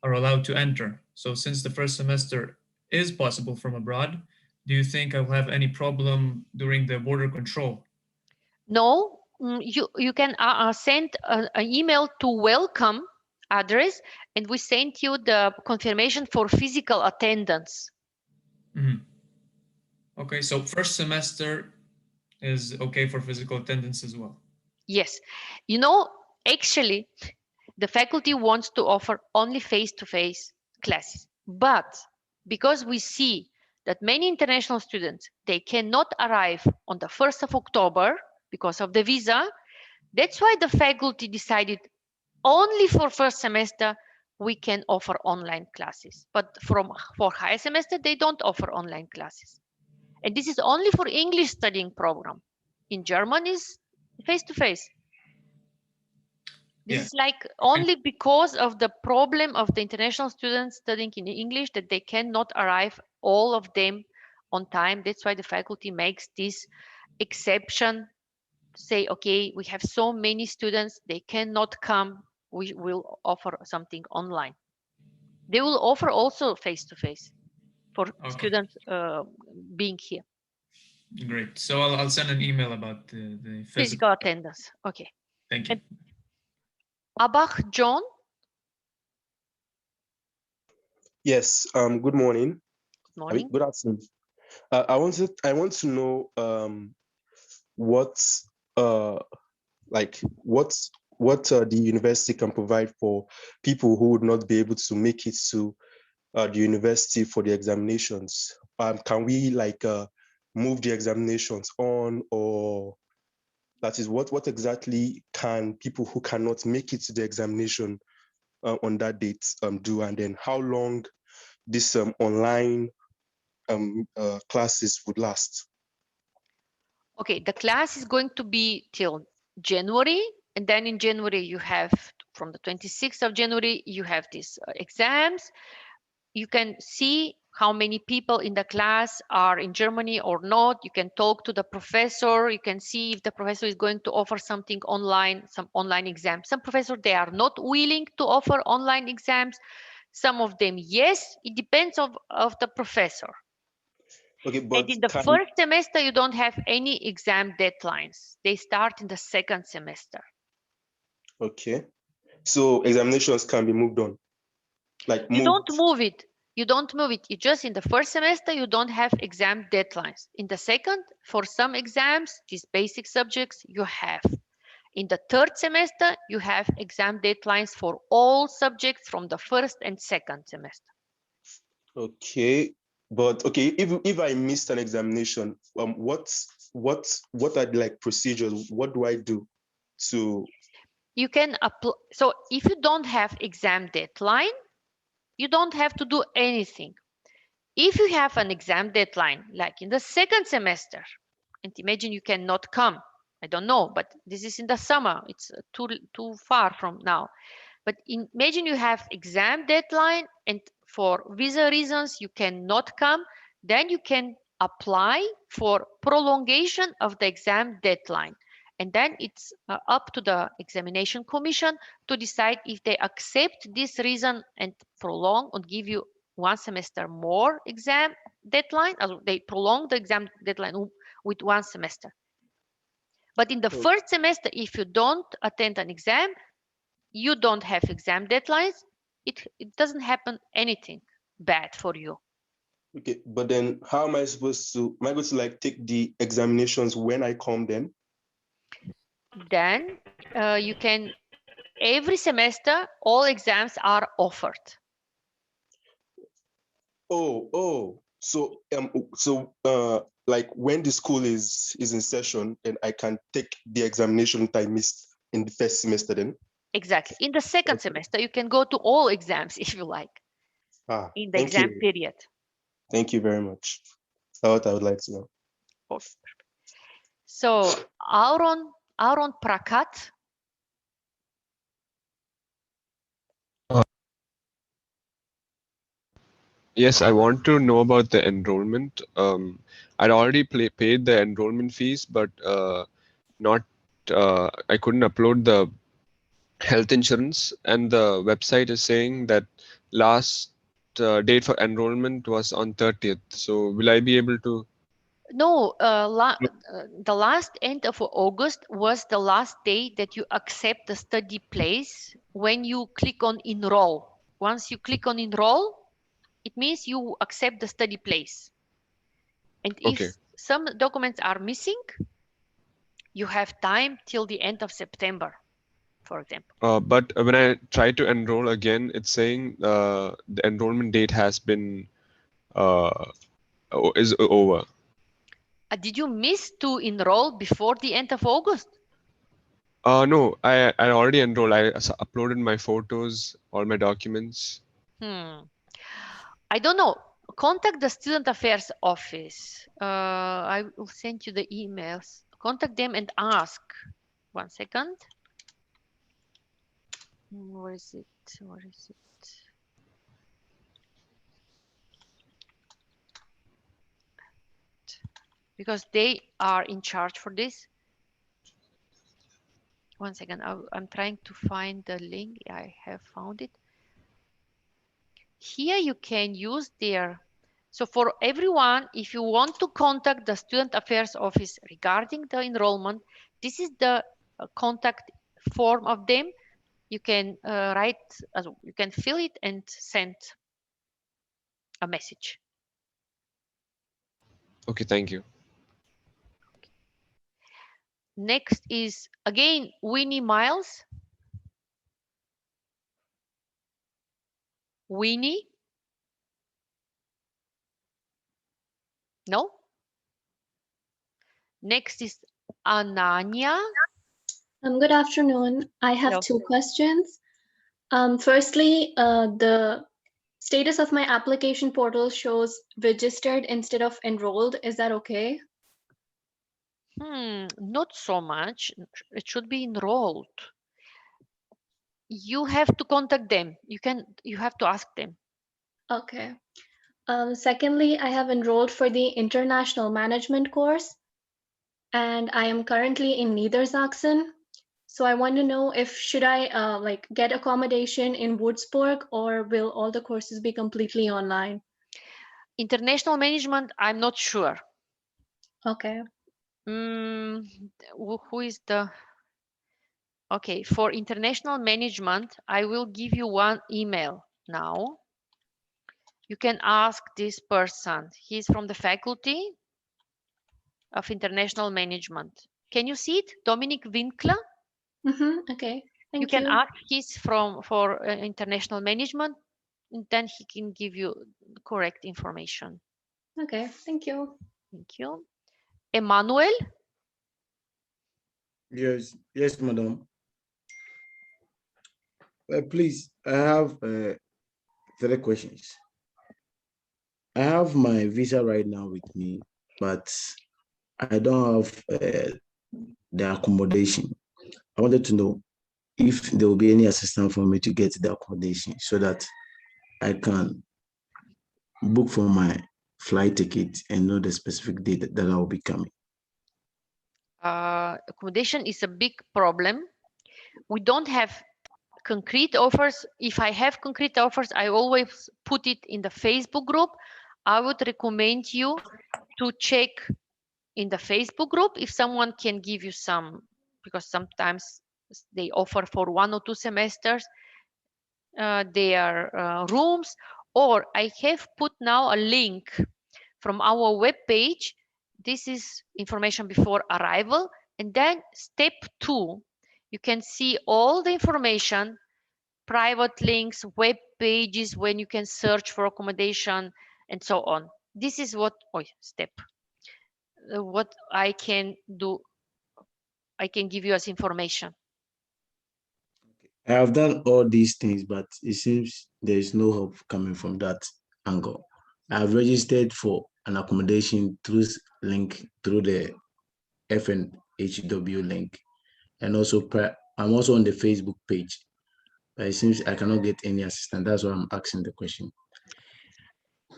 are allowed to enter. So since the first semester is possible from abroad, do you think I will have any problem during the border control? No, you can send an email to welcome address, and we sent you the confirmation for physical attendance. Mm-hmm. Okay, so first semester is okay for physical attendance as well. Yes, you know, actually, the faculty wants to offer only face-to-face classes, but because we see that many international students, they cannot arrive on the 1st of October because of the visa, that's why the faculty decided only for first semester we can offer online classes, but for higher semester they don't offer online classes. And this is only for English studying program. In German is face-to-face. This is like only because of the problem of the international students studying in English that they cannot arrive all of them on time. That's why the faculty makes this exception, say, okay, we have so many students, they cannot come, we will offer something online. They will offer also face-to-face for students being here. Great. So I'll send an email about the Physical attendance. Okay. Thank you. And Abach John. Yes. Good morning. Morning. Good afternoon. I want to know what the university can provide for people who would not be able to make it to the university for the examinations. Can we move the examinations on, or that is what exactly can people who cannot make it to the examination on that date do, and then how long this online classes would last? Okay, the class is going to be till January, and then in January you have, from the 26th of January, you have these exams. You can see how many people in the class are in Germany or not. You can talk to the professor. You can see if the professor is going to offer something online, some online exams. Some professors, they are not willing to offer online exams. Some of them, yes. It depends of the professor. Okay, but and in the first semester, you don't have any exam deadlines. They start in the second semester. Okay, so examinations can be moved on. You don't move it. You don't move it. You just in the first semester, you don't have exam deadlines. In the second, for some exams, these basic subjects, you have. In the third semester, you have exam deadlines for all subjects from the first and second semester. Okay, but okay, if I missed an examination, what are the procedures? What do I do to? You can apply. So if you don't have exam deadline, you don't have to do anything. If you have an exam deadline, like in the second semester, and imagine you cannot come, I don't know, but this is in the summer, it's too far from now. But imagine you have exam deadline and for visa reasons you cannot come, then you can apply for prolongation of the exam deadline. And then it's up to the examination commission to decide if they accept this reason and prolong or give you 1 semester more exam deadline. They prolong the exam deadline with 1 semester. But in the first semester, if you don't attend an exam, you don't have exam deadlines, it doesn't happen anything bad for you. Okay, but then how am I supposed to, am I going to like take the examinations when I come then? Then you can, every semester, all exams are offered. So like when the school is in session, and I can take the examination that I missed in the first semester then? Exactly. In the second semester, you can go to all exams if you like. In the exam period. Thank you very much. That's what I would like to know. Okay. So Aaron Prakat. Yes, I want to know about the enrollment. I'd already paid the enrollment fees, but not I couldn't upload the health insurance, and the website is saying that last date for enrollment was on 30th. So will I be able to? No, the last end of August was the last day that you accept the study place when you click on enroll. Once you click on enroll, it means you accept the study place. And if some documents are missing, you have time till the end of September, for example. But when I try to enroll again, it's saying the enrollment date has been is over. Did you miss to enroll before the end of August? No, I already enrolled. I uploaded my photos, all my documents. I don't know. Contact the Student Affairs Office. I will send you the emails. Contact them and ask. 1 second. Where is it? Where is it? Because they are in charge for this. 1 second. I'm trying to find the link. I have found it. Here you can use their, so for everyone, if you want to contact the Student Affairs Office regarding the enrollment, this is the contact form of them. You can write, you can fill it and send a message. Okay, thank you. Next is again Winnie Miles. Winnie? No? Next is Ananya. Good afternoon. I have Hello. 2 questions. Firstly, the status of my application portal shows registered instead of enrolled. Is that okay? Not so much. It should be enrolled. You have to contact them. You have to ask them. Okay. Secondly, I have enrolled for the international management course, and I am currently in Niedersachsen. So I want to know if should I like get accommodation in Würzburg, or will all the courses be completely online? International management, I'm not sure. Okay. Who is the... Okay, for international management, I will give you one email now. You can ask this person. He's from the faculty of international management. Can you see it? Dominic Winkler? Okay, thank you. You can ask, he's for international management, and then he can give you correct information. Okay, thank you. Thank you. Emmanuel? Yes, madam. Please, I have 3 questions. I have my visa right now with me, but I don't have the accommodation. I wanted to know if there will be any assistance for me to get the accommodation so that I can book for my flight ticket and know the specific date that I will be coming. Accommodation is a big problem. We don't have concrete offers. If I have concrete offers, I always put it in the Facebook group. I would recommend you to check in the Facebook group if someone can give you some, because sometimes they offer for 1 or 2 semesters their rooms, or I have put now a link from our web page. This is information before arrival, and then step 2, you can see all the information, private links, web pages when you can search for accommodation and so on. This is what step what I can do. I can give you as information. I have done all these things, but it seems there is no hope coming from that angle. I have registered for an accommodation through the FHWS link, and also I'm also on the Facebook page, but it seems I cannot get any assistance. That's why I'm asking the question.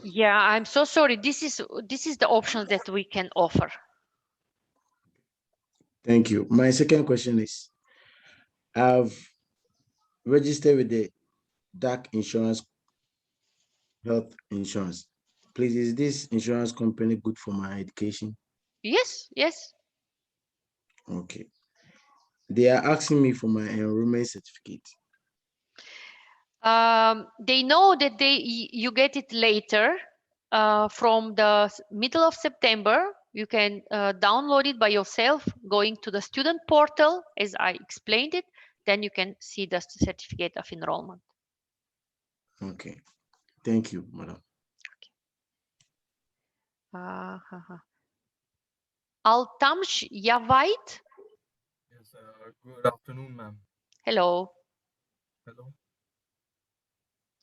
Yeah, I'm so sorry. This is the option that we can offer. Thank you. My second question is, I've registered with the DAC Insurance Health Insurance. Please, is this insurance company good for my education? Yes, yes. Okay. They are asking me for my enrollment certificate. They know that you get it later from the middle of September. You can download it by yourself, going to the student portal as I explained it. Then you can see the certificate of enrollment. Okay. Thank you, madam. Altamsh Yavait. Yes, good afternoon, ma'am. Hello. Hello.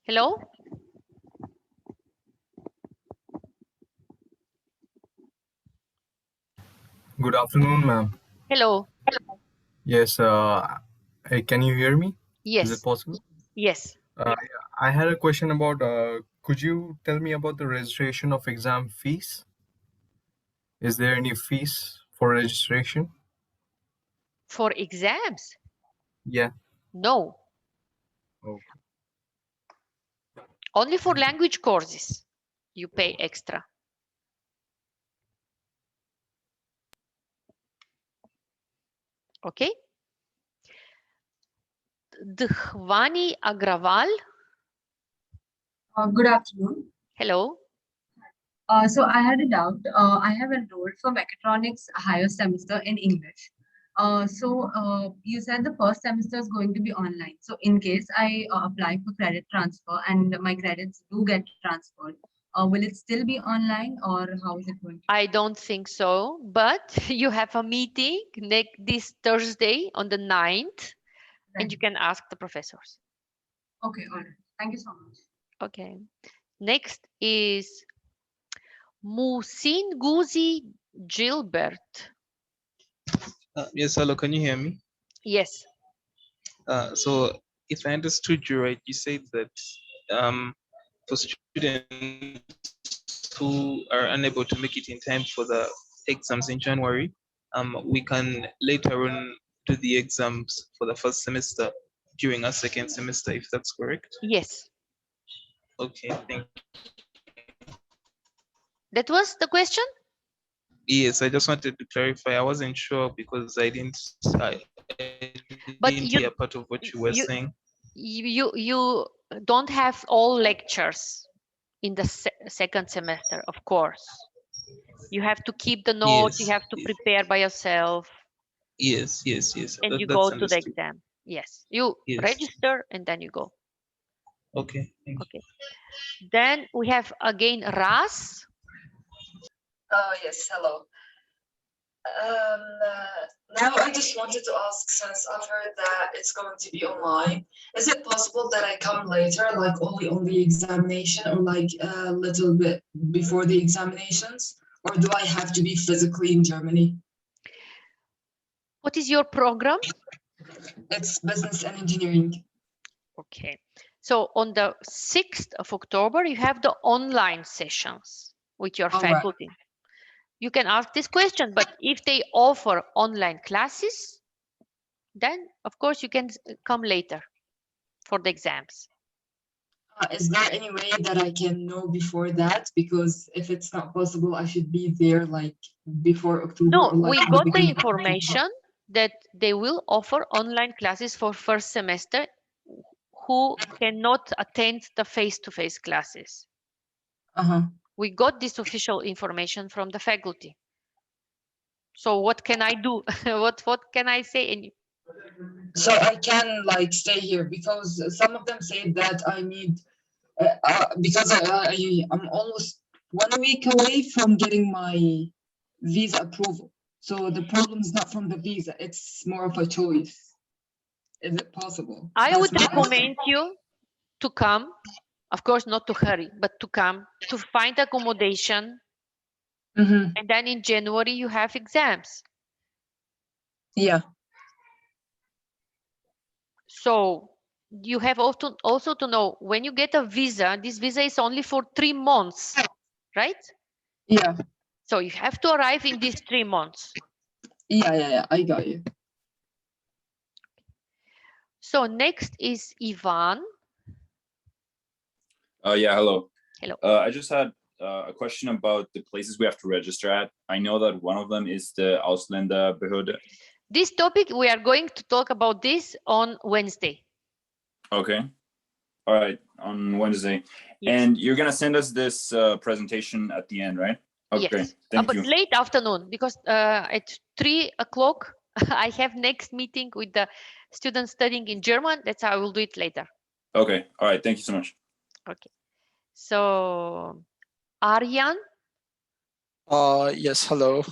Hello. Good afternoon, ma'am. Hello. Yes, can you hear me? Yes. Is it possible? Yes. I had a question about, could you tell me about the registration of exam fees? Is there any fees for registration? For exams? Yeah. No. Okay. Only for language courses you pay extra. Okay. Dhvani Agrawal. Good afternoon. Hello. So I had a doubt. I have enrolled for mechatronics higher semester in English. You said the first semester is going to be online. So in case I apply for credit transfer and my credits do get transferred, will it still be online or how is it going to be? I don't think so, but you have a meeting this Thursday on the 9th, and you can ask the professors. Okay, all right. Thank you so much. Okay. Next is Musin Guzi Gilbert. Yes, hello, can you hear me? Yes. So if I understood you right, you said that for students who are unable to make it in time for the exams in January, we can later on do the exams for the first semester during our second semester, if that's correct? Yes. Okay, thank you. That was the question? Yes, I just wanted to clarify. I wasn't sure because I didn't hear part of what you were saying. You don't have all lectures in the second semester, of course. You have to keep the notes, you have to prepare by yourself. Yes. And you go to the exam. Yes. You register and then you go. Okay. Okay. Then we have again Ras. Yes, hello. Now I just wanted to ask, since I've heard that it's going to be online, is it possible that I come later, like only on the examination or like a little bit before the examinations? Or do I have to be physically in Germany? What is your program? It's business and engineering. Okay. So on the 6th of October, you have the online sessions with your faculty. you can ask this question. But if they offer online classes, then of course you can come later for the exams. Is there any way that I can know before that? Because if it's not possible, I should be there like before October. No, or like we in got the beginning of information that they will offer online classes for first semester who cannot attend the face-to-face classes. We got this official information from the faculty. So what can I do? what can I say? So I can like stay here because some of them say that I need because I'm almost 1 week away from getting my visa approval. So the problem is not from the visa; it's more of a choice. Is it possible? I would recommend you to come, of course, not to hurry, but to come to find accommodation. And then in January you have exams. Yeah. So you have also to know when you get a visa, this visa is only for 3 months, right? Yeah. So you have to arrive in these 3 months. Yeah, I got you. So next is Ivan. Yeah, hello. Hello. I just had a question about the places we have to register at. I know that one of them is the Ausländerbehörde. This topic, we are going to talk about this on Wednesday. Okay. All right, on Wednesday. Yes. And you're going to send us this presentation at the end, right? Okay, Yes. thank But you. late afternoon, because at 3 o'clock, I have next meeting with the students studying in German. That's how I will do it later. Okay, all right, thank you so much. Okay. So, Aryan? Yes, hello.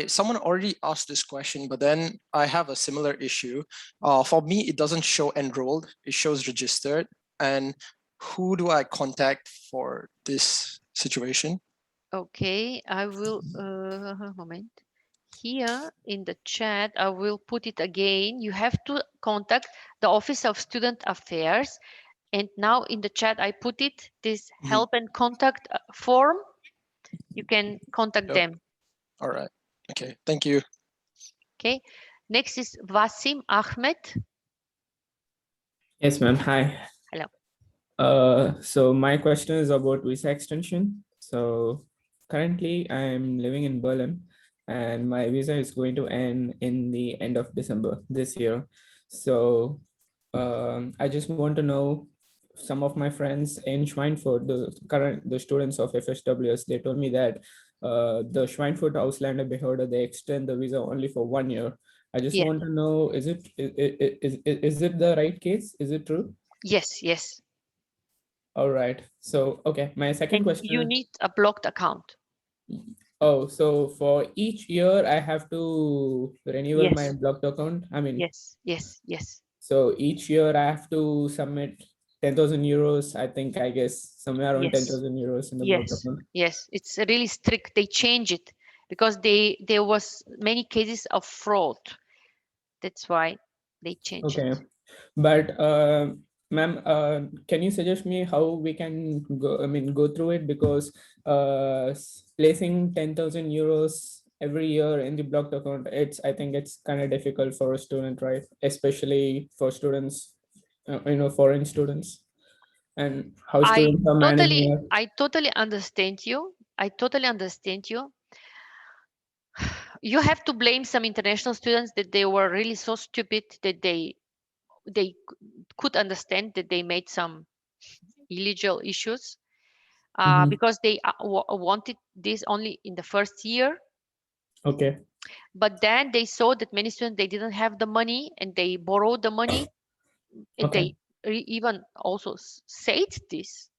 Someone already asked this question, but then I have a similar issue. For me, it doesn't show enrolled, it shows registered. And who do I contact for this situation? Okay, I will, moment. Here in the chat, I will put it again. You have to contact the Office of Student Affairs. And now in the chat, I put it, this help and contact form. You can contact them. All right. Okay, thank you. Okay, next is Wasim Ahmed. Yes, ma'am. Hi. Hello. So my question is about visa extension. So currently I'm living in Berlin and my visa is going to end in the end of December this year. So I just want to know, some of my friends in Schweinfurt, the students of FHWS, they told me that the Schweinfurt Ausländerbehörde, they extend the visa only for 1 year. I just want to know, is it the right case? Is it true? Yes. All right. So, okay. My second question. You need a blocked account. Oh, so for each year I have to renew my blocked account? I mean, yes. So each year I have to submit 10,000 euros. I guess somewhere around 10,000 euros in the blocked account. Yes, it's really strict. They change it because there was many cases of fraud. That's why they changed it. But ma'am, can you suggest me how we can go through it? Because placing 10,000 euros every year in the blocked account, I think it's kind of difficult for a student, right? Especially for students, foreign students, and how students are managing it. I totally understand you. You have to blame some international students that they were really so stupid that they could understand that they made some illegal issues because they wanted this only in the first year. Okay. But then they saw that many students, they didn't have the money and they borrowed the money. And they even also said this.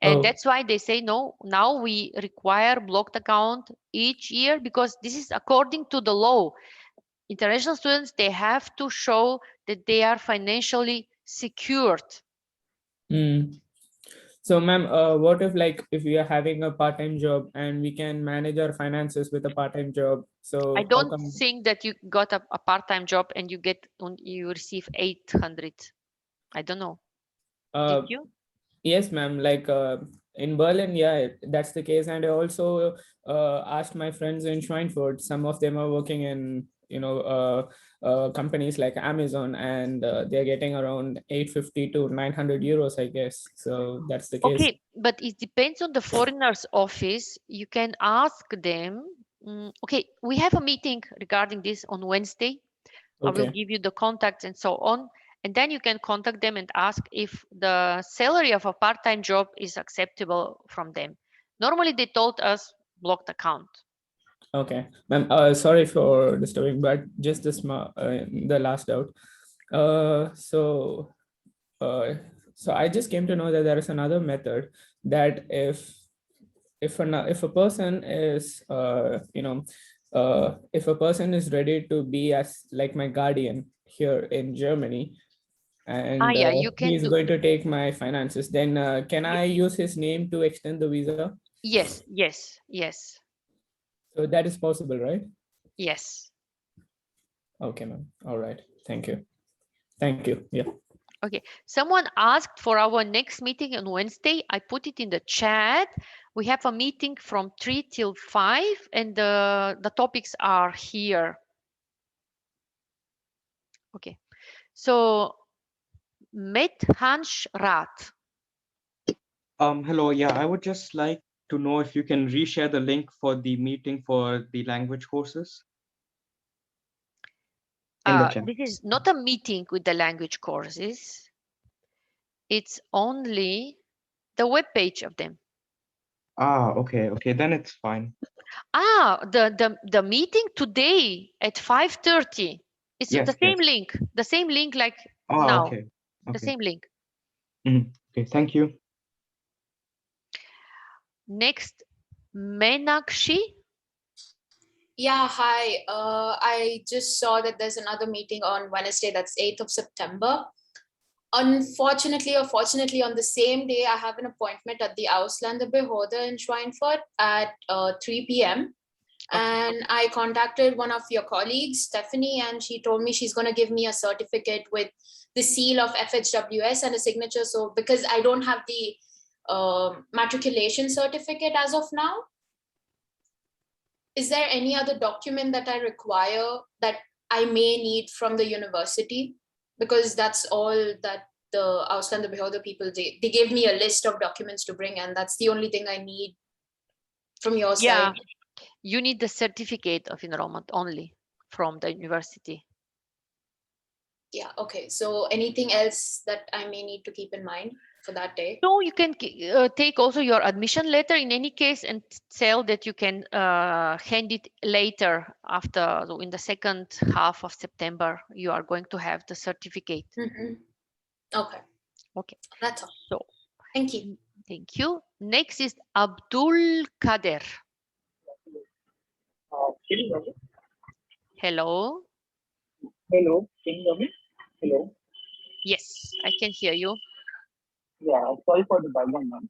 And that's why they say, no, now we require blocked account each year because this is according to the law. International students, they have to show that they are financially secured. So ma'am, what if we are having a part-time job and we can manage our finances with a part-time job? So I don't think that you got a part-time job and you receive 800. I don't know. Did you? Yes, ma'am. in Berlin, yeah, that's the case. And I also asked my friends in Schweinfurt. Some of them are working in, companies like Amazon, and they're getting around 850 to 900 euros, I guess. So that's the case. Okay, but it depends on the foreigners office. You can ask them. Okay, we have a meeting regarding this on Wednesday. I will Okay. give you the contacts and so on. And then you can contact them and ask if the salary of a part-time job is acceptable from them. Normally they told us blocked account. Okay, ma'am, sorry for disturbing, but just the last doubt. So I just came to know that there is another method that if a person is if a person is ready to be as like my guardian here in Germany, and Yeah, you can he's do. going to take my finances, then can I use his name to extend the visa? Yes, yes, yes. So that is possible, right? Yes. Okay, ma'am. All right. Thank you. Thank you. Yeah. Okay. Someone asked for our next meeting on Wednesday. I put it in the chat. We have a meeting from 3 till 5, and the topics are here. Okay. So, Met Hans Rat. Hello. Yeah, I would just like to know if you can reshare the link for the meeting for the language courses in the chat. This is not a meeting with the language courses. It's only the web page of them. Ah, okay. Okay, then it's fine. The meeting today at 5:30. It's Yes, the same yes. link. The same link like Ah, now. okay. The Okay. same link. Okay, thank you. Next, Menakshi. Yeah, hi. I just saw that there's another meeting on Wednesday, that's 8th of September. Unfortunately or fortunately, on the same day, I have an appointment at the Ausländerbehörde in Schweinfurt at 3 p.m. And I contacted one of your colleagues, Stephanie, and she told me she's going to give me a certificate with the seal of FHWS and a signature. So because I don't have the matriculation certificate as of now, is there any other document that I require that I may need from the university? Because that's all that the Ausländerbehörde people, they gave me a list of documents to bring, and that's the only thing I need from your Yeah, side. you need the certificate of enrollment only from the university. Yeah, okay. So anything else that I may need to keep in mind for that day? No, you can take also your admission letter in any case and tell that you can hand it later after, so in the second half of September, you are going to have the certificate. Okay. Okay. That's all. So, thank you. Thank you. Next is Abdul Kader. Hello. Hello, can you hear me? Hello. Yes, I can hear you. Yeah, sorry for the background, ma'am.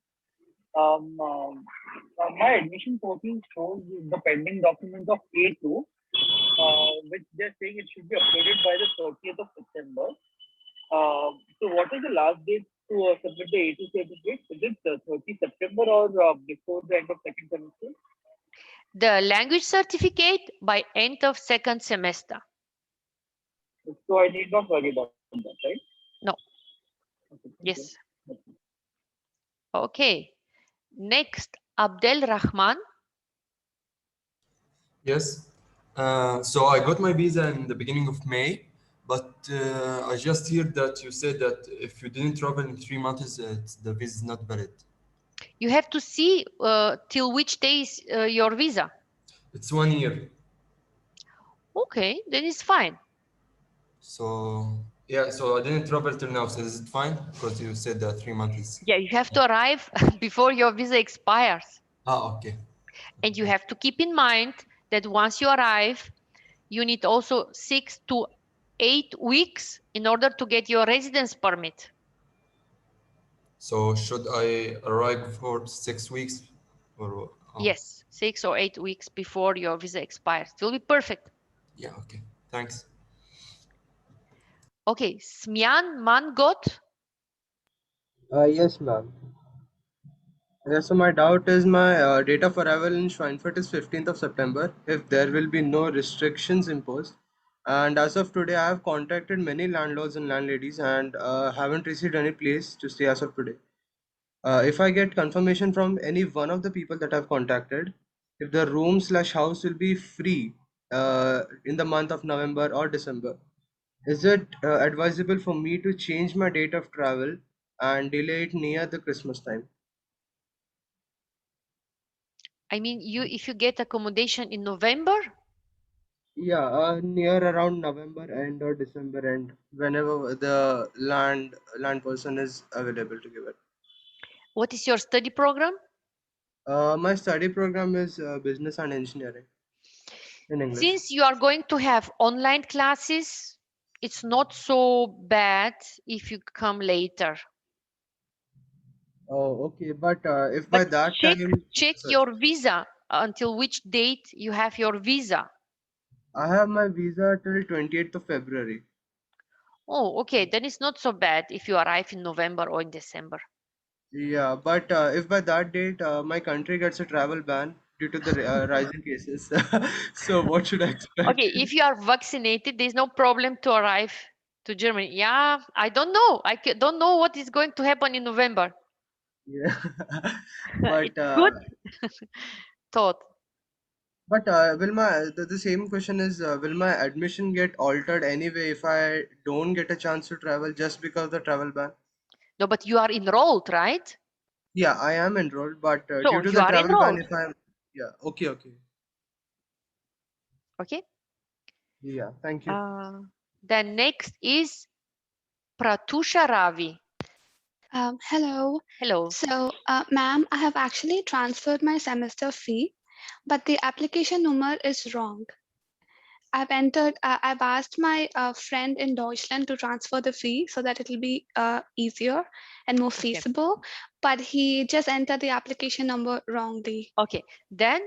My admission portal shows the pending document of A2, which they're saying it should be uploaded by the 30th of September. So what is the last date to submit the A2 certificate? Is it 30 September or before the end of second semester? The language certificate by end of second semester. So I need not worry about that, right? No. Okay, yes. Okay. Next, Abdel Rahman. Yes. So I got my visa in the beginning of May, but I just heard that you said that if you didn't travel in 3 months, the visa is not valid. You have to see till which day is your visa. It's 1 year. Okay, then it's fine. So yeah, so I didn't travel till now. So is it fine? Because you said that 3 months. Yeah, you have to arrive before your visa expires. Ah, okay. And you have to keep in mind that once you arrive, you need also 6 to 8 weeks in order to get your residence permit. So should I arrive for 6 weeks? Or Yes, 6 or 8 weeks before your visa expires. It will be perfect. Yeah, okay. Thanks. Okay, Smyan Mangot. Yes, ma'am. Yeah, so my doubt is my date of arrival in Schweinfurt is 15th of September, if there will be no restrictions imposed. And as of today, I have contacted many landlords and landladies and haven't received any place to stay as of today. If I get confirmation from any one of the people that I've contacted, if the room slash house will be free in the month of November or December, is it advisable for me to change my date of travel and delay it near the Christmas time? I mean, if you get accommodation in November, Yeah, near around November end or December end, whenever the land person is available to give it. what is your study program? My study program is business and engineering in English. Since you are going to have online classes, it's not so bad if you come later. Oh, okay. But if by But that time, check sorry, your visa until which date you have your visa. I have my visa till 28th of February. Oh, okay. Then it's not so bad if you arrive in November or in December. Yeah, but if by that date my country gets a travel ban due to the rising cases, so what should I expect? Okay, if you are vaccinated, there's no problem to arrive to Germany. Yeah, I don't know. Don't know what is going to happen in November. Yeah, It's but good thought. but will the same question is will my admission get altered anyway if I don't get a chance to travel just because of the travel ban? No, but you are enrolled, right? Yeah, I am enrolled, but due So to you the are travel ban, enrolled. if I'm yeah, okay. Okay. Yeah, thank you. Then next is Pratusha Ravi. Hello. Hello. So, ma'am, I have actually transferred my semester fee, but the application number is wrong. I've asked my friend in Deutschland to transfer the fee so that it'll be easier and more feasible, but he just entered the application number wrongly. Okay, then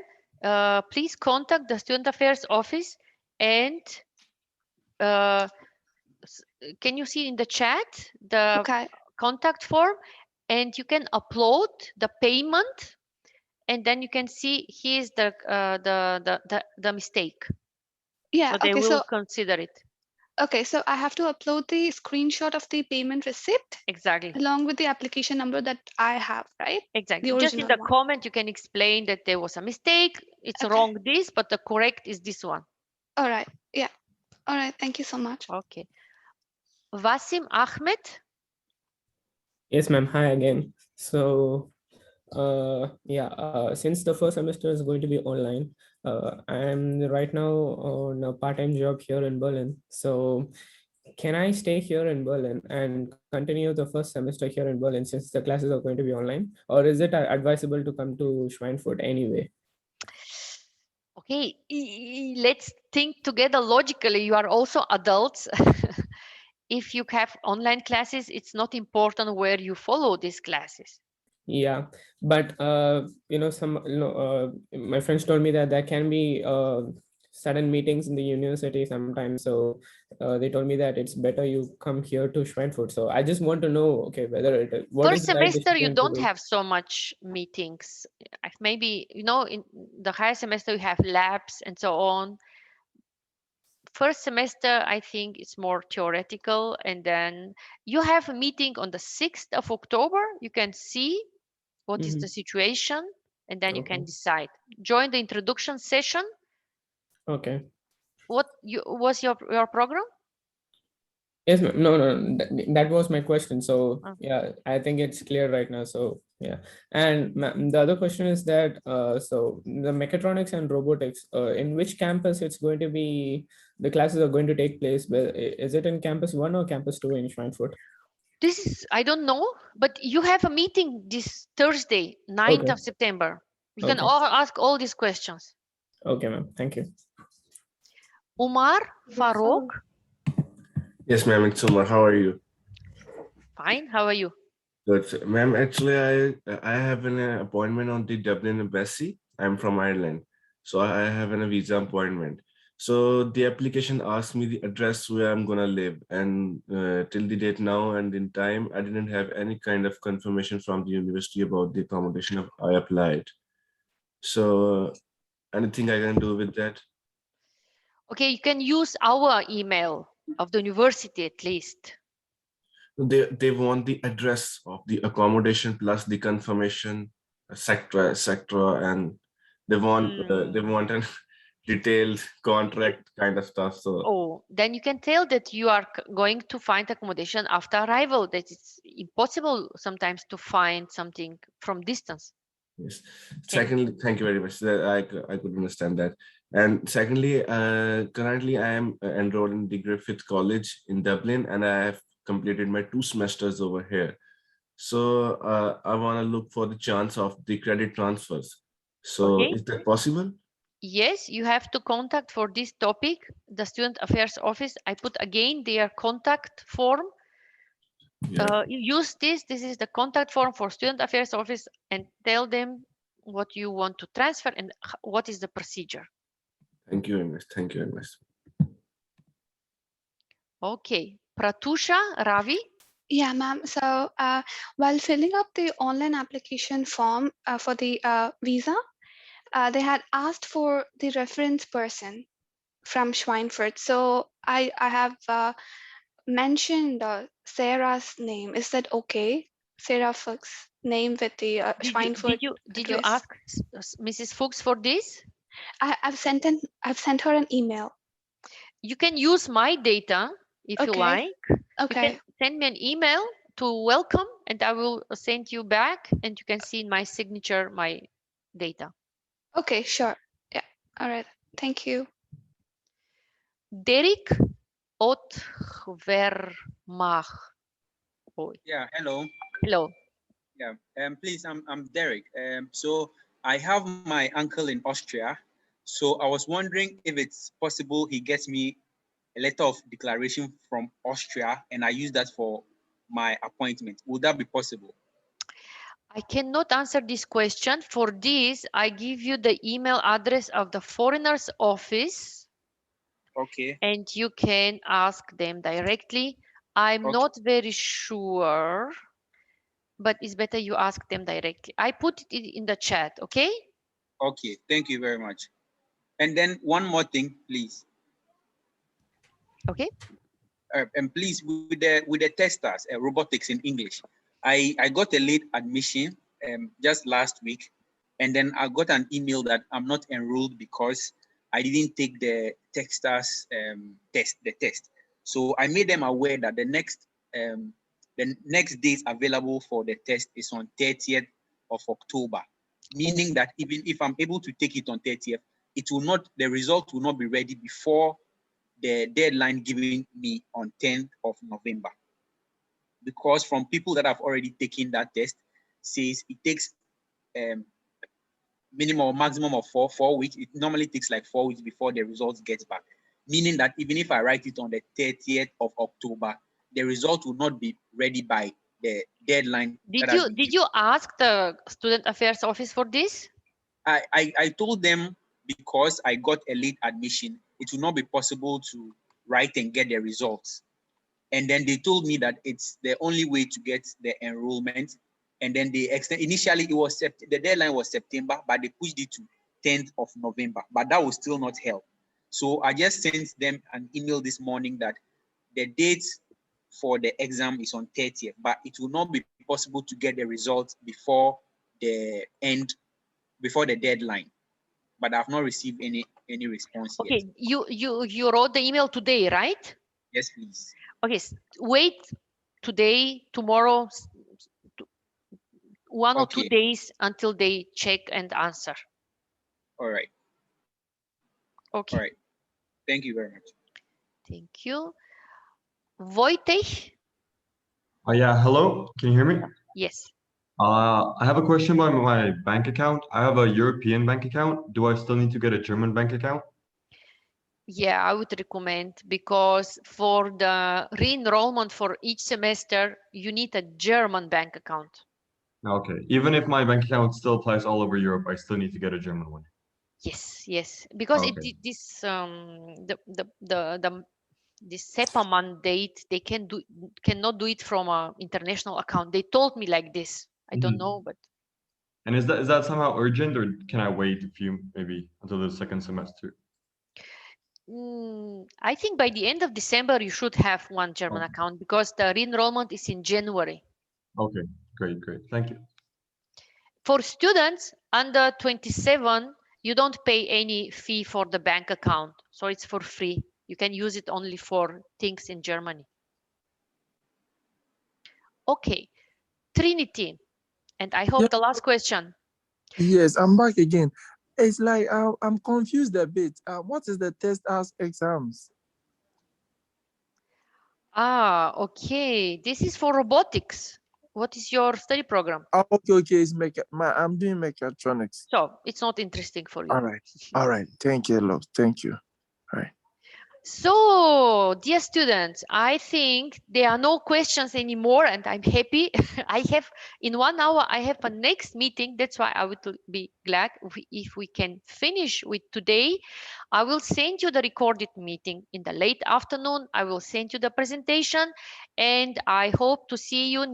please contact the Student Affairs Office and can you see in the chat the contact form, and you can upload the payment, and then you can see here's the mistake. Yeah, So they okay, will so consider it. okay, so I have to upload the screenshot of the payment receipt Exactly. along with the application number that I have, right? Exactly. The Just in original the one. comment, you can explain that there was a mistake. It's wrong this, but the correct is this one. All right. Yeah. All right. Thank you so much. Okay. Wasim Ahmed. Yes, ma'am. Hi again. So, since the first semester is going to be online, I'm right now on a part-time job here in Berlin. So, can I stay here in Berlin and continue the first semester here in Berlin since the classes are going to be online? Or is it advisable to come to Schweinfurt anyway? Okay, let's think together logically. You are also adults. If you have online classes, it's not important where you follow these classes. Yeah, but my friends told me that there can be sudden meetings in the university sometimes. So they told me that it's better you come here to Schweinfurt. So I just want to know, okay, whether what First is the right semester, you decision to don't do? have so much meetings. Maybe, in the higher semester, you have labs and so on. First semester, I think it's more theoretical. And then you have a meeting on the 6th of October. You can see what is the situation, and then you can decide. Join the introduction session. Okay. What was your program? Yes, ma'am. No, that was my question. So yeah, I think it's clear right now. So yeah, and the other question is that so the mechatronics and robotics, in which campus it's going to be? The classes are going to take place. Is it in campus 1 or campus 2 in Schweinfurt? This is, I don't know, but you have a meeting this Thursday, 9th of September. You can ask all these questions. Okay, ma'am. Thank you. Umar Farouk. Yes, ma'am, it's Umar. How are you? Fine. How are you? Good. Ma'am, actually, I have an appointment on the Dublin Embassy. I'm from Ireland. So I have a visa appointment. So the application asked me the address where I'm gonna live, and till the date now and in time, I didn't have any kind of confirmation from the university about the accommodation I applied. So anything I can do with that? Okay, you can use our email of the university at least. They want the address of the accommodation plus the confirmation, etc., and they want a detailed contract kind of stuff. So Oh, then you can tell that you are going to find accommodation after arrival, that it's impossible sometimes to find something from distance. yes. Secondly, thank you very much. I could understand that. And secondly, currently I am enrolled in the Griffith College in Dublin, and I have completed my 2 semesters over here. So I want to look for the chance of the credit transfers. So Okay. is that possible? Yes, you have to contact for this topic the Student Affairs Office. I put again their contact form. Yeah. You use this. This is the contact form for Student Affairs Office, and tell them what you want to transfer and what is the procedure. Thank you very much. Thank you very much. Okay, Pratusha, Ravi. Yeah, ma'am. So while filling up the online application form for the visa, they had asked for the reference person from Schweinfurt. So I have mentioned Sarah's name. Is that okay? Sarah Fuchs' name with the Schweinfurt Did you address. ask Mrs. Fuchs for this? I've sent her an email. You can use my data if you Okay. like. Okay. You can send me an email to welcome, and I will send you back, and you can see in my signature my data. Okay, sure. Yeah. All right. Thank you. Derek Otvermach. Yeah, hello. Hello. Yeah, please, I'm Derek. So I have my uncle in Austria. So I was wondering if it's possible he gets me a letter of declaration from Austria and I use that for my appointment. Would that be possible? I cannot answer this question. For this, I give you the email address of the foreigners office. Okay. And you can ask them directly. I'm not very sure, but it's better you ask them directly. I put it in the chat, okay? Okay, thank you very much. And then one more thing, please. Okay. And please, with the testers, robotics in English, I got a late admission just last week, and then I got an email that I'm not enrolled because I didn't take the testers test. So I made them aware that the next days available for the test is on 30th of October, meaning that even if I'm able to take it on 30th, the result will not be ready before the deadline given me on 10th of November. Because from people that have already taken that test, says it takes minimum or maximum of four weeks. It normally takes like 4 weeks before the results get back. Meaning that even if I write it on the 30th of October, the result will not be ready by the deadline. Did you ask the Student Affairs Office for this? I told them because I got a late admission, it will not be possible to write and get the results. And then they told me that it's the only way to get the enrollment. And then they initially it was the deadline was September, but they pushed it to 10th of November. But that will still not help. So I just sent them an email this morning that the date for the exam is on 30th, but it will not be possible to get the results before the deadline. But I've not received any response yet. Okay, you wrote the email today, right? Yes, please. Okay, wait today, tomorrow, 1 or 2 days until they check and answer. All right. Okay. All right. Thank you very much. Thank you. Wojtek? Yeah, hello. Can you hear me? Yes. I have a question about my bank account. I have a European bank account. Do I still need to get a German bank account? Yeah, I would recommend, because for the re-enrollment for each semester, you need a German bank account. Okay. Even if my bank account still applies all over Europe, I still need to get a German one. Yes, yes, because Okay. this this SEPA mandate, they cannot do it from an international account. They told me like this. I don't know, but. And is that somehow urgent, or can I wait a few, maybe until the second semester? I think by the end of December you should have one German account, because the re-enrollment is in January. Okay, great, thank you. For students under 27, you don't pay any fee for the bank account, so it's for free. You can use it only for things in Germany. Okay, Trinity, and I hope the last question. Yes, I'm back again. It's like I'm confused a bit. What is the test as exams? Okay. This is for robotics. What is your study program? Oh, okay. It's I'm doing mechatronics. So it's not interesting for you. All right. Thank you, love. Thank you. All right. So, dear students, I think there are no questions anymore, and I'm happy. In 1 hour, I have a next meeting. That's why I would be glad if we can finish with today. I will send you the recorded meeting in the late afternoon. I will send you the presentation, and I hope to see you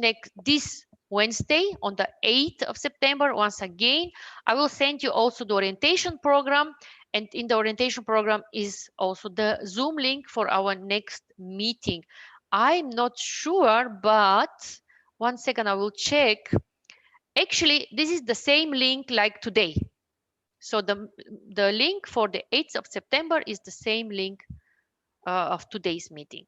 this Wednesday on the 8th of September. Once again, I will send you also the orientation program. And in the orientation program is also the Zoom link for our next meeting. I'm not sure, but 1 second, I will check. Actually, this is the same link like today. So the link for the 8th of September is the same link of today's meeting.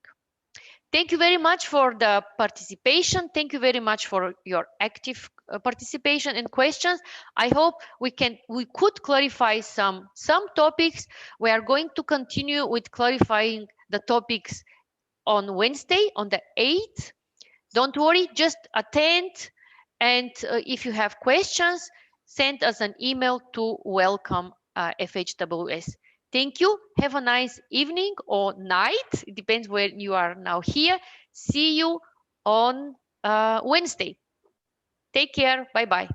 Thank you very much for the participation. Thank you very much for your active participation and questions. I hope we could clarify some topics. We are going to continue with clarifying the topics on Wednesday, on the 8th. Don't worry, just attend. And if you have questions, send us an email to welcome FHWS. Thank you. Have a nice evening or night. It depends when you are now here. See you on Wednesday. Take care. Bye-bye.